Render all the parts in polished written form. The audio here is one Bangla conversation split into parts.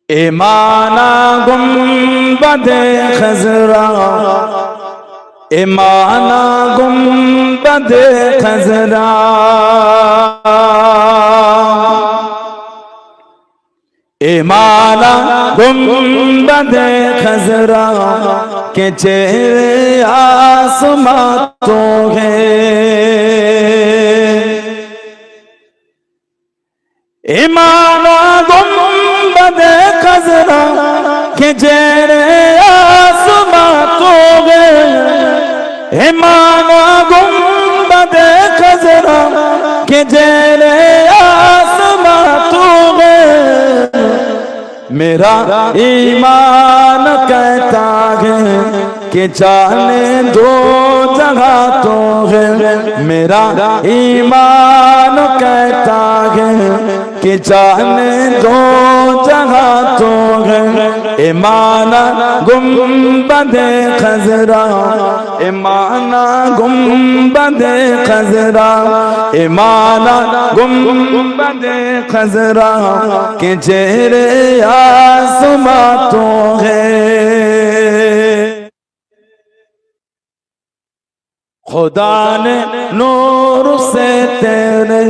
इमाना गुंबदे खजरा, इमाना गुंबदे खजरा, इमाना गुंबदे खजरा के चेहरे आसमां तो है। इमाना गुंबदे खजरा के चेहरे आसमां तो है। इमाना गुंबदे खजरा के चेहरे आसमां तो है। मेरा ईमान कहता है कि जाने दो जगह तो है। मेरा ईमान कहता है कि जाने दो जगह तो है। इमाना गुंबदे खजरा, इमाना गुंबदे खजरा, इमाना गुंबदे खजरा के चेहरे आसमां तो है। खुदा ने नूर से तेरे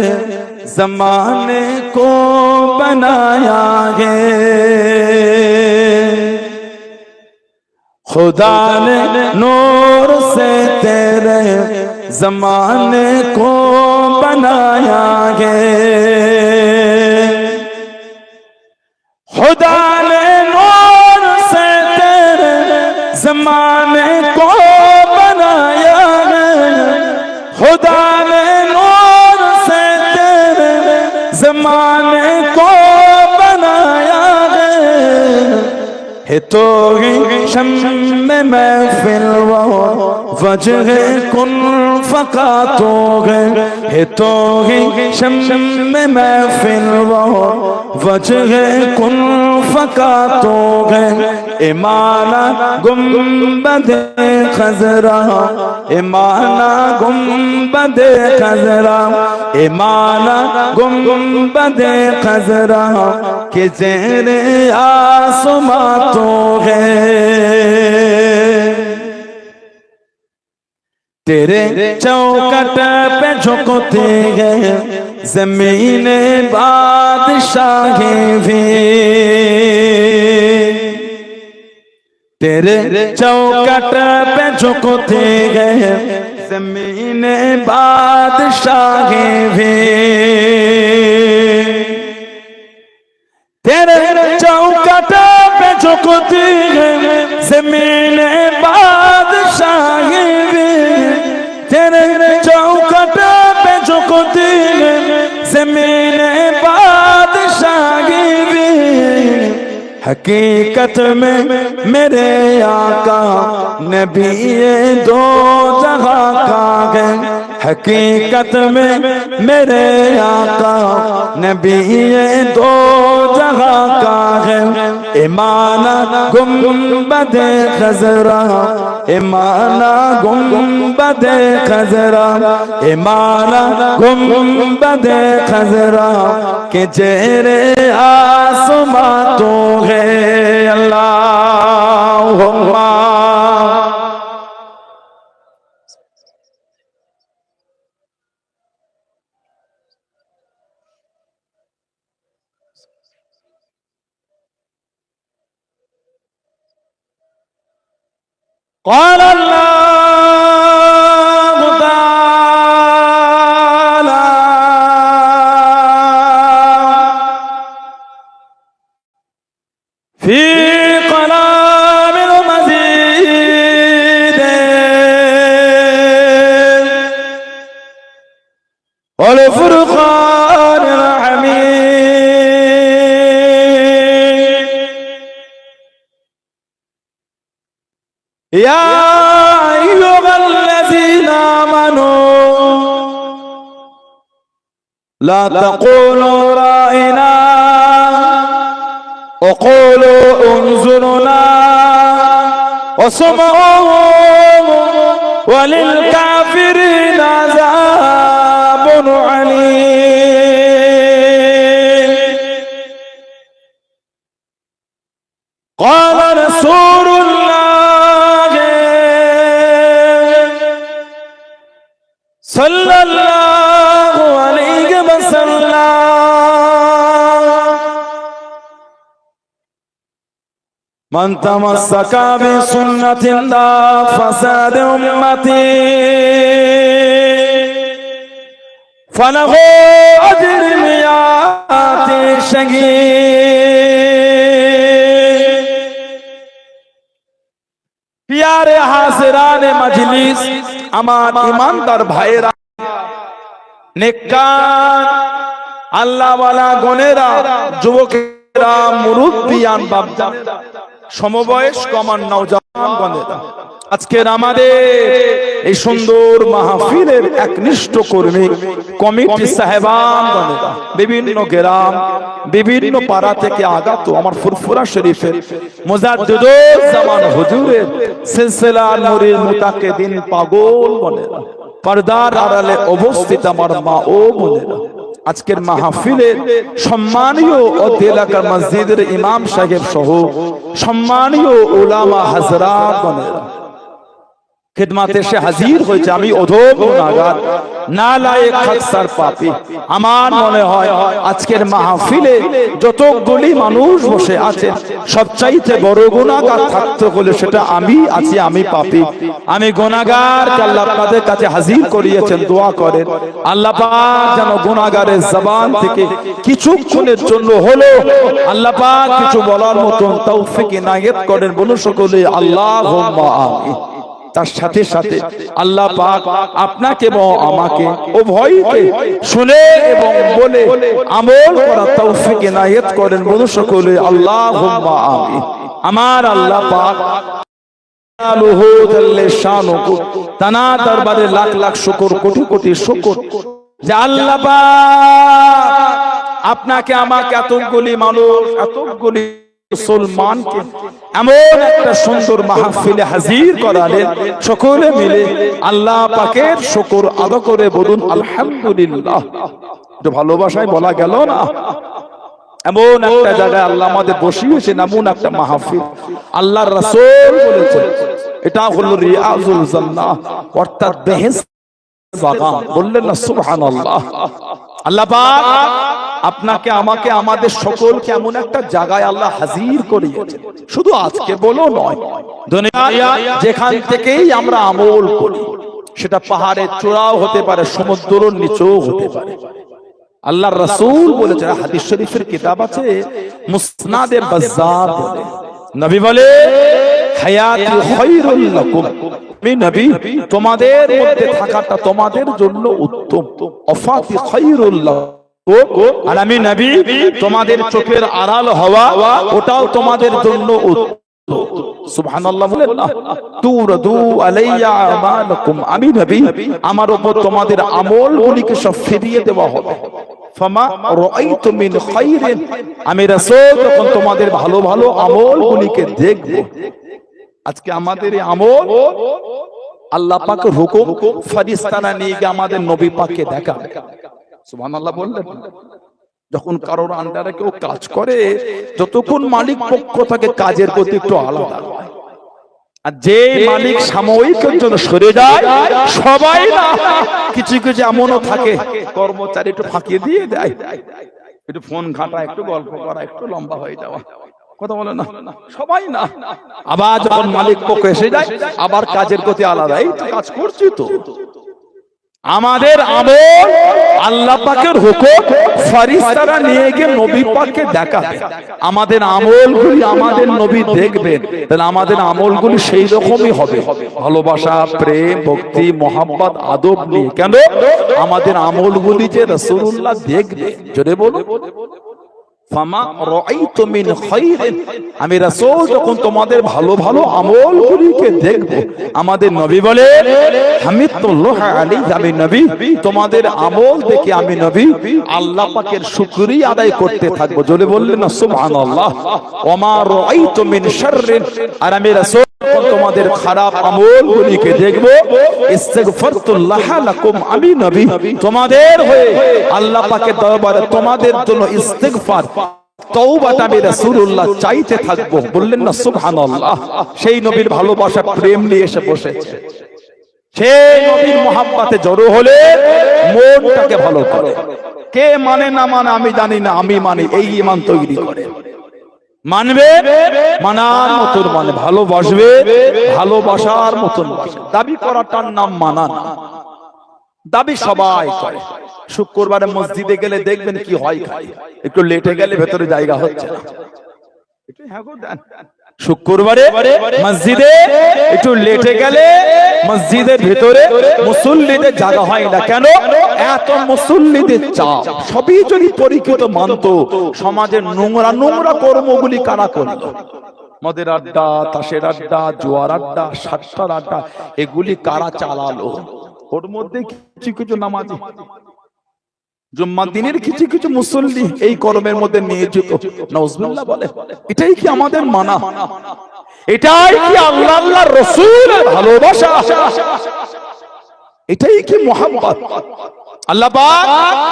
ज़माने को बनाया है। खुदा ने नूर से तेरे ज़माने को बनाया है। खुदा ने नूर से तेरे ज़माने को बनाया है। खुदा ने नूर से तेरे ज़माने को बनाया है। तो शम्मे महफिल वजह कुन फका तो है। तो शम्मे महफिल वजह कुन फका तो है। इमाना गुंबदे खजरा, इमाना गुंबदे खजरा, इमाना गुंबदे खजरा के चेहरे आसमां तो है। तेरे चौखट पे झुकते हैं ज़मीने बादशाहें भी। तेरे चौखट पे झुकते हैं ज़मीने बादशाहें भी। तेरे चौखट पे झुकती है ज़मीने बादशाहें भी। तेरे चौखट पे झुकती है ज़मीने बादशाहें भी। हकीकत में मेरे आका नबी दो जगह का है। हकीकत में मेरे आका नबी दो जगह का है। इमाना गुंबदे खजरा, इमाना गुंबदे खजरा, इमाना गुंबदे खजरा के चेहरे आसमां तो है। अल्लाहुम्मा قال الله تعالى في كلام المزيد والفرقان الحميد. يا أيها الذين آمنوا لا تقولوا رأينا وقولوا انظرنا واسمعوا وللكافرين عذاب عليم. قال رسول الله صلى الله عليه وسلم من تمسك بسنة لا فساد أمتي فله أجر مئات شهيد प्यारे हाज़िराने मजलिस আমার ईमानदार भाईरा नेककार আল্লাহ ওয়ালা গনেরা যুবকেরা মুরব্বিয়ান বাপজানেরা সমবয়স্ক আমার নওজওয়ান গনেরা আজকের আমাদের এই সুন্দর মাহফিলের একনিষ্ঠ কর্মী কমিটি সাহেবান গনেরা বিভিন্ন গ্রাম বিভিন্ন পাড়া থেকে আগত আমার ফুরফুরা শরীফের মুজাদ্দিদুল জামান হুজুরের সিলসিলা নূরের মুতাকিদিন পাগল গনেরা পর্দার আড়ালে অবস্থিত আমার মা ও বোনেরা আজকের মাহফিলের সম্মানীয় এলাকার মসজিদের ইমাম সাহেব সহ সম্মানীয় উলামা হযরত গণেরা খিদমতে এসে হাজির হয়েছে আমি অধম গুনাহগার নালায়েক খাকসার পাপী আমার মনে হয় আজকের মাহফিলে যতগুলি মানুষ বসে আছে সবচাইতে বড় গুনাহগার থাকতে হলে সেটা আমি আছি আমি পাপী আমি গুনাহগার আল্লাহ আপনাদের কাছে হাজির করিয়েছেন দোয়া করেন আল্লাহ পাক যেন গুনাহগারের জবান থেকে কিছুক্ষণের জন্য হলো আল্লাহ পাক কিছু বলার মতন তৌফিক ইনায়েত করেন বলুন সকলে আল্লাহুম্মা আমিন তার সাথে সাথে আল্লাহ পাক আপনাকে এবং আমাকে উভয়কে শুনে এবং বলে আমল করার তৌফিক ইনায়েত করেন বলুন সকলে আল্লাহুম্মা আমিন আমার আল্লাহ পাক আল্লাহু জাল্লে শানুহু তানা দরবারে লাখ লাখ শুকর কোটি কোটি শুকর যে আল্লাহ পাক আপনাকে আমাকে এতগুলি মানুষ এতগুলি মুসলমানকে এমন একটা সুন্দর মাহফিলে হাজির করালেন সকলে মিলে আল্লাহ পাকের শুকর আদা করে বলুন আলহামদুলিল্লাহ তো ভালোবাসায় বলা গেল না এমন একটা জায়গায় আল্লাহ আমাদের বসিয়েছেন এমন একটা মাহফিল আল্লাহর রাসূল বলেছেন এটা হলো রিয়াজুল জান্নাহ অর্থাৎ বেহেশত বাগান বললেন না সুবহানাল্লাহ আল্লাহ পাক আপনাকে আমাকে আমাদের সকলকে এমন একটা জায়গায় আল্লাহ হাজির করিয়েছেন শুধু আজকে বলো নয় দুনিয়া যেখান থেকেই আমরা আমল করি সেটা পাহাড়ের চূড়াও হতে পারে সমুদ্রের নিচেও হতে পারে আল্লাহর রাসূল বলেছেন হাদিস শরীফের কিতাব আছে মুসনাদে বাজ্জার বলে নবী বলে হায়াতু খায়রুল লাকুম আমি নবী তোমাদের মধ্যে থাকাটা তোমাদের জন্য উত্তম ওয়াফাতি খায়রুল লাকুম আর আমি নবী তোমাদের চোখের আড়াল হওয়া ওটাও তোমাদের জন্য উত্তম সুবহানাল্লাহ বলেন না তুরদু আলাইয়া আমালাকুম আমি নবী আমার উপর তোমাদের আমলগুলিকে সব ফিরিয়ে দেওয়া হবে ফামা রাআইতু মিন খায়রিন আমি রাসূল যখন তোমাদের ভালো ভালো আমলগুলিকে দেখব আজকে আমাদের এই আমল আল্লাহ পাকের হুকুম ফেরেশতারা নিয়ে গিয়ে আমাদের নবী পাককে দেখাবে সুবহানাল্লাহ বললেন যখন কারোর আন্ডারে কেউ কাজ করে যতক্ষণ মালিক পক্ষ থেকে কাজের গতি একটু আলাদা হয় আর যে মালিক সাময়িকের জন্য সরে যায় সবাই না কিছু কিছু এমনও থাকে কর্মচারী একটু ফাঁকি দিয়ে দেয় একটু ফোন ঘাটা একটু গল্প করা একটু লম্বা হয়ে যাওয়া কথা বলে না সবাই না আবার যখন মালিক পক্ষ এসে যায় আবার কাজের গতি আলাদা এই তো কাজ করছি তো আমাদের আমল আল্লাহ পাকের হুকুম ফেরেশতারা নিয়ে গিয়ে নবী পাককে দেখাবে আমাদের আমলগুলি আমাদের নবী দেখবেন তাহলে আমাদের আমলগুলি সেই রকমই হবে ভালোবাসা প্রেম ভক্তি মহব্বত আদব নিয়ে কেন আমাদের আমলগুলি যে রাসূলুল্লাহ দেখবে জোরে বলুন ফামা রাআইতু মিন খায়রিন আমি রাসূল যখন তোমাদের ভালো ভালো আমলগুলিকে দেখব আমাদের নবী বলে হামিদুল্লাহ আলাইহি আমি নবী তোমাদের আমল দেখে আমি নবী আল্লাহ পাকের শুকরিয়া আদায় করতে থাকবো জোরে বললেন না সুবহানাল্লাহ ওমা রাআইতু মিন শাররিন আর আমি রাসূল তোমাদের খারাপ আমলগুলিকে দেখব ইস্তিগফারতুল্লাহ লাকুম আমি নবী তোমাদের হয়ে আল্লাহ পাকের দরবারে তোমাদের জন্য ইস্তিগফার তওবাটা আমি রাসূলুল্লাহ চাইতে থাকবো। বললেন না সুবহানাল্লাহ। সেই নবীর ভালোবাসা প্রেম নিয়ে এসে বসেছে। সেই নবীর মহাব্বতে জড়ো হলে মনটাকে ভালো করে। কে মানে না মানে আমি জানি না, আমি মানি, এই ঈমান তৈরি করে। মানবে মানার মতন মানে, ভালোবাসবে ভালোবাসার মতন বাসে। দাবি করাটার নাম মানা না। দাবি সবাই করে। শুক্রবারে মসজিদে গেলে দেখবেন কি হয়, একটু লেটে গেলে ভেতরে জায়গা হচ্ছে না। শুক্রবারে মসজিদে একটু লেটে গেলে মসজিদের ভেতরে মুসল্লিদের জায়গা হয় না। কেন? এত মুসল্লিদের চাপ। সবই যদি পরিচিত মানতো, সমাজের নোংরা নোংরা কর্মগুলি কারা করলো? মদের আড্ডা, তাসের আড্ডা, জুয়ার আড্ডা, সাতটার আড্ডা, এগুলি কারা চালালো? ওর মধ্যে কিছু কিছু নামাজি, জুম্মার দিনের কিছু কিছু মুসল্লি এই কর্মের মধ্যে নিয়োজিত। নাউজুবিল্লাহ বলে। এটাই কি আমাদের মানা? এটাই কি আল্লাহ আল্লাহর রাসূলের ভালোবাসা? এটাই কি মুহাব্বত? আল্লাহ পাক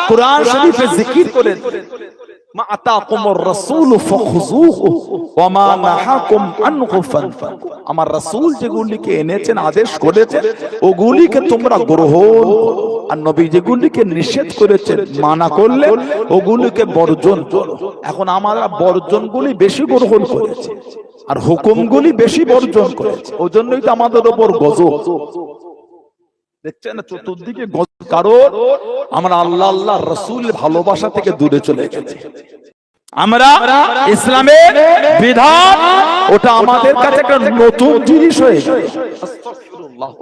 কোরআন শরীফে জিকির করেন, মা আতাকুমুর রাসূল ফাখুযুহু ওয়া মা নাহাকুম আনহু ফানতাহু। আমার রাসূল যেগুলিকে এনেছেন, আদেশ করেছেন, ওগুলিকে তোমরা গ্রহণ, আর নবী যেগুলিকে নিষেধ করেছেন, মানা করলে ওগুলিকে বর্জন করো। এখন আমরা বর্জনগুলি বেশি গ্রহণ করেছি আর হুকুমগুলি বেশি বর্জন করেছি। ওজন্যই তো আমাদের উপর গজব। দেখছেন না চতুর্দিকে গজব, কারণ আমরা আল্লাহ আল্লাহ রাসূলের ভালোবাসা থেকে দূরে চলে গেছি। আমরা ইসলামের বিধান, ওটা আমাদের কাছে একটা নতুন জিনিস হয়ে গেছে।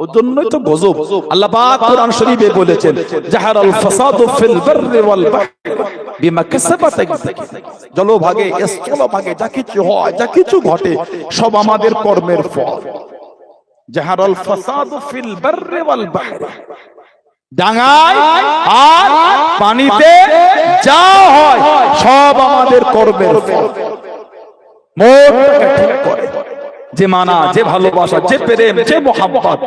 ওজন্যই তো গজব। আল্লাহ পাক কোরআন শরীফে বলেছেন, জাহারাল ফাসাদু ফিল বাররি ওয়াল বাহরি বিমা কাসাবাত আইদিকুম। জলভাগে স্থলভাগে যা কিছু হয়, যা কিছু ঘটে, সব আমাদের কর্মের ফল। জাহারাল ফাসাদু ফিল বাররি ওয়াল বাহরি, ডাঙায় আর পানিতে যা হয় সব আমাদের কর্মের ফল। মনটাকে ঠিক করে। যে মানা, যে ভালোবাসা, যে প্রেম, যে মুহাব্বত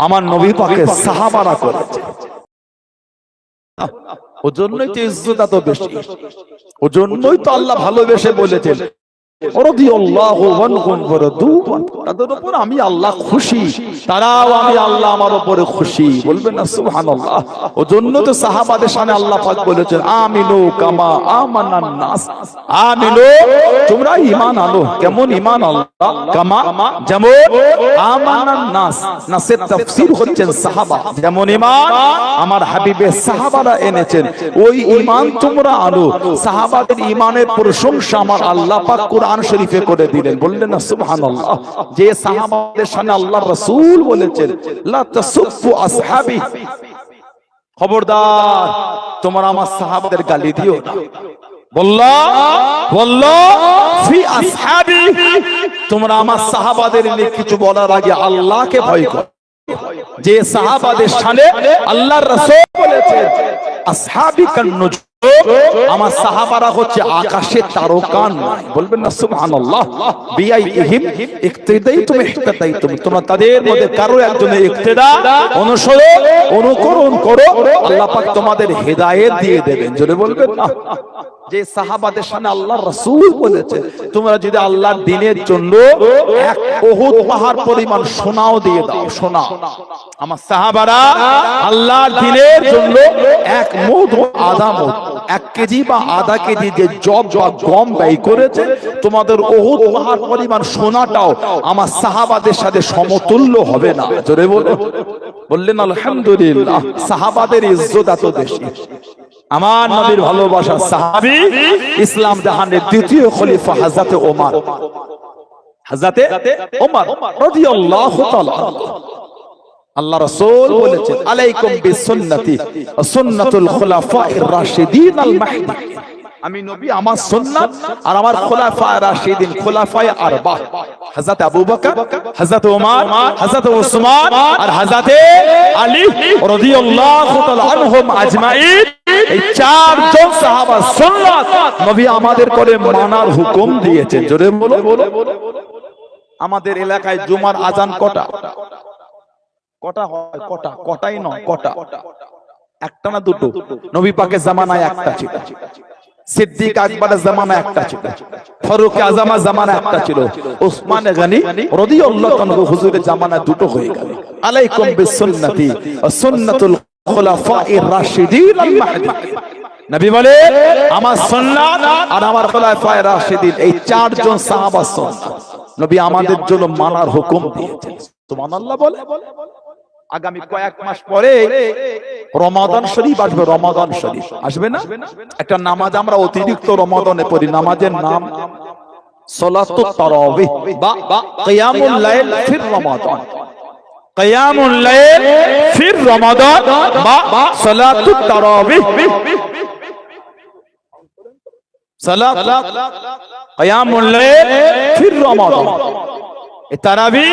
আমার নবী পাকের সাহাবারা করেছে, ওজন্যই তো ইজ্জত এত বেশি। ওজন্যই তো আল্লাহ ভালোবেসে বলেছেন, রাদিয়াল্লাহু আনহুম ওয়া রাদু আন। তাদের উপর আমি আল্লাহ খুশি, তারাও আমি আল্লাহ আমার উপরে খুশি। বলবেন না সুবহানাল্লাহ। ওজন্য তো সাহাবাদের সামনে আল্লাহ পাক বলেছেন, আমিনু কামা আমানান নাস। আমিনু, তোমরা ঈমান আনো। কেমন ঈমান? আল্লাহ কামা, যেমন আমানান নাস। নাসের তাফসীর হচ্ছেন সাহাবা। যেমন ঈমান আমার হাবিবের সাহাবারা এনেছেন, ওই ঈমান তোমরা আনো। সাহাবাদের ঈমানের প্রশংসা আমার আল্লাহ পাক কোরআন শরীফে করে দিলেন। বললেন না সুবহানাল্লাহ। যে সাহাবাদের সামনে আল্লাহর রাসূল বলেছেন, লা তাসুব্বু আসহাবি, খবরদার তোমরা আমার সাহাবাদের গালি দিও না। বললো ফি আসহাবি, তোমরা আমার সাহাবাদের নিয়ে কিছু বলার আগে আল্লাহকে ভয় করো। যে সাহাবাদের সামনে আল্লাহর রাসূল বলেছেন, আসহাবি কান্নুজুম, আমার সাহাবারা হচ্ছে আকাশের তারকা নয়। বলবেন না সুবহানাল্লাহ। বিআইহিম ইক্তিদাইতুম ইহতাদাইতুম, তোমরা তাদের মধ্যে কারো একজনের ইক্তিদা, অনুসরণ, অনুকরণ করো, আল্লাহ পাক তোমাদের হেদায়েত দিয়ে দেবেন। জোরে বলবেন না। যে সাহাবাদের সামনে আল্লাহর রাসূল বলেছে, তোমরা যদি আল্লাহর দ্বীনের জন্য এক উহুদ পাহাড় পরিমাণ সোনাও দিয়ে দাও, সোনা। আমার সাহাবারা আল্লাহর দ্বীনের জন্য এক মুদ আধা মুদ, 1 কেজি বা আধা কেজি যে জব বা গম ব্যয় করেছে, তোমাদের উহুদ পাহাড় পরিমাণ সোনাটাও আমার সাহাবাদের সাথে সমতুল্য হবে না। জোরে বললেন আলহামদুলিল্লাহ। সাহাবাদের ইজ্জত এত বেশি। আমার নবীর ভালোবাসা সাহাবী, ইসলাম জাহানের দ্বিতীয় খলিফা হযরত ওমর, হযরত ওমর রাদিয়াল্লাহু তাআলা। আল্লাহ রাসূল বলেছেন, আলাইকুম বিসুন্নতি ওয়া সুন্নাতুল খুলাফায়ে রাশিদিন আল মাহদী। আমি নবী, আমার সুন্নাত আর আমার খুলাফায়ে রাশিদিন, খুলাফায়ে আরবা, হযরত আবু বকর, হযরত ওমর, হযরত উসমান আর হযরত আলী রাদিয়াল্লাহু তাআলা আনহুম আজমাইন, এই চারজন সাহাবার সুন্নাত নবী আমাদের করে মানার হুকুম দিয়েছেন। জোরে বলো। আমাদের এলাকায় জুমার আজান কটা হয়? কটাই নয়, কটা, একটা না দুটো। নবী পাকের জামানায় একটা ছিল। সিদ্দিক আকবরের জামানা একটা ছিল, ফারুক আজমের জামানা একটা ছিল, ওসমান গনি রাদিয়াল্লাহু আনহু হুজুরের জামানা দুটো হয়ে গেল। আলাইকুম বিসুন্নতি ওয়া সুন্নাতুল খুলাফায়ে রাশিদিন আল মাহদিয়িন। নবী বলে আমার সুন্নাত আর আমার খুলাফায়ে রাশিদিন, এই চারজন সাহাবা সুন্নাত নবী আমাদের জন্য মানার হুকুম দিয়েছেন। সুবহানাল্লাহ বলে। আগামী কয়েক মাস পরে রমাদান শরীফ আসবে, রমাদান শরীফ আসবে না? একটা নামাজ আমরা অতিরিক্ত রমাদানে পড়ি, নামাজের নাম সালাতুত তারাবিহ বা কিয়ামুল লাইল ফির রমাদান। কিয়ামুল লাইল ফির রমাদান বা সালাতুত তারাবিহ। সালাত কিয়ামুল লাইল ফির রমাদান, এই তারাবিহ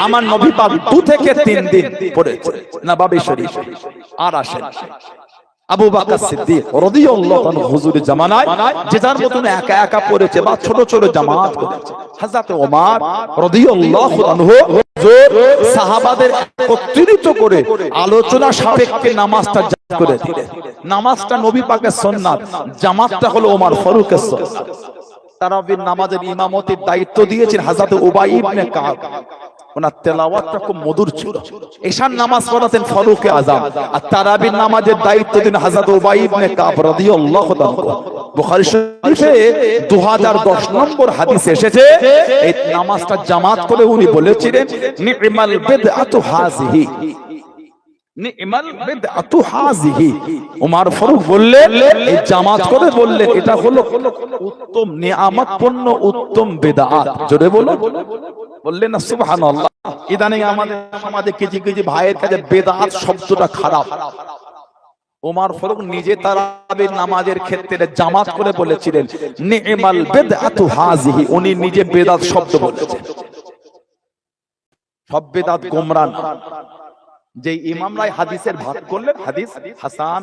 আমার নবী পাক 2 থেকে 3 দিন পড়েছে নববী শরীফ। আর আসেন আবু বকর সিদ্দিক রাদিয়াল্লাহু আনহু হুজুরের জামানায় যে যার মতন একা একা পড়েছে বা ছোট ছোট জামাত করেছে। হযরত ওমর রাদিয়াল্লাহু আনহু সাহাবাদের একত্রিত করে আলোচনা সাপেক্ষে নামাজটা জামাত করে দিলেন। নামাজটা নবী পাকের সুন্নাত, জামাতটা হলো ওমর ফারুকের সুন্নাত। তারাবির নামাজের ইমামতির দায়িত্ব দিয়েছেন হযরত উবাই ইবনে কাব, ওনার তেলাওয়াতটা খুব মধুর ছিল। ঈশার নামাজ পড়াতেন ফারুক আযম, আর তারাবির নামাজের দায়িত্ব দিন হযরত উবাই ইবনে কাব রাদিয়াল্লাহু আনহু। বুখারী শরীফে 2010 নম্বর হাদিস এসেছে, এই নামাজটা জামাত করে উনি বলেছিলেন নি'মাল বিদআতু হাযিহি, নি'মাল বিদআতু হাযিহি। ওমর ফারুক বললেন, এই জামাত করে বললেন এটা হলো উত্তম নিয়ামতপূর্ণ উত্তম বিদআত। জোরে বলুন, বললেন না সুবহানাল্লাহ। ইদানিং আমাদের সমাজে কিছু কিছু ভাইয়ের কাছে বিদআত শব্দটা খারাপ। ওমর ফারুক নিজে তারাবির নামাজের ক্ষেত্রে জামাত করে বলেছিলেন নি'মাল বিদআতু হাযিহি, উনি নিজে বিদআত শব্দ বলেছেন। সব বিদআত গোমরাহ না। যে ইমামরাই হাদিসের ভাগ করলেন, হাদিস হাসান,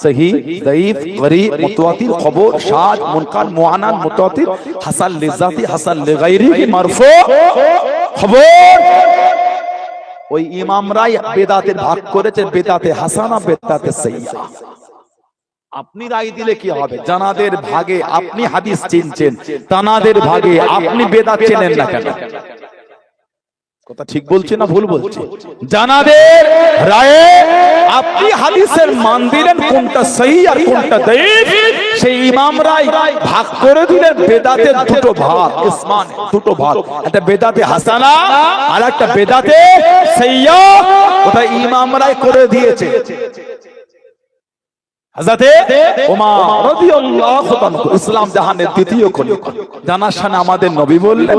সহিহ, যায়ীফ, গরীব, মুতাওয়াতির, খবর, শায, মুনকার, মুআনান, মুতাওয়াতির, হাসান লিযাতি, হাসান লিগাইরিহি, মারফু, খবর। ওই ইমামরাই বেদাতের ভাগ করেছেন, বেদাতে হাসানা, বেদাতে সাইয়্যা। আপনি রায় দিলে কি হবে? জানাদের ভাগে আপনি হাদিস চিনছেন, তানাদের ভাগে আপনি বেদাত চেনেন না কেন? কথা ঠিক বলছি না ভুল বলছি? জানাদের রায়ে আপনি হাদিসের মান দিলেন কোনটা সহি আর কোনটা দাঈফ, সেই ইমামরাই ভাগ করে দিলেন বেদাতের দুটো ভাগ, ইসমান দুটো ভাগ, একটা বেদাতে হাসানা আর একটা বেদাতে সাইয়্যা। ওটা ইমামরাই করে দিয়েছে। হযরতে ওমর রাদিয়াল্লাহু আনহু ইসলাম জাহানের দ্বিতীয় খলিফা, জানার শানে আমাদের নবী বললেন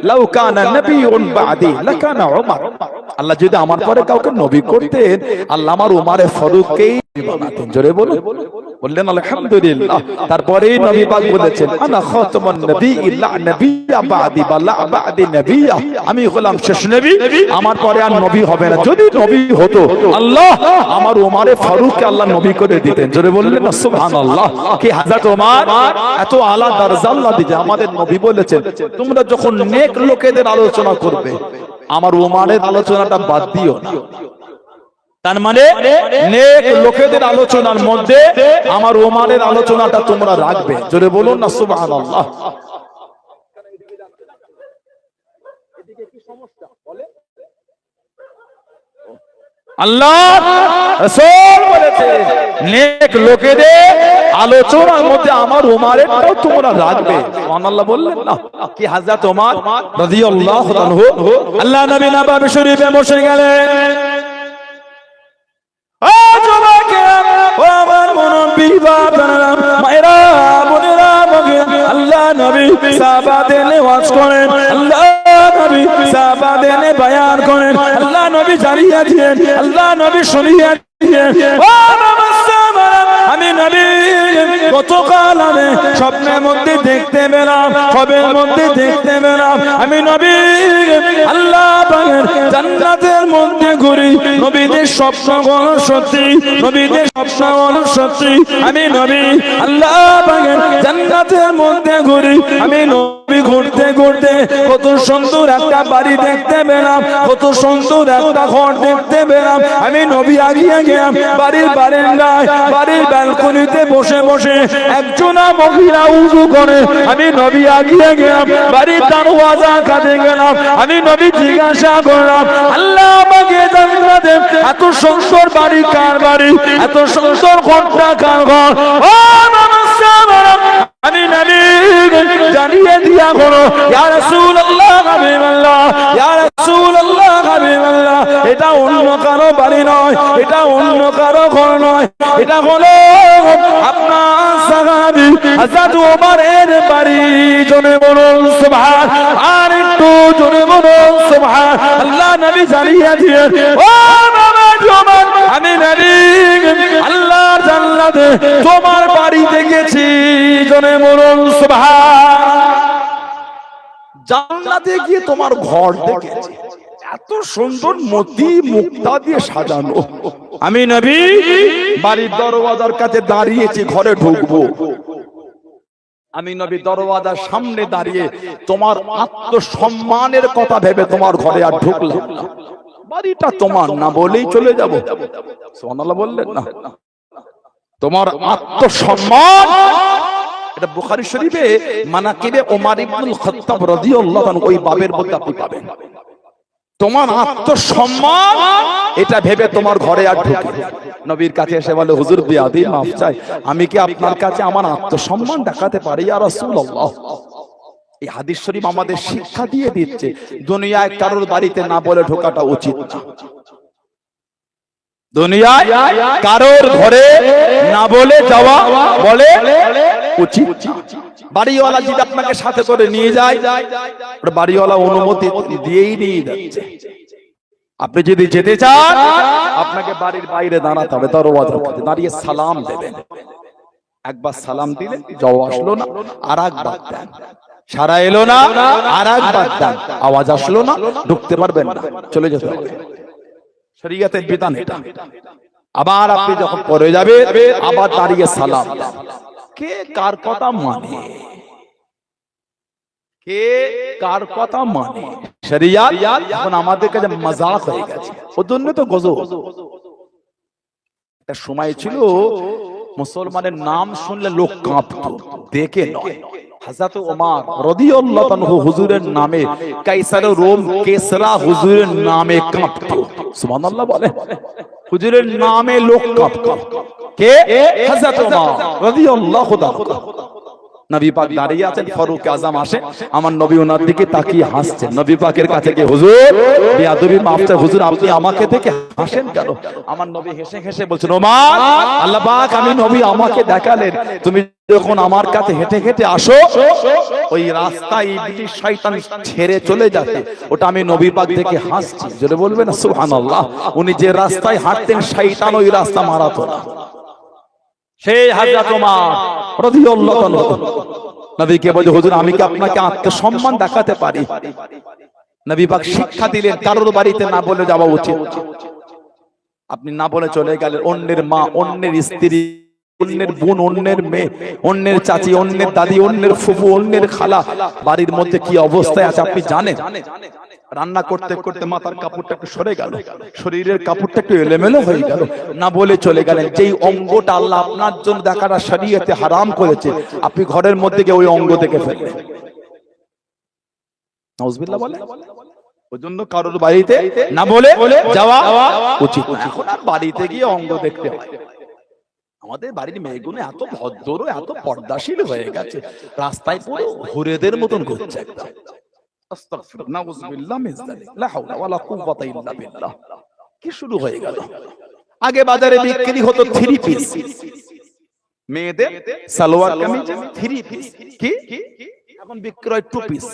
লাউ কানা নাবিয়্যুন বা'দি লাকানা ওমর। আল্লাহ যদি আমার পরে কাউকে নবী করতেন, আল্লাহ আমার ওমরে ফারুককেই বানাতেন। জোরে বলুন, বললেন আলহামদুলিল্লাহ। তারপরেই নবী পাক বলেছেন আনা খাতামুন নবিয়্যিন লা নাবিয়্যা বা'দি বা লা বা'দি নাবিয়্যা, আমি হলাম শেষ নবী, আমার পরে আর নবী হবে না। যদি নবী হতো আল্লাহ আমার ওমরে ফারুককে আল্লাহ নবী করে দিতেন। জোরে বললেন না সুবহানাল্লাহ। কি হযরত ওমর এত আলা দরজা আল্লাহ দিয়েছে। আমাদের নবী বলেছেন তোমরা যখন নেক লোকেদের আলোচনা করবে, আমার ওমরের আলোচনাটা বাদ দিও না। তার মানে নেক লোকেদের আলোচনার মধ্যে আমার ওমরের আলোচনাটা তোমরা রাখবে। জোরে বলুন না সুবহানাল্লাহ। আল্লাহ রাসূল বলেছে নেক লোকেদের আলোচনার মধ্যে আমার ওমরেরটাও তোমরা রাখবে। সুবহানাল্লাহ বললেন না? কি হযরত ওমর রাদিয়াল্লাহু আনহু আল্লাহ নবী নববী শরীফে বসে গেলেন। আল্লাহ নবী সাহাবাদের ওয়াজ করেন, আল্লাহ নবী সাহাবাদের বয়ান করেন, আল্লাহ নবী জানিয়ে দিয়েন, আল্লাহ নবী শুনিয়ে দিয়েন। আমি নবী গতকাল আমি স্বপ্নের মধ্যে দেখতে পেলাম, খবের মধ্যে দেখতে পেলাম, আমি নবী আল্লাহ পাকের জান্নাতের মধ্যে ঘুরি। নবীদের স্বপ্নগুলো সত্যি, নবীদের স্বপ্নগুলো সত্যি। আমি নবী আল্লাহ পাকের জান্নাতের মধ্যে ঘুরি। আমি নবী ঘুরতে ঘুরতে কত সুন্দর একটা বাড়ি দেখতে পেলাম, কত সুন্দর একটা ঘর দেখতে পেলাম। আমি নবী আগিয়ে গেলাম বাড়ির বারান্দায়, বাড়ির ব্যালকনিতে বসে বসে একজন মহিলা উযু করে, আমি নবী আগিয়ে গেলাম, বাড়ির দরওয়াজা কাছে গেলাম, আমি নবী জিজ্ঞাসা করলাম, আল্লাহ আমাকে জান্নাতে এত সুন্দর বাড়ি কার বাড়ি, এত সুন্দর ঘরটা কার ঘর? ও নমস্কার, আমি নবী জানিয়ে দিয়া করো, ইয়া রাসূলুল্লাহ হাবিবাল্লাহ, ইয়া রাসূলুল্লাহ হাবিবাল্লাহ, এটা অন্য কারো বাড়ি নয়, এটা অন্য কারো ঘর নয়, এটা হলো আপনার সাহাবী হযরত ওমরের বাড়ি। জোরে বলুন সুবহান, আর একটু জোরে বলুন সুবহান। আল্লাহ নবী জানিয়ে দিয়েন, ও বাবা ওমর, আমি নবী আল্লাহর জান্নাতে তোমার বাড়ি দেখেছি। জোরে বলুন সুবহান। জান্নাতে গিয়ে তোমার ঘর দেখেছি, এত সুন্দর মতি মুক্তা দিয়ে সাজানো। আমি নবী বাড়ির দরওয়াজার কাছে দাঁড়িয়েছি, ঘরে ঢুকবো। আমি নবী দরওয়াজার সামনে দাঁড়িয়ে তোমার আত্মসম্মানের কথা ভেবে তোমার ঘরে আর ঢুকলাম না। বাড়িটা তোমার না বলেই চলে যাব। সুবহানাল্লাহ বললেন না? তোমার আত্মসম্মান, এটা বুখারী শরীফে মানাকিবে ওমর ইবনুল খাত্তাব রাদিয়াল্লাহু আনহু ওই বাবের মধ্যে আপনি পাবেন। তোমার আত্মসম্মান এটা ভেবে তোমার ঘরে আর ঢুকে নবীর কাছে এসে বলে, হুজুর বিয়াদি মাফ চাই, আমি কি আপনার কাছে আমার আত্মসম্মান দেখাতে পারি ইয়া রাসূলুল্লাহ? এই হাদিস শরীফ আমাদের শিক্ষা দিয়ে দিচ্ছে দুনিয়ায় কারোর বাড়িতে না বলে ঢোকাটা উচিত না। দুনিয়ায় কারোর ঘরে না বলে যাওয়া বলে উচিত। বাড়িওয়ালা যদি আপনাকে সাথে করে নিয়ে যায়, বাড়িওয়ালা অনুমতি দিয়েই নিয়ে যাচ্ছে। আপনি যদি যেতে চান, আপনাকে বাড়ির বাইরে দাঁড়াতে হবে, দরওয়াজার কাছে দাঁড়িয়ে সালাম দেবেন। একবার সালাম দিলেন, যাও আসলো না, আর একবার দেন, সারা এলো না, আর একবার দেন, আওয়াজ আসলো না, ঢুকতে পারবেন না, চলে যেতে হবে। শরীয়তের বিধান এটা। আবার আপনি যখন পরে যাবে, আবার দাঁড়িয়ে সালাম দেন। কে কার কথা মানে? কে কার কথা মানে? শরিয়াত এখন আমাদের কাছে মজাক হয়ে গেছে, ওর জন্য তো গজব। একটা সময় ছিল মুসলমানের নাম শুনলে লোক কাঁপতো, দেখে নয়। হযরত ওমর রাদিয়াল্লাহু আনহু হুজুরের নামে, কাইসার রোম কেসরা হুজুরের নামে কাঁপতো। সুবহানাল্লাহ বলে, হুজুরের নামে লোক কাঁপতো। কে? হযরত ওমর রাদিয়াল্লাহু তাআলা। নবী পাক দাঁড়িয়ে আছেন, ফারুক আযম আসে, আমার নবী ওনার দিকে তাকিয়ে হাসছেন। নবী পাকের কাছে গিয়ে, হুজুর বেয়াদবি মাফ চাই, হুজুর আপনি আমাকে দেখে হাসেন কেন? আমার নবী হেসে হেসে বলছেন, ওমর আল্লাহ পাক আমি নবী আমাকে দেখালেন, তুমি যখন আমার কাছে হেঁটে হেঁটে আসো, ওই রাস্তায় ইবলিস শয়তান ছেড়ে চলে যাচ্ছে, ওটা আমি নবী পাক দেখে হাসছি। জোরে বলবেন না সুবহানাল্লাহ? উনি যে রাস্তায় হাঁটতেন, শয়তান ওই রাস্তা মারাতো না। সেই হযরত ওমর রাদিয়াল্লাহু আনহু নবীকে বলে, হুজুর আমি কি আপনাকে আত্মসম্মান দেখাতে পারি? নবী পাক শিক্ষা দিলেন, কারোর বাড়িতে না বলে যাওয়া উচিত। আপনি না বলে চলে গেলেন, অন্যের মা, অন্যের স্ত্রী, অন্যের বোন, অন্যের মেয়ে, অন্যের চাচি, অন্যের দাদি, অন্যের ফুফু, অন্যের খালা বাড়ির মধ্যে কি অবস্থায় আছে আপনি জানেন? রান্না করতে করতে মাথার কাপড়টা একটু সরে গেল, শরীরের কাপড়টা একটু এলোমেলো হয়ে গেল, না বলে চলে গেলেন। যেই অঙ্গটা আল্লাহ আপনার জন্য দেখাটা শরীয়তে হারাম করেছে, আপনি ঘরের মধ্যে গিয়ে ওই অঙ্গ দেখে ফেললেন। নাউজুবিল্লাহ বলে। ওই জন্য কারোর বাড়িতে না বলে যাওয়া উচিত না। এখন আর বাড়িতে গিয়ে অঙ্গ দেখতে হয়। আমাদের বাড়ির মেয়েগুলো এত ভদ্র, এত পর্দাশীল হয়ে গেছে, রাস্তায় পুরো হুরেদের মতন ঘুরছে। আস্তাগফিরুল্লাহ, নাউযুবিল্লাহ মিন যালিক, লা হাওলা ওয়ালা কুওয়াতা ইল্লা বিল্লাহ। কি শুরু হয়ে গেল? আগে বাজারে বিক্রি হতো 3 পিস, মেয়েদের সালোয়ার কামিজ 3 পিস, কি এখন বিক্রি হয় 2 পিস,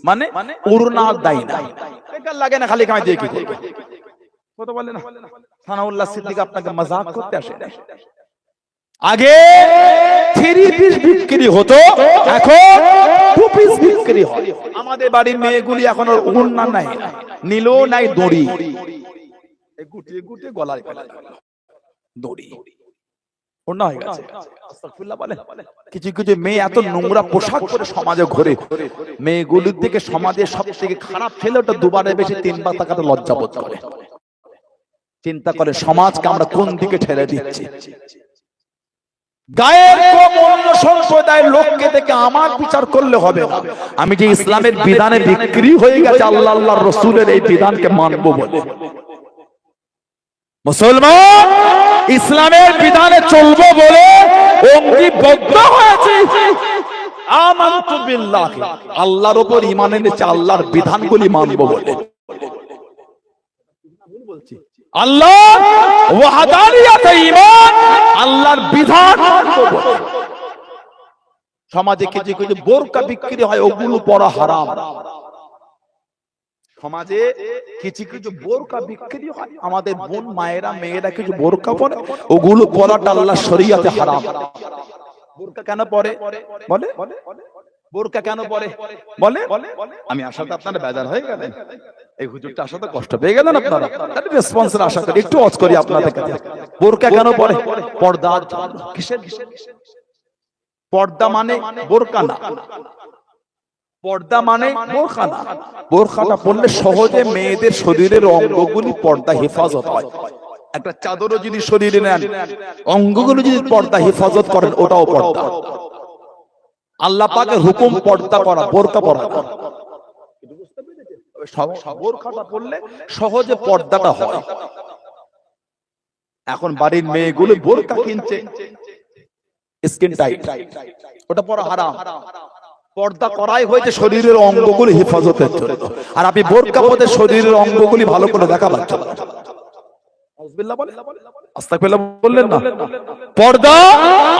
মানে ওড়না দেয় না। বেকার লাগে না, খালি কামাই দিয়ে কি করবে? কথা বলে না সানাউল্লাহ সিদ্দিক আপনাকে মজাক করতে আসে না। আগে 3 পিস বিক্রি হতো, এখন 2 পিস বিক্রি হয়। আমাদের বাড়ির মেয়েগুলি এখন আর ওড়না নাই, নীলও নাই, দড়ি গুটিয়ে গুটিয়ে গলায় ফেলে দড়ি, ওড়না হয়ে গেছে। আস্তাগফিরুল্লাহ বলে। কিছু কিছু মেয়ে এত নোংরা পোশাক পরে সমাজে ঘোরে, মেয়েগুলির থেকে সমাজের সবথেকে খারাপ ছেলেটা দুবারে বেশি 3 বার তাকাতে লজ্জা বোধ করে। চিন্তা করে সমাজকে আমরা কোন দিকে ঠেলে দিচ্ছি। গায়ের কম অন্য সম্প্রদায়ের লোককে দেখে আমার বিচার করলে হবে না। আমি যে ইসলামের বিধানে বিক্রি হয়ে গেছে আল্লাহ আল্লাহর রাসূলের এই বিধানকে মানবো বলে, মুসলমান ইসলামের বিধানে চলবো বলে অঙ্গীবদ্ধ হয়েছে। আমানতু বিল্লাহি, আল্লাহর উপর ঈমান এনেছে, আল্লাহর বিধানগুলি মানবো বলে। আল্লাহ ওয়াহদানিয়াতে ঈমান, আল্লাহর বিধান মানবো বলে। সমাজে কিছু কিছু বোরকা বিক্রি হয়, ওগুলো পরা হারাম। সমাজে কিছু কিছু বোরকা বিক্রি হয়, আমাদের বোন মায়েরা মেয়েরা কিছু বোরকা পরে, ওগুলো পরাটা আল্লাহ শরীয়তে হারাম। বোরকা কেন পরে বলে? বোরকা কেন পরে বলে? আমি আশাতে আপনারা বেজার হয়ে গেলেন, এই হুজুরটা আশাতে কষ্ট পেয়ে গেলেন আপনারা, তাহলে রেসপন্সের আশা করি একটু ওয়াজ করি আপনাদের কাছে। বোরকা কেন পরে? পর্দার জন্য। কিসের? পর্দা মানে বোরকা না, পর্দা মানে বোরকা না। বোরকাটা পরলে সহজে মেয়েদের শরীরের অঙ্গগুলি পর্দা হেফাজত হয়। একটা চাদরও যদি শরীরে নেন, অঙ্গগুলো যদি পর্দা হেফাজত করেন, ওটাও পর্দা। আল্লাহ পাকের হুকুম পর্দা করা, বোরকা পরা। বোরকাটা পরলে সহজে পর্দাটা হয়। এখন বাড়ির মেয়েগুলো বোরকা কিনছে, স্কিন টাইট, ওটা পরা হারাম। পর্দা করাই হয়েছে শরীরের অঙ্গগুলি হেফাজতের জন্য, আর আপনি বোরকা পরে শরীরের অঙ্গগুলি ভালো করে দেখা পাচ্ছেন। বললেন না, পর্দা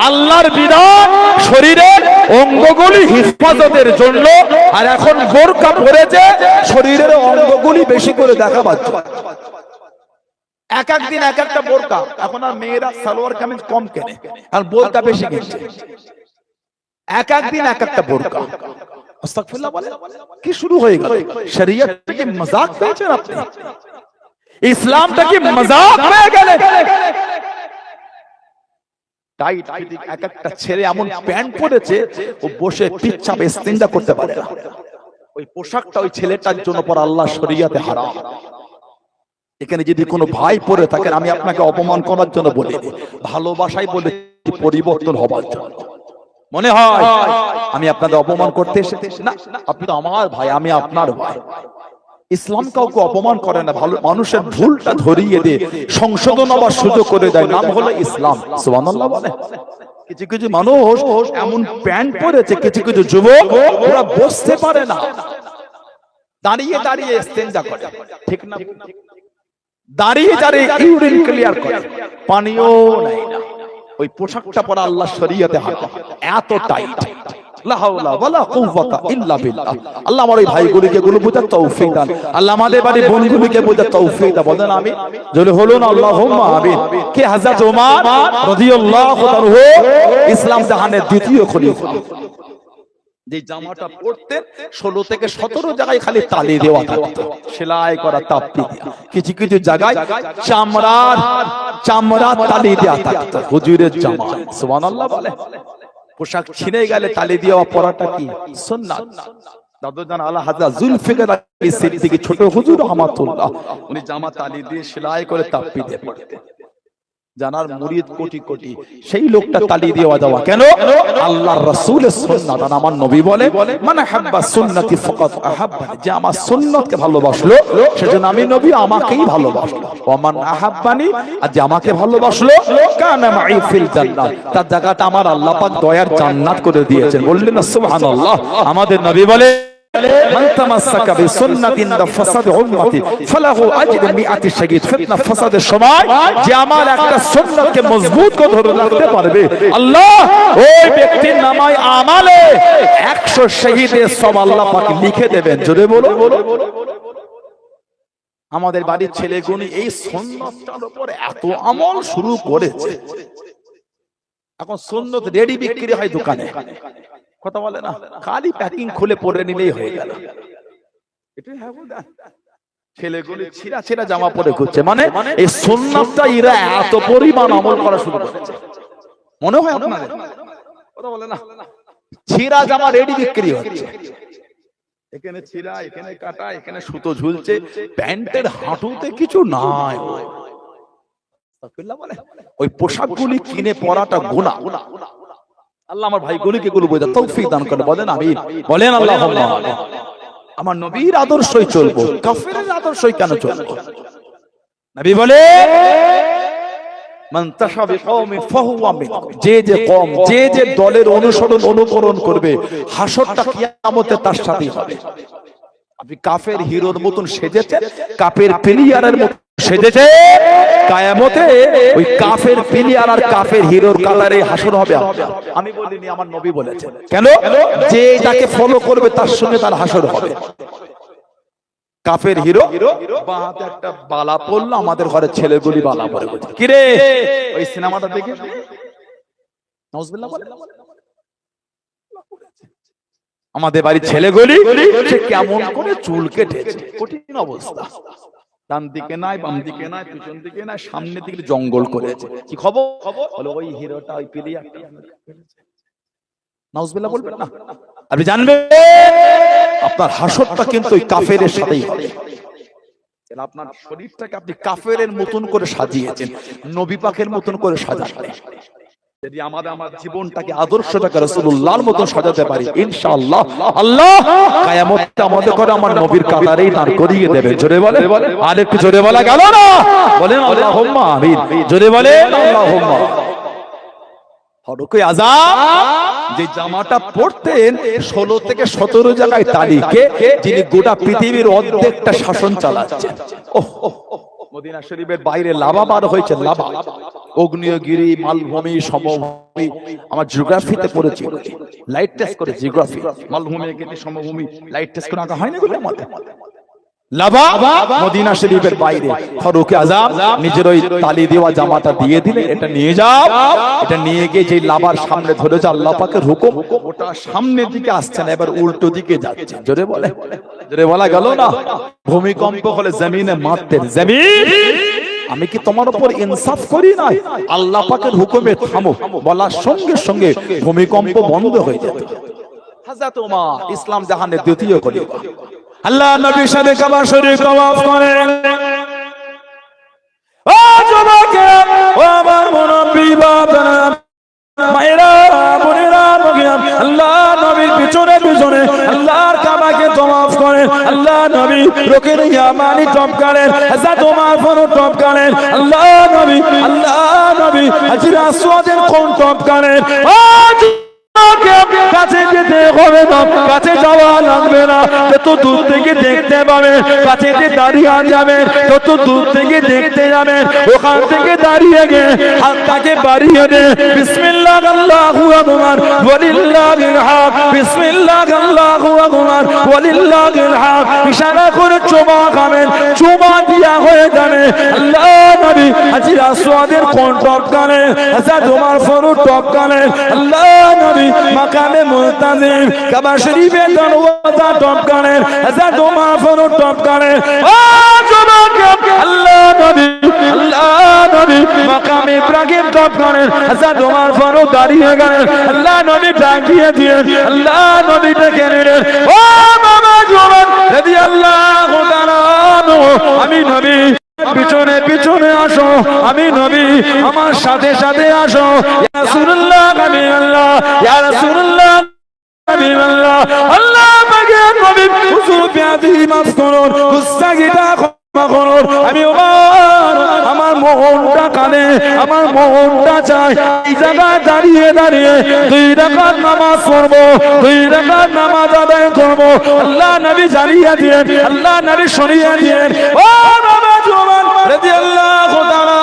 আল্লাহর বিধান শরীরের অঙ্গগুলি হেফাজতের জন্য, আর এখন বোরকা পরেছে শরীরের অঙ্গগুলি বেশি করে দেখা পাচ্ছে। এক এক দিন এক একটা বোরকা। এখন আর মেয়েরা সালোয়ার কামিজ কম কেনে, আর বোরকা বেশি কিনছে। এক এক দিন এক একটা বোরকা। আস্তাগফিরুল্লাহ বলে কি শুরু হয়ে গেল? শরীয়তটা কি মজাক পেয়েছেন আপনি? ইসলামটা কি মজাক হয়ে গেল? টাইট এক একটা ছেলে এমন প্যান্ট পরেছে, ও বসে পিচ্ছাপ ইস্তিনজা করতে পারে না। ওই পোশাকটা ওই ছেলেটার জন্য পর আল্লাহ শরীয়তে হারাম। এখানে যদি কোনো ভাই পরে থাকেন, আমি আপনাকে অপমান করার জন্য বলি, ভালোবাসাই বলে পরিবর্তন হবার জন্য। মনে হয় আমি আপনাদের অপমান করতে এসেছি? না, আপনি তো আমার ভাই, আমি আপনার ভাই। ইসলাম কাউকে অপমান করে না, ভালো মানুষের ভুলটা ধরিয়ে দিয়ে সংশোধন হবার সুযোগ করে দেয়, নাম হলো ইসলাম। সুবহানাল্লাহ বলে। কিছু কিছু মানুষ এমন প্যান্ট পরেছে, কিছু কিছু যুবক ওরা বসতে পারে না, দাঁড়িয়ে দাঁড়িয়ে ইস্তেঞ্জা করে, ঠিক না? দাঁড়িয়ে দাঁড়িয়ে ইউরিন ক্লিয়ার করে, পানিও নাই না। ওই পোশাকটা পরা আল্লাহ শরীয়তে হারাম। এত টাইট, লা হাওলা ওয়ালা কুওয়াতা ইল্লা বিল্লাহ। আল্লাহ আমার এই ভাইগুলিকে গুলো বোঝার তৌফিক দান। আল্লাহ আমাদের বাড়ির বোনগুলিকে বোঝার তৌফিক দান। বলেন আমিন। জোরে বলুন আল্লাহুম্মা আমিন। কে? হযরত ওমর রাদিয়াল্লাহু তাআলা, ইসলাম জাহানের দ্বিতীয় খলিফা। যে জামাটা পরতেন 16 থেকে 17 জায়গায় খালি তালি দেওয়া থাকতো, সেলাই করা, তাপ্পি দেওয়া। কিছু কিছু জায়গায় চামড়ার তালি দেওয়া থাকতো। হুজুরের জামা, সুবহানাল্লাহ বলে। পোশাক ছিঁড়ে গেলে তালি দেওয়া পরাটা কি সুন্নাত। দাদুজান আলা হযরত জুলফিকার আলী সিদ্দিকী ছোট হুজুর রাহমাতুল্লাহ, উনি জামা তালি দিয়ে সেলাই করে তাপ্পি দিয়ে পড়তেন। জানার মুরিদ কোটি কোটি, সেই লোকটা তালি দেওয়া যাওয়া কেন? আল্লাহর রাসূলের সুন্নাত। আর আমার নবী বলে, মান হাব্বা সুন্নতি ফাকাত আহাব্বানি, যে আমার সুন্নতকে ভালোবাসলো সেজন্য আমি নবী আমাকেই ভালোবাসলো। ওয়া মান আহাব্বানি, আর যে আমাকে ভালোবাসলো কানা মাই ফিল জান্নাহ, তার জায়গাটা আমার আল্লাহ পাক দয়ার জান্নাত করে দিয়েছেন। বললেন না সুবহানাল্লাহ। আমাদের নবী বলে, মান তামাসসাকা বিসুন্নাতিন ফাসাদ উম্মতি ফালাহু আজরু মিআতি শাহীদ। ফিতনা ফাসাদের সময় যে আমার একটা সুন্নাতকে মজবুত করে ধরে রাখতে পারবে, আল্লাহ ওই ব্যক্তির নামায় আমালে 100 শহীদের সওয়াব আল্লাহ পাক লিখে দেবেন। জোরে বলো। আমাদের বাড়ির ছেলেগুলি এই সুন্নাতটার উপর এত আমল শুরু করেছে। এখন সুন্নাত রেডি বিক্রি হয় দোকানে, কথা বলে না, খালি প্যাকিং খুলে পরে নিলেই হয়ে গেল। এটাই ছেলেগুলি ছিঁড়া ছিঁড়া জামা পরে ঘুরছে, মানে এই সুন্নাতটা এরা এত পরিমাণ আমল করা শুরু করেছে। মনে হয় আপনাদের, কথা বলে না, ছিঁড়া জামা রেডি বিক্রি হচ্ছে। এখানে ছিঁড়া, এখানে কাটা, এখানে সুতো ঝুলছে, প্যান্টের হাঁটুতে কিছু নাই। বলে ওই পোশাকগুলি কিনে পরাটা গুনাহ। আল্লাহ আমার ভাইগুলিকে এগুলো বোঝার তৌফিক দান করে, বলেন আমিন, বলেন আল্লাহুম্মা। আমার নবীর আদর্শই চলবো, কাফেরের আদর্শই কেন চলবো? নবী বলে মান তাশাবি কওমি ফাহুয়া মিনহুম, যে যে কওম, যে যে দলের অনুসরণ অনুকরণ করবে, হাসরটা কিয়ামতে তার সাথেই হবে। আপনি কাফের হিরোর মতন সেজেছেন, কাফের প্লেয়ারের মতন সেজেছে, কিয়ামতে ওই কাফের প্লেয়ার আর কাফের হিরোর কাতারে হাসর হবে। আমি বলিনি, আমার নবী বলেছেন। কেন? যে এটাকে ফলো করবে তার সঙ্গে তার হাসর হবে। কাফের হিরো বাহাতে একটা বালা পড়লো, আমাদের ঘরের ছেলেগুলি বালা পড়ে বলছে কি রে ওই সিনেমাটা দেখে নাউজুবিল্লাহ বলে, আমাদের বাড়ির ছেলেগুলি সে কেমন করে চুল কেটেছে, কঠিন অবস্থা, ডান দিকে নাই, বাম দিকে নাই, পিছন দিকে নাই, সামনে দিকে জঙ্গল করেছে। কি খবর? বলে ওই হিরোটা, ওই প্লেয়ারটা। নাউজুবিল্লাহ বলবেন না? আপনি জানবেন আপনার হাসরটা কিন্তু ওই কাফেরের সাথেই হবে। আপনার শরীরটাকে আপনি কাফেরের মতন করে সাজিয়েছেন, নবী পাকের মতন করে সাজাবেন। যদি আমাদের আমার জীবনটাকে আদর্শটাকে রাসূলুল্লাহর মতন সাজাতে পারি, ইনশাআল্লাহ আল্লাহ কিয়ামতে আমাদের করে আমার নবীর কাতারেই দাঁড় করিয়ে দেবে। জোরে বলে, আর একটু জোরে বলা গেল না? বলেন আল্লাহুম্মা আমিন, জোরে বলেন আল্লাহুম্মা। ফারুক আযম যে জামাটা পরতেন 16 থেকে 17 জায়গায় তারিখে, যিনি গোটা পৃথিবীর অর্ধেকটা শাসন চালাচ্ছেন। মদিনা শরীফের বাইরে লাভা বার হয়েছে, লাভা, অগ্নিয়গিরি, মালভূমি, সমভূমি। আমার জিওগ্রাফিতে পড়েছি, লাইট টেস্ট করে জিওগ্রাফি, মালভূমি, সমভূমি লাইট টেস্ট করে আঁকা হয়নি বলে আমাদের। লাভা মদিনা শরীফের বাইরে, ফারুক আযম নিজের ওই তালি দেওয়া জামাটা দিয়ে দিলেন, এটা নিয়ে যাও। এটা নিয়ে গিয়ে যে লাভার সামনে ধরে যা, আল্লাহ পাকের হুকুম, ওটা সামনের দিকে আসছে না, এবার উল্টো দিকে যাচ্ছে। জোরে বলে, জোরে বলা গেল না? ভূমিকম্প হলে জমিনে মারতেন, জমিন আমি কি তোমার উপর ইনসাফ করি না? আল্লাহ পাকের হুকুমে থামো, বলার সঙ্গে সঙ্গে ভূমিকম্প বন্ধ হয়ে যেত। হযরত ওমর ইসলাম জাহানের দ্বিতীয় খলিফা, আল্লাহ নবীর সাথে কাবা শরীফ তাওয়াফ করেন। ও যুবকে, ও আমার মুরব্বি বাবারা, মায়েরা, বোনেরা, আল্লাহ নবীর পিছনে পিছনে আল্লাহর কাবাকে তাওয়াফ করেন। আল্লাহ নবী রুকন ইয়ামানি টপ করেন, হযরত ওমর ফারুক টপ করেন। আল্লাহ নবী হাজর আসওয়াদের কোন টপ করেন। ও কাছে যেতে হবে না, কাছে যাওয়া লাগবে না, যত দূর থেকে দেখতে পাবে, কাছে দাঁড়িয়ে যাবে, তত দূর থেকে দেখতে যাবে, ওখান থেকে দাঁড়িয়ে গিয়ে হাতটাকে বাড়িয়ে দে, বিসমিল্লাহ আল্লাহু আকবার ওয়ালিল্লাহিল হাম, বিসমিল্লাহ আল্লাহু আকবার ওয়ালিল্লাহিল হাম। ইশারা করে চুমা খাবেন, চুমা দিয়া হয়ে যাবে। আল্লাহ নবী হাজর আসওয়াদের কোন টপ করেন, হযরত ওমর ফারুক টপ করেন। আল্লাহ নবী মাকামে মুতাজিম কাবা শরীফে দরওয়াজা টপ করেন, হযরত ওমর ফারুক টপ করেন। ও যুবক, আল্লাহ নবী মাকামে ইব্রাহিম টপ করেন, হযরত ওমর ফারুক দাঁড়িয়ে গেলেন। আল্লাহ নবী ডাক দিয়ে দিলেন, আল্লাহ নবী ডেকে নিলেন, ও বাবা যুবক রাদিয়াল্লাহু তাআলা, আমি নবী পিছনে পিছনে আসো, আমি নবী আমার সাথে সাথে আসো। ইয়া রাসূলুল্লাহ, আমি আল্লাহ, ইয়া রাসূলুল্লাহ, আমি আল্লাহ। আল্লাহ পাকে নবী হুজুর বিয়াদি মাফ করুন, গুস্তাগিটা ক্ষমা করুন। আমি ওমর, আমার মনটা কানে, আমার মনটা চায় এই জায়গায় দাঁড়িয়ে দাঁড়িয়ে 2 রাকাত নামাজ পড়বো, 2 রাকাত নামাজ আদায় করবো। আল্লাহ নবী জানিয়ে দিয়েন, আল্লাহ নবী শুনিয়ে দিয়েন। ও বাবা জওয়ান রাদিয়াল্লাহু তাআলা,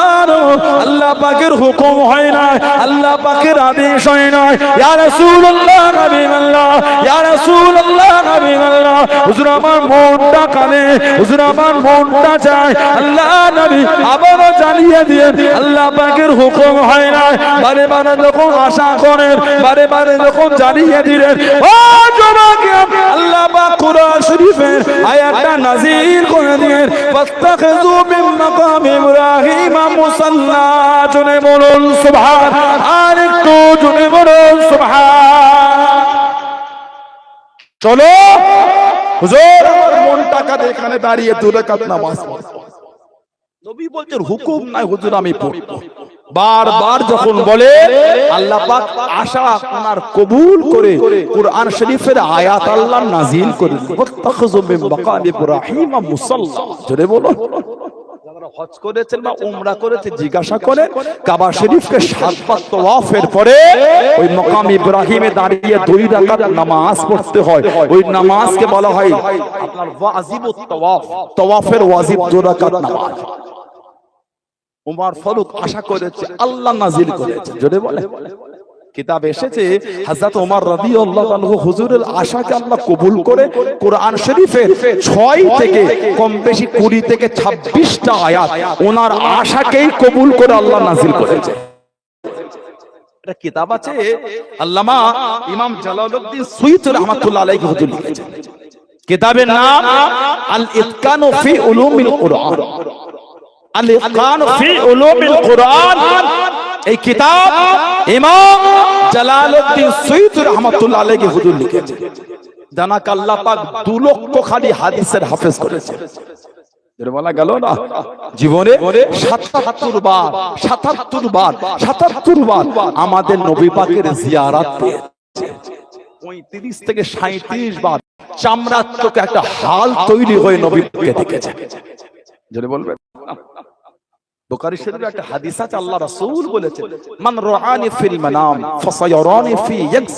আল্লাহ পাকের হুকুম হয় না, আল্লাহ পাকের আদেশ হয় না। ইয়া রাসূলুল্লাহ, হাবিবাল্লাহ, ইয়া রাসূলুল্লাহ, হাবিবাল্লাহ, হুজুর আমার মনটা কানে, হুজুর আমার মনটা চায়। আল্লাহ নবী আবারও জানিয়ে দিয়েন, আল্লাহ পাকের হুকুম হয় না। বারে বারে যখন আশা করেন, বারে বারে যখন জানিয়ে দিলেন, ও যুবক, আল্লাহ পাক কোরআন শরীফের আয়াতটা নাযিল করে দিয়েন, ফাত্তাখিযু মিন মাকাম ইব্রাহিম মুসাল্লা। জোরে বলুন সুবহান, আর একটু জোরে বলুন সুবহান। চলো হুজুর, আমার মনটা কাঁদে, এখানে দাঁড়িয়ে 2 রাকাত নামাজ পড়ব। নবী বলছেন হুকুম নাই হুজুর আমি পড়ব। বারবার যখন বলে আল্লাহ পাক আশা ওনার কবুল করে কুরআন শরীফের আয়াত আল্লাহ নাজিল করে ওয়াত্তাখিযু মিন মাকাম ইব্রাহিম মুসাল্লা। জোরে বলো। যারা হজ করেছেন বা উমরা করেছেন জিজ্ঞাসা করে কাবা শরীফকে 7 বার তাওয়াফের পরে ওই মাকাম ইব্রাহিমে দাঁড়িয়ে 2 রাকাত নামাজ পড়তে হয়। ওই নামাজকে বলা হয় আপনার ওয়াজিবুত তাওয়াফ, তাওয়াফের ওয়াজিব 2 রাকাত নামাজ। উমর ফারুক আশা করেছে আল্লাহ নাজিল করেছে। জোরে বলে। কিতাবে এসেছে হযরত ওমর রাদিয়াল্লাহু আনহু হুজুরের আশাকে আল্লাহ কবুল করে কোরআন শরীফের 6 থেকে কম বেশি 20 থেকে 26টা আয়াত ওনার আশাকেই কবুল করে আল্লাহ নাজিল করেছে। এটা কিতাব আছে, আল্লামা ইমাম জালালউদ্দিন সুয়ুতী রাহমাতুল্লাহ আলাইহি হুজুর লিখেছেন। কিতাবের নাম আল ইতকানু ফি উলুমিল কুরআন। আল ইতকানু ফি উলুমিল কুরআন। এই কিতাব ইমাম জালালউদ্দিন সুয়ুতী রাহমাতুল্লাহ আলাইহি হুজুর লিখেছেন। জানাক আল্লাহ পাক 2 লক্ষ খালি হাদিসের হাফেজ করেছে। এর বলা গেল না জীবনে 77 বার আমাদের নবী পাকের জিয়ারত পেয়েছে। 35 থেকে 37 বার চামড়ার চোখে একটা হাল তৈরি হয়ে নবীকে দেখেছে। যদি বলবেন বুখারী শরীফে একটা হাদিস আছে, আল্লাহ রাসূল বলেছেন মান রাআনি ফিল মানাম ফাসায়ারানি ফি ইয়াকস।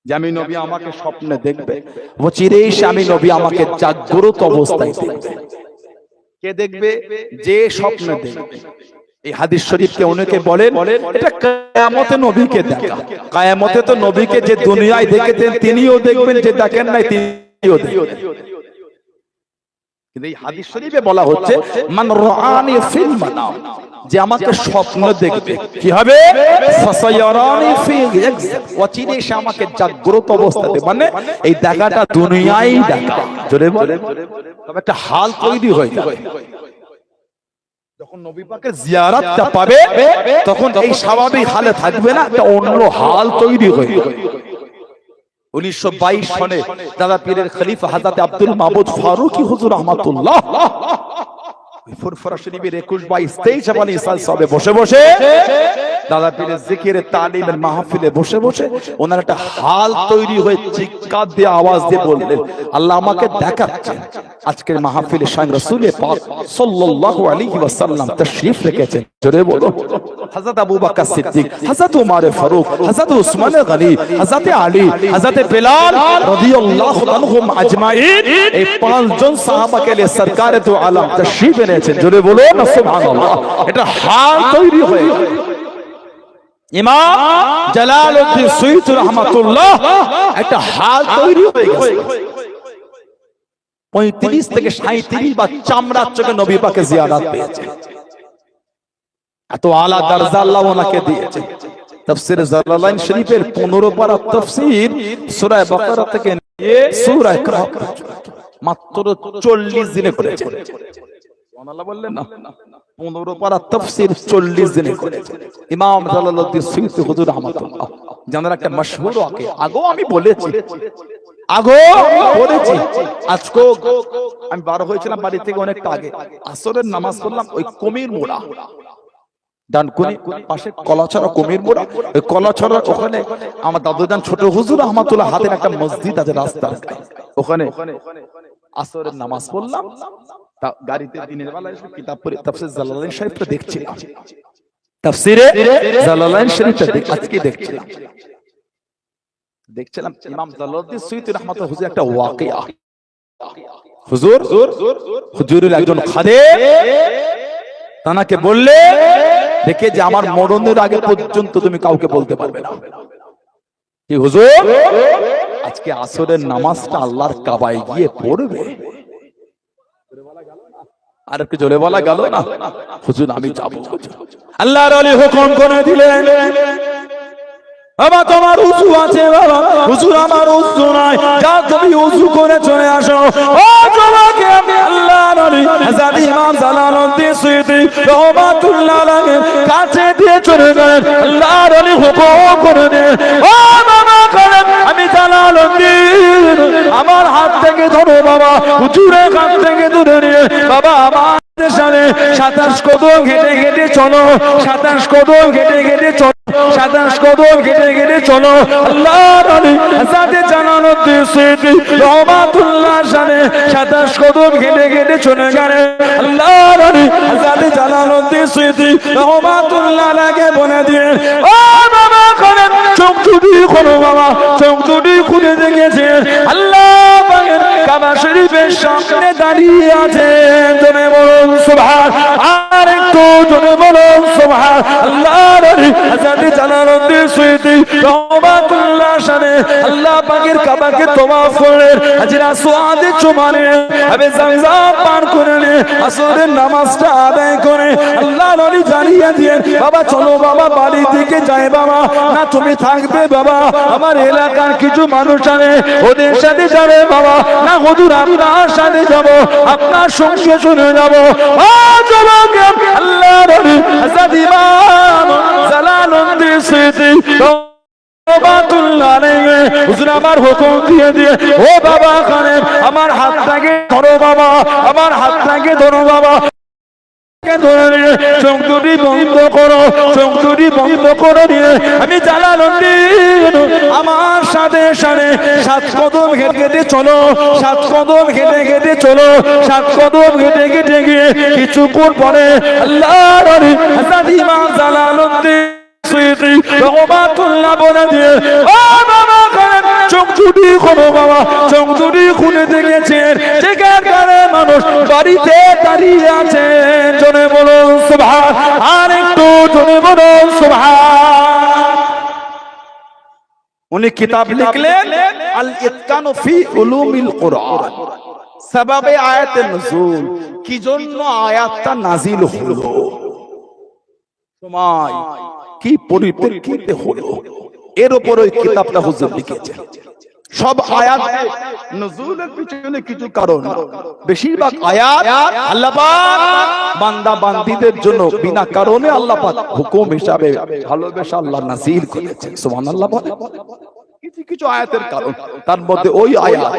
যে আমি নবী আমাকে স্বপ্নে দেখবে, ও চিরেই আমি নবী আমাকে জাগ্রত অবস্থায় দেখবে। কে দেখবে? যে স্বপ্নে দেখবে। এই হাদিস শরীফকে অনেকে বলেন এটা কিয়ামতে নবীকে দেখা। কিয়ামতে তো নবীকে যে দুনিয়ায় দেখেছেন তিনিও দেখবেন, যে দেখেন নাই তিনিও দেখবেন। কিন্তু এই হাদিস শরীফে বলা হচ্ছে মান রাআনি ফিল মানাম, যে আমাকে স্বপ্ন দেখবে কি হবে? ফাসায়ারানি ফি ইয়াকস, ওয়াচিনে সে আমাকে জাগ্রত অবস্থাতে, মানে এই দেখাটা দুনিয়ায় দেখা। জোরে বলে। তবে একটা হাল তৈরি হয়ে যাবে যখন নবী পাকের জিয়ারতটা পাবে, তখন এই স্বাভাবিক হালে থাকবে না, একটা অন্য হাল তৈরি হয়ে যাবে। 1922 সনে দাদা পীরের খলিফা হযরত আব্দুল মাবুদ ফারুকী হুজুর রাহমাতুল্লাহ ফুরফুরা শরীফের 21, 22, 23 এবং 24 সবে বসে বসে দাদা পীরের জিকিরের তালিমের মাহফিলে বসে বসে ওনার একটা হাল তৈরি হয়ে চিৎকার দিয়ে আওয়াজ দিয়ে বললেন, আল্লাহ আমাকে দেখাচ্ছে আজকের মাহফিলে স্বয়ং রাসূল পাক সাল্লাল্লাহু আলাইহি ওয়াসাল্লাম তাশরীফ রেখেছেন। জোরে বলো। হযরত আবু বকর সিদ্দিক, হযরত ওমর ফারুক, হযরত উসমান গনি, হযরত আলী, হযরত বিলাল রাদিয়াল্লাহু আনহুম আজমাইন, এই 5 জন সাহাবাকে নিয়ে সরকারে তো আলম তাশরীফ এনেছেন। জোরে বলো না সুবহানাল্লাহ। এটা হাল তৈরি হয়ে গেল। ইমাম জালালউদ্দিন সুয়ুতী রাহমাতুল্লাহ একটা হাল তৈরি হয়ে গেছে। 35 থেকে 37 বার চামড়ার চোখে নবী পাকে জিয়ারত পেয়েছে। এত আলা দরজা আল্লাহ ওনাকে দিয়েছে। তাফসীর জালালাইন শরীফের 15 পারা তাফসীর সূরা বাকারা থেকে নিয়ে সূরা ইকরা মাত্র 40 দিনে করেছে। সুবহানাল্লাহ বললেন না? 15 পারা তাফসীর 40 দিনে করেছে ইমাম জালালউদ্দিন সুয়ুতী হুজুর রাহমাতুল্লাহ। জানার একটা মশহুর ওয়াকি আগেও আমি বলেছি, আজকে আমি বার হয়েছিলাম বাড়ি থেকে অনেকটা আগে, আসরের নামাজ পড়লাম ওই কমির মোড়া ডানকুনি পাশে কলাছড়া কমির মোড়া, ওই কলাছড়ার ওখানে আমার দাদুজান ছোট হুজুর রাহমাতুল্লাহ হাতের একটা মসজিদ আছে রাস্তার ওখানে। আসরের নামাজ পড়লাম, গাড়িতে দিনের বেলা এসে কিতাব পড়ে তাফসীর জালালাইন শরীফটা দেখছিলাম। তাফসীরে জালালাইন শরীফটা আজকে দেখছিলাম ইমাম জালালউদ্দিন সুয়ুতী রাহমাতুল্লাহ হুজুর একটা ওয়াকিয়া। হুজুরের একজন খাদেম তানাকে বললে দেখে যে আমার মরণের আগে পর্যন্ত তুমি কাউকে বলতে পারবে না কি হুজুর আজকে আসরের নামাজটা আল্লাহর কাবায় গিয়ে পড়বে। আর একটু জোরে বলা গেল না? হুজুর আমি যাবো। আল্লাহর ওলি হুকুম করে দিলেন, বাবা তোমার উযু আছে, বাবা হুজুর আমার উযু নাই, যা তুমি উযু করে চলে আসো। ও তোমাকে আমি আল্লাহর ওলি হযরত ইমাম জালালউদ্দিন সুয়ুতী রাহমাতুল্লাহ আলাইহি কাছে দিয়ে চলে গেলেন। আল্লাহর ওলি হুকুম করে দিলেন, ও বাবা করেন আমি জালালউদ্দিন আমার হাত থেকে ধরো, বাবা হুজুরের হাত থেকে ধরে নিয়ে বাবা আমার সাথে সাথে 27 কদম হেঁটে হেঁটে চলো, 27 কদম হেঁটে হেঁটে চলো, 27 কদম হেঁটে হেঁটে চলো। আল্লাহর ওলি হযরত জালালউদ্দিন সুয়ুতী রহমাতুল্লাহ আলাইহি 27 কদম হেঁটে হেঁটে চলে গেলেন। আল্লাহর ওলি হযরত জালালউদ্দিন সুয়ুতী রহমাতুল্লাহ আলাইহি বলে দিয়ে, ও বাবা করেন চোখ দুটি খোলো বাবা, চোখ দুটি খুলে দেখেছেন আল্লাহ পাকের কাবা শরীফের সামনে দাঁড়িয়ে আছেন। জোরে বলুন সুবহান, আর একটু জোরে বলুন সুবহান। আল্লাহর ওলি হযরত জালালউদ্দিন সুয়ুতী রহমাতুল্লাহ আলাইহি আল্লাহ পাকের কাবাকে তওয়াফ করে হাজর আসওয়াদে চুমানে আবে zamzam পার করে আসরের নামাজটা আদায় করে আল্লাহর ওলি জানিয়ে দিয়ে, বাবা চলো বাবা বাড়ি থেকে যাই বাবা। না তুমি থাকবে বাবা, আমার এলাকার কিছু মানুষ আছে ওদের সাথে যাবে বাবা। না হুজুর আপনার সাথে যাব, আপনার সঙ্গে শুনে যাব। ও যুবক আল্লাহর ওলি হযরত ইমাম জালালউদ্দিন সুয়ুতী হুজুর আমার হুকুম দিয়ে দিয়ে, ও বাবা খানেম আমার হাতটাকে ধরো বাবা, আমার হাতটাকে ধরো বাবা, চোখ দুটি বন্ধ করো, চোখ দুটি বন্ধ করে দিয়ে আমি জালালউদ্দিন আমার সাথে সাথে 7 কদম হেঁটে হেঁটে চলো, 7 কদম হেঁটে হেঁটে চলো, 7 কদম হেঁটে হেঁটে গিয়ে কিছুক্ষণ পরে আল্লাহর ওলি হযরত ইমাম জালালউদ্দিন সুয়ুতী রহমাতুল্লাহ বলে দিয়ে, ও বাবা করেন চোখ দুটি খোলো বাবা, চোখ দুটি খুলে দেখেছেন যেখানকার মানুষ বাড়িতে দাঁড়িয়ে আছেন। জোরে বলুন সুবহান, আর একটু জোরে বলুন সুবহান। উনি কিতাব লিখলেন আল ইতকানু ফি উলুমিল কুরআন, সাবাবে আয়াতে নুজুল, কি জন্য আয়াতটা নাজিল হলো, সময় কি পরিপ্রেক্ষিতে হলো, এর উপর ওই কিতাবটা হুজুর লিখেছেন। সব আয়াত নজুলের পিছনে কিছু কারণ, বেশিরভাগ আয়াত আল্লাহ পাক বান্দা বান্দীদের জন্য বিনা কারণে আল্লাহ পাক হুকুম হিসাবে ভালোবাসা আল্লাহ নাযিল করেছেন। সুবহানাল্লাহ বলে কিছু কিছু আয়াতের কারণ, তার মধ্যে ওই আয়াত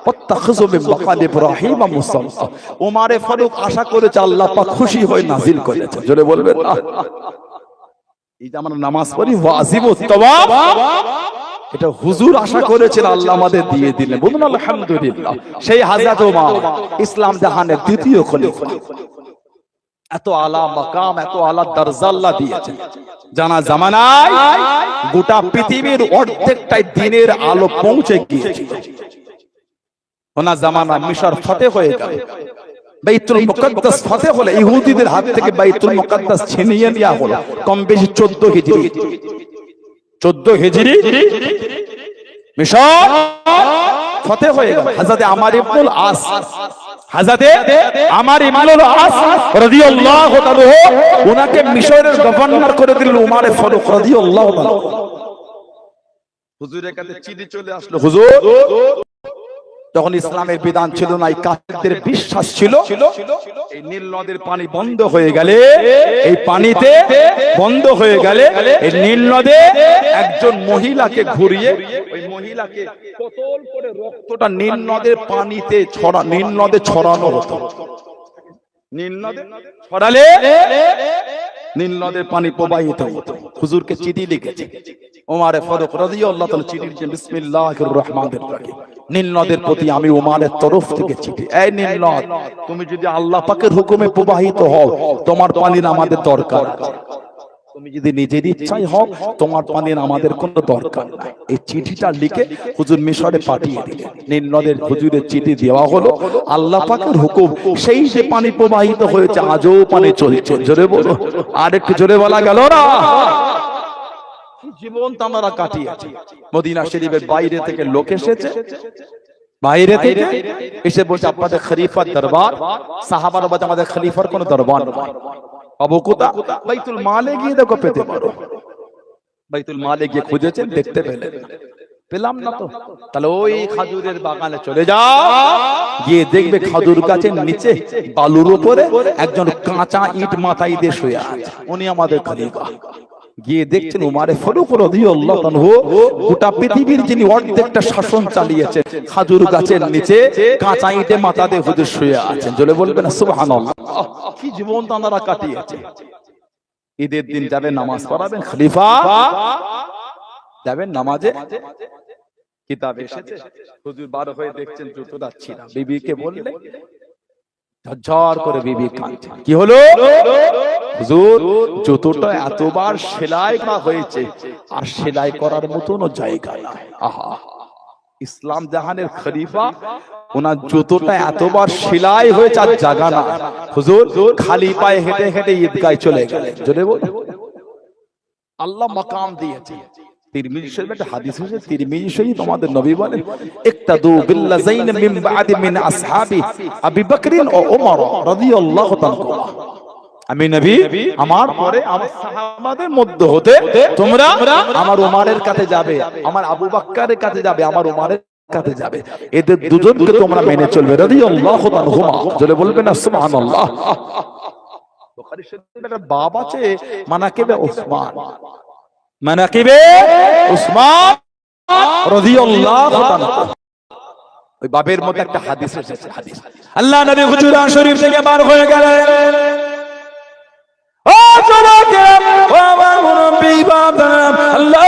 ওয়াত্তাখিযু মিন মাকাম ইব্রাহিম মুসাল্লা, ওমরে ফারুক আশা করেছে আল্লাহ পাক খুশি হয়ে নাযিল করেছেন। জোরে বলবেন না। এই যে আমরা নামাজ পড়ি ওয়াজিবুত তাওয়াফ, এটা হুজুর আশা করেছেন আল্লাহ আমাদের দিয়ে দিলেন। বলুন আলহামদুলিল্লাহ। সেই হযরত ওমর ইসলাম জাহানের দ্বিতীয় খলিফা, এত আলা মাকাম, এত আলা দরজা আল্লাহ দিয়েছেন। জানা জামানায় গোটা পৃথিবীর অর্ধেকটাই দিনের আলো পৌঁছে গিয়েছিল। ওনা জামানা মিশর ফতেহ হয়ে গেল, বাইতুল মুকাদ্দাস ফতেহ হলো, ইহুদিদের হাত থেকে বাইতুল মুকাদ্দাস ছিনিয়ে নেওয়া হলো। কম বেশি 14 হিজরি, 14 হিজরি মিশর ফতেহ হয়ে গেল। হযরত আমর ইবনুল আস, হযরত আমর ইবনুল আস রাদিয়াল্লাহু তাআলা ওনাকে মিশরের গভর্নর করে দিলেন ওমর ফারুক রাদিয়াল্লাহু তাআলা। হুজুরের কাছে চিঠি চলে আসলো, হুজুর তখন ইসলামের বিধান ছিল না, এই কাফেরদের বিশ্বাস ছিল এই নীল নদের পানি বন্ধ হয়ে গেলে, এই পানিতে বন্ধ হয়ে গেলে এই নীল নদে একজন মহিলাকে ঘুরিয়ে ওই মহিলাকে কতল করে রক্তটা নীল নদের পানিতে নীল নদে ছড়ানো হতো। নীল নদে ছড়ালে নীল নদের পানি প্রবাহিত হতো। হুজুরকে চিঠি লিখেছে ওমর ফারুক রাদিয়াল্লাহু তাআলা, চিঠি লিখেছেন বিসমিল্লাহির রহমানির রহিম, নীল নদের প্রতি আমি ওমরের তরফ থেকে চিঠি। এই নীল নদ, তুমি যদি আল্লাহ পাকের হুকুমে প্রবাহিত হও, তোমার পানির আমাদের দরকার আছে। তুমি যদি নিজের ইচ্ছায় হও, তোমার পানির আমাদের কোনো দরকার নাই। এই চিঠিটা লিখে হুজুর মিশরে পাঠিয়ে দিলেন। নীল নদের হুজুরের চিঠি দেওয়া হলো, আল্লাহ পাকের হুকুম, সেই যে পানি প্রবাহিত হয়েছে আজও পানি চলছে। জোরে বলো, আর একটু জোরে বলা গেল না? জীবন তো আমরা কাটিয়েছি। মদিনা শরীফের বাইরে থেকে লোক এসেছে, বাইরে থেকে এসে বলছে আপনাদের খলিফার দরবার। সাহাবারা বলছে আমাদের খলিফার কোনো দরবার নয়। আবু কুতা বাইতুল মালে গিয়ে দেখো, পেতে পারো। বাইতুল মালে গিয়ে খুঁজেছেন, দেখতে পেলেন, পেলাম না তো। তাহলে ওই খাজুরের বাগানে চলে যাও, গিয়ে দেখবে খাজুর গাছের নিচে বালুর উপরে একজন কাঁচা ইট মাথায় দিয়ে শুয়ে আছে, উনি আমাদের খলিফা। গিয়ে দেখছেন উমারে ফারুক রাদিয়াল্লাহু আনহু গোটা পৃথিবীর যিনি অর্ধেকটা শাসন চালিয়েছেন খাজুর গাছের নিচে কাঁচা ইটে মাথা দিয়ে হুজুর শুয়ে আছেন। জোরে বলবেন সুবহানাল্লাহ। কি জীবন তারা কাটিয়েছে। ঈদের দিন যাবেন নামাজ পড়াবেন, খলিফা যাবেন নামাজে, কিতাব এসেছে, হুজুর বার হয়ে দেখছেন জুতোটা ছিঁড়া। বিবিকে বললেন, ঝরঝর করে বিবি কাঁদছে। কি হলো? হুজুর জুতোটা এতবার সেলাই করা হয়েছে আর সেলাই করার মতনও জায়গা নাই। আহা, ইসলাম জাহানের খলিফা, ওনার জুতোটা এতবার সেলাই হয়েছে আর জায়গা না। হুজুর খালি পায়ে হেঁটে হেঁটে ঈদগায় চলে গেলেন। জোরে বল। আল্লাহ মাকাম দিয়েছে। তিরমিজি শরীফে একটা হাদিস আছে, তিরমিজি শরীফ আমাদের নবী বলেন, ইক্তাদু বিল্লাযাইন মিন বাদি মিন আসহাবি আবি বকর ও ওমর রাদিয়াল্লাহু তাআলা। আমি নবী আমার পরে আমার সাহাবাদের মধ্যে হতে তোমরা আমার ওমরের কাছে যাবে, আমার আবু বকরের কাছে যাবে, আমার ওমরের কাছে যাবে, এদের দুজনকে তোমরা মেনে চলবে রাদিয়াল্লাহু তাআলা। জোরে বলবেন না সুবহানাল্লাহ। বুখারী শরীফে একটা বাব আছে মানাকিবে উসমান, মানাকিবে উসমান রাদিয়াল্লাহু তাআলা। ওই বাবের মধ্যে একটা হাদিস এসেছে। হাদিস আল্লাহ নবী হুজুরা শরীফ থেকে বার হয়ে গেলেন। ও জোরাকে ও আমার মুরব্বি বাবা, আল্লাহ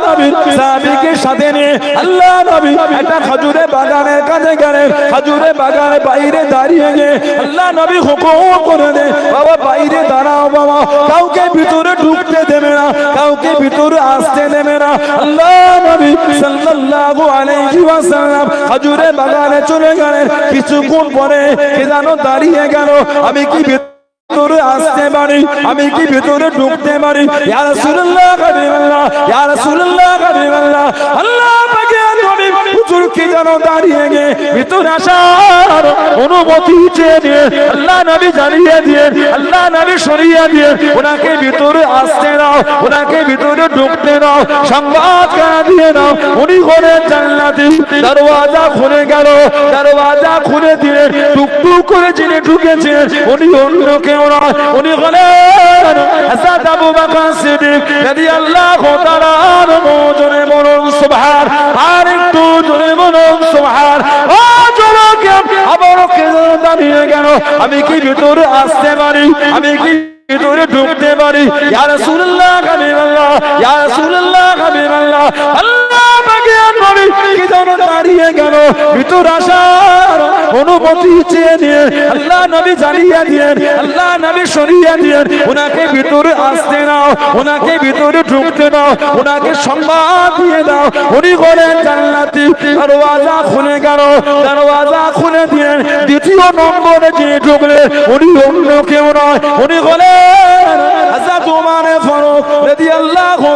নবী সাহাবীকে সাথে নিয়ে আল্লাহ নবী একটা খেজুরের বাগানের কাছে গেলেন। খেজুরের বাগানের বাইরে দাঁড়িয়ে গিয়ে আল্লাহ নবী হুকুম করে দেন, বাবা বাইরে দাঁড়াও বাবা, কাউকে ভিতরে ঢুকতে দেবে না, কাউকে ভিতরে আসতে দেবে না। আল্লাহ নবী সাল্লাল্লাহু আলাইহি ওয়াসাল্লাম খেজুরের বাগানে চলে গেলেন। কিছুক্ষণ পরে কে যেন দাঁড়িয়ে গেল, আমি কি ভিতরে আসতে পারি, আমি কি ভিতরে ঢুকতে পারি? ইয়া রাসূলুল্লাহ হাবিবাল্লাহ, ইয়া রাসূলুল্লাহ হাবিবাল্লাহ। আল্লাহ পাকের নবী হুজুর কি যেন দাঁড়িয়ে গিয়ে ভিতরে আসার অনুমতি চেয়ে দিয়ে আল্লাহ নবী জানিয়ে দিয়ে আল্লাহ নবী সরিয়ে দিয়ে ওনাকে ভিতরে আসতে দাও, ওনাকে ভিতরে ঢুকতে দাও, সংবাদ কারা দিয়ে দাও উনি হলেন জান্নাতি। দরওয়াজা খুলে গেল, দরওয়াজা খুলে দিয়ে টুকটুক করে যিনি ঢুকেছেন উনি অন্য কেউ নয়, উনি হলেন হযরত আবু বকর সিদ্দিক রাদিয়াল্লাহু তাআলা আনহু। জোরে বলুন সুবহান, আর একটু জোরে বলুন সুবহান। ও যুবক আবার কে দাঁড়িয়ে গেল, আমি কি ভিতরে আসতে পারি, আমি কি ভিতরে ঢুকতে পারি? ইয়া রাসূলুল্লাহ হাবিবাল্লাহ, ইয়া রাসূলুল্লাহ হাবিবাল্লাহ। আল্লাহ পাকের নবী কি যেন দাঁড়িয়ে গেল, ভিতরে আসার অনুমতি চেয়ে দিয়ে আল্লাহ নবী জানিয়ে দিলেন, আল্লাহ নবী সরিয়ে দিলেন, ওনাকে ভিতরে আসতে দাও, ওনাকে ভিতরে ঢুকতে দাও, ওনাকে সংবাদ দিয়ে দাও উনি হলেন জান্নাতি। দরওয়াজা খুলে গেল, দরওয়াজা খুলে দিলেন। দ্বিতীয় নম্বরে যে ঢুকলেন উনি অন্য কেউ নয়, উনি হলেন হযরত ওমর ফারুক রাদিয়াল্লাহু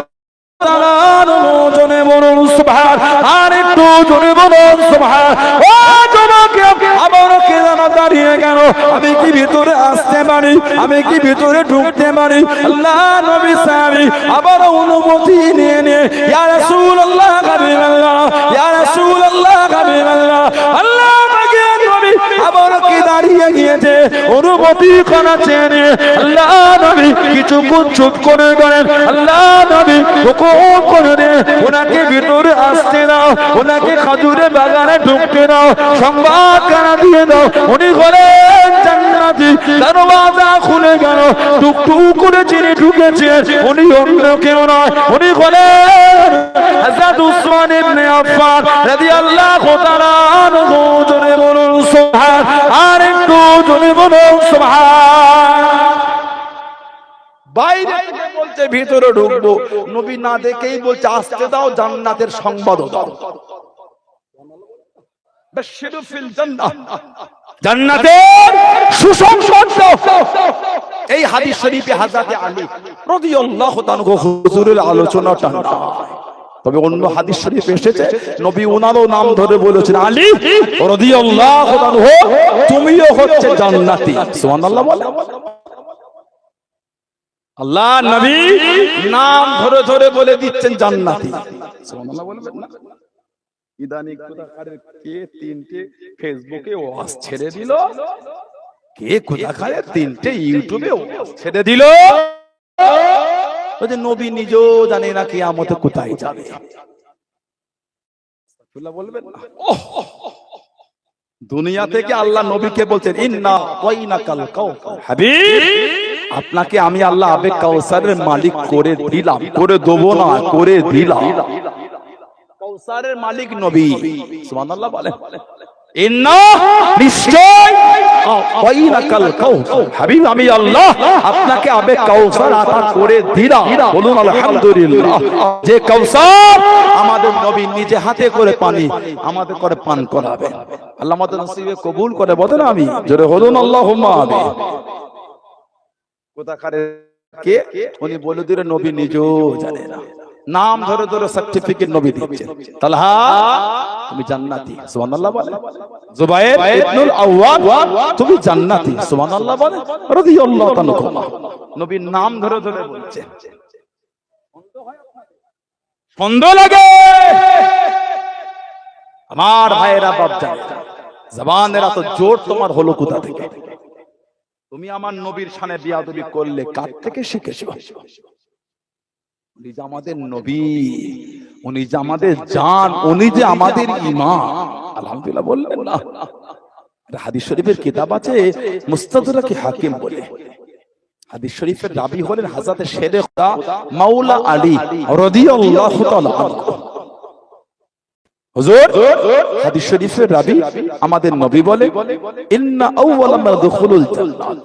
তাআলা আনহু। জোরে বলুন সুবহান, আর একটু জোরে বলুন সুবহান। ও যুবক আবার কে যেন দাঁড়িয়ে গেল, আমি কি ভিতরে আসতে পারি, আমি কি ভিতরে ঢুকতে পারি? আল্লাহ নবী সাহাবী আবার অনুমতি নিয়ে নিয়ে ইয়া রাসূলুল্লাহ হাবিবাল্লাহ, ইয়া রাসূলুল্লাহ হাবিবাল্লাহ। আল্লাহ পাকের নবী আবার কে দাঁড়িয়ে গিয়েছে অনুমতি করা চেয়ে আল্লাহ নবী কিছুক্ষণ চুপ করে গেলেন। আল্লাহ নবী হুকুম করে দেন ওনাকে ভিতরে আসতে দাও, ওনাকে খেজুরের বাগানে ঢুকতে দাও, সংবাদ কারা দিয়ে দাও উনি হলেন জান্নাতি। দরওয়াজা খুলে গেল, টুকটুক করে যিনি ঢুকেছেন উনি অন্য কেউ নয়, উনি হলেন হযরত উসমান ইবনে আফফান রাদিয়াল্লাহু তাআলা আনহু। জোরে বলুন সুবহান, আর একটু জোরে বলুন সুবহান। বাইরে থেকে বলছে ভিতরে ঢুকবো, নবী না দেখেই বলছে আসতে দাও, জান্নাতের সংবাদ দাও। বাশশিরু ফিল জান্নাহ, জান্নাতের সুসংবাদ দাও। এই হাদিস শরীফে হযরত আলী রাদিয়াল্লাহু তাআলা হুজুরের আলোচনাটা না, তবে অন্য হাদিস শরীফে এসেছে নবী ওনারও নাম ধরে বলেছেন, আলী রাদিয়াল্লাহু তাআলা তুমিও হচ্ছে জান্নাতি। সুবহানাল্লাহ বলে। আল্লাহ নবী নাম ধরে ধরে বলে দিচ্ছেন জান্নাতি। সুবহানাল্লাহ বলবেন না? ইদানিং কোথাকারের কে তিনটে ফেসবুকে ওয়াজ ছেড়ে দিল, কে কোথাকারের তিনটে ইউটিউবে ওয়াজ ছেড়ে দিল। ওই যে নবী নিজেও জানে না কিয়ামতে কোথায় যাবে। বলবেন না, দুনিয়া থেকে আল্লাহ নবীকে বলছেন ইন্না ওয়াইনাকাল কাউসার, হাবিব আপনাকে আমি আল্লাহ আবে কাউসারের মালিক করে দিলাম, করে দেবো না, করে দিলাম। কাউসারের মালিক নবী, সুবহানাল্লাহ বলেন। ইন্না নিশ্চয় ওয়াইনাকাল কাউসার, হাবিব আমি আল্লাহ আপনাকে আবে কাউসার আতা করে দিলাম। বলুন আলহামদুলিল্লাহ। যে কাউসার আমাদের নবী নিজে হাতে করে পানি আমাদের করে পান করাবেন। আল্লাহ আমাদের নসিবে কবুল করে বলেন আমি, জোরে বলুন আল্লাহুম্মা আমিন। কোথাকারে কে উনি বলে দিলেন নবী নিজেও জানে না, নাম ধরে ধরে সার্টিফিকেট নবী দিচ্ছে। তালহা তুমি জান্নাতি, সুবহানাল্লাহ বলেন। জুবায়ের ইবনুল আওয়াম তুমি জান্নাতি, সুবহানাল্লাহ বলেন। রাদিয়াল্লাহু তাআলা নবীর নাম ধরে ধরে বলছে। সন্দেহ লাগে আমার ভাইয়েরা, বাপজান জবানের এত জোর তোমার হলো কোথা থেকে? তুমি আমার নবীর শানে বিয়াদবি করলে কার থেকে শিখেছো? উনি যে আমাদের নবী, উনি যে আমাদের জান, উনি যে আমাদের ঈমান। আলহামদুলিল্লাহ বললেন না? হাদিস শরীফের কিতাব আছে মুস্তাদরাকে হাকিম বলে। হাদিস শরীফের রাবি হলেন হযরত শেরে খুদা মাওলা আলী রাদিয়াল্লাহু তাআলা আনহু। হুজুর হাদিস শরীফের রাবি আমাদের নবী বলে ইন্না আউওয়ালা মা দুখুলুল জান্নাত,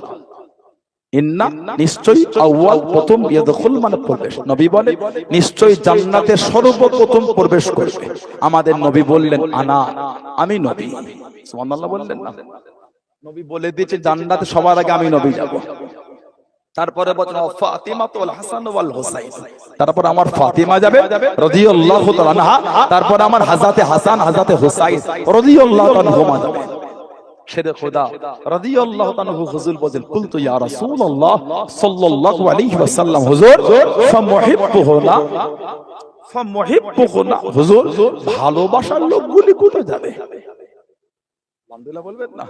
ইন্না নিশ্চয় আউয়াল প্রথম ইয়াদখুল মানে প্রবেশ। নবী বলে নিশ্চয় জান্নাতে সর্বপ্রথম প্রবেশ করবে। আমাদের নবী বললেন আনা, আমি নবী। সুবহানাল্লাহ বললেন না? নবী বলে দিয়েছে জান্নাতে সবার আগে আমি নবী যাব। তারপরে বলেন ফাতিমা ওয়াল হাসান ওয়াল হুসাইন, তারপর আমার ফাতিমা যাবে রাদিয়াল্লাহু তাআলা আনহা, তারপর আমার হযরতে হাসান হযরতে হুসাইন রাদিয়াল্লাহু তাআলা আনহুমা যাবে। শেরে খুদা রাদিয়াল্লাহু তাআলা হুজুর বলেন কুলতু ইয়া রাসূলুল্লাহ সাল্লাল্লাহু আলাইহি ওয়াসাল্লাম, হুজুর ফামুহিব্বুহুনা ফামুহিব্বুহুনা, হুজুর ভালোবাসার লোকগুলি কোথায় যাবে? আলহামদুলিল্লাহ বলবেন না?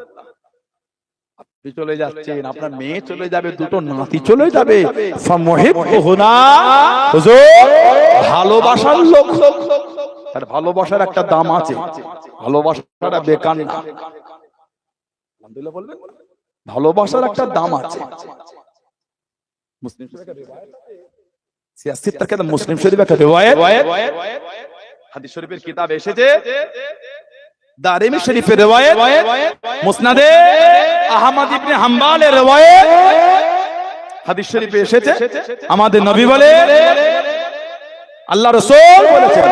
আপনি চলে যাচ্ছেন, আপনার মেয়ে চলে যাবে, দুটো নাতি চলে যাবে, ফামুহিব্বুহুনা, হুজুর ভালোবাসার লোক। আর ভালোবাসার একটা দাম আছে, ভালোবাসাটা বেকার না। আলহামদুলিল্লাহ বলবেন? ভালোবাসার একটা দাম আছে। মুসলিম শরীফের রিওয়ায়াত আছে, সিয়াসিত তার কিতাব মুসলিম শরীফের একটা রিওয়ায়াত, হাদিস শরীফের কিতাব এসেছে, দারিমি শরীফের রিওয়ায়াত, মুসনাদে আহমদ ইবনে হাম্বলের রিওয়ায়াত, হাদিস শরীফে এসেছে। আমাদের নবী বলে, আল্লাহ রাসূল বলেছেন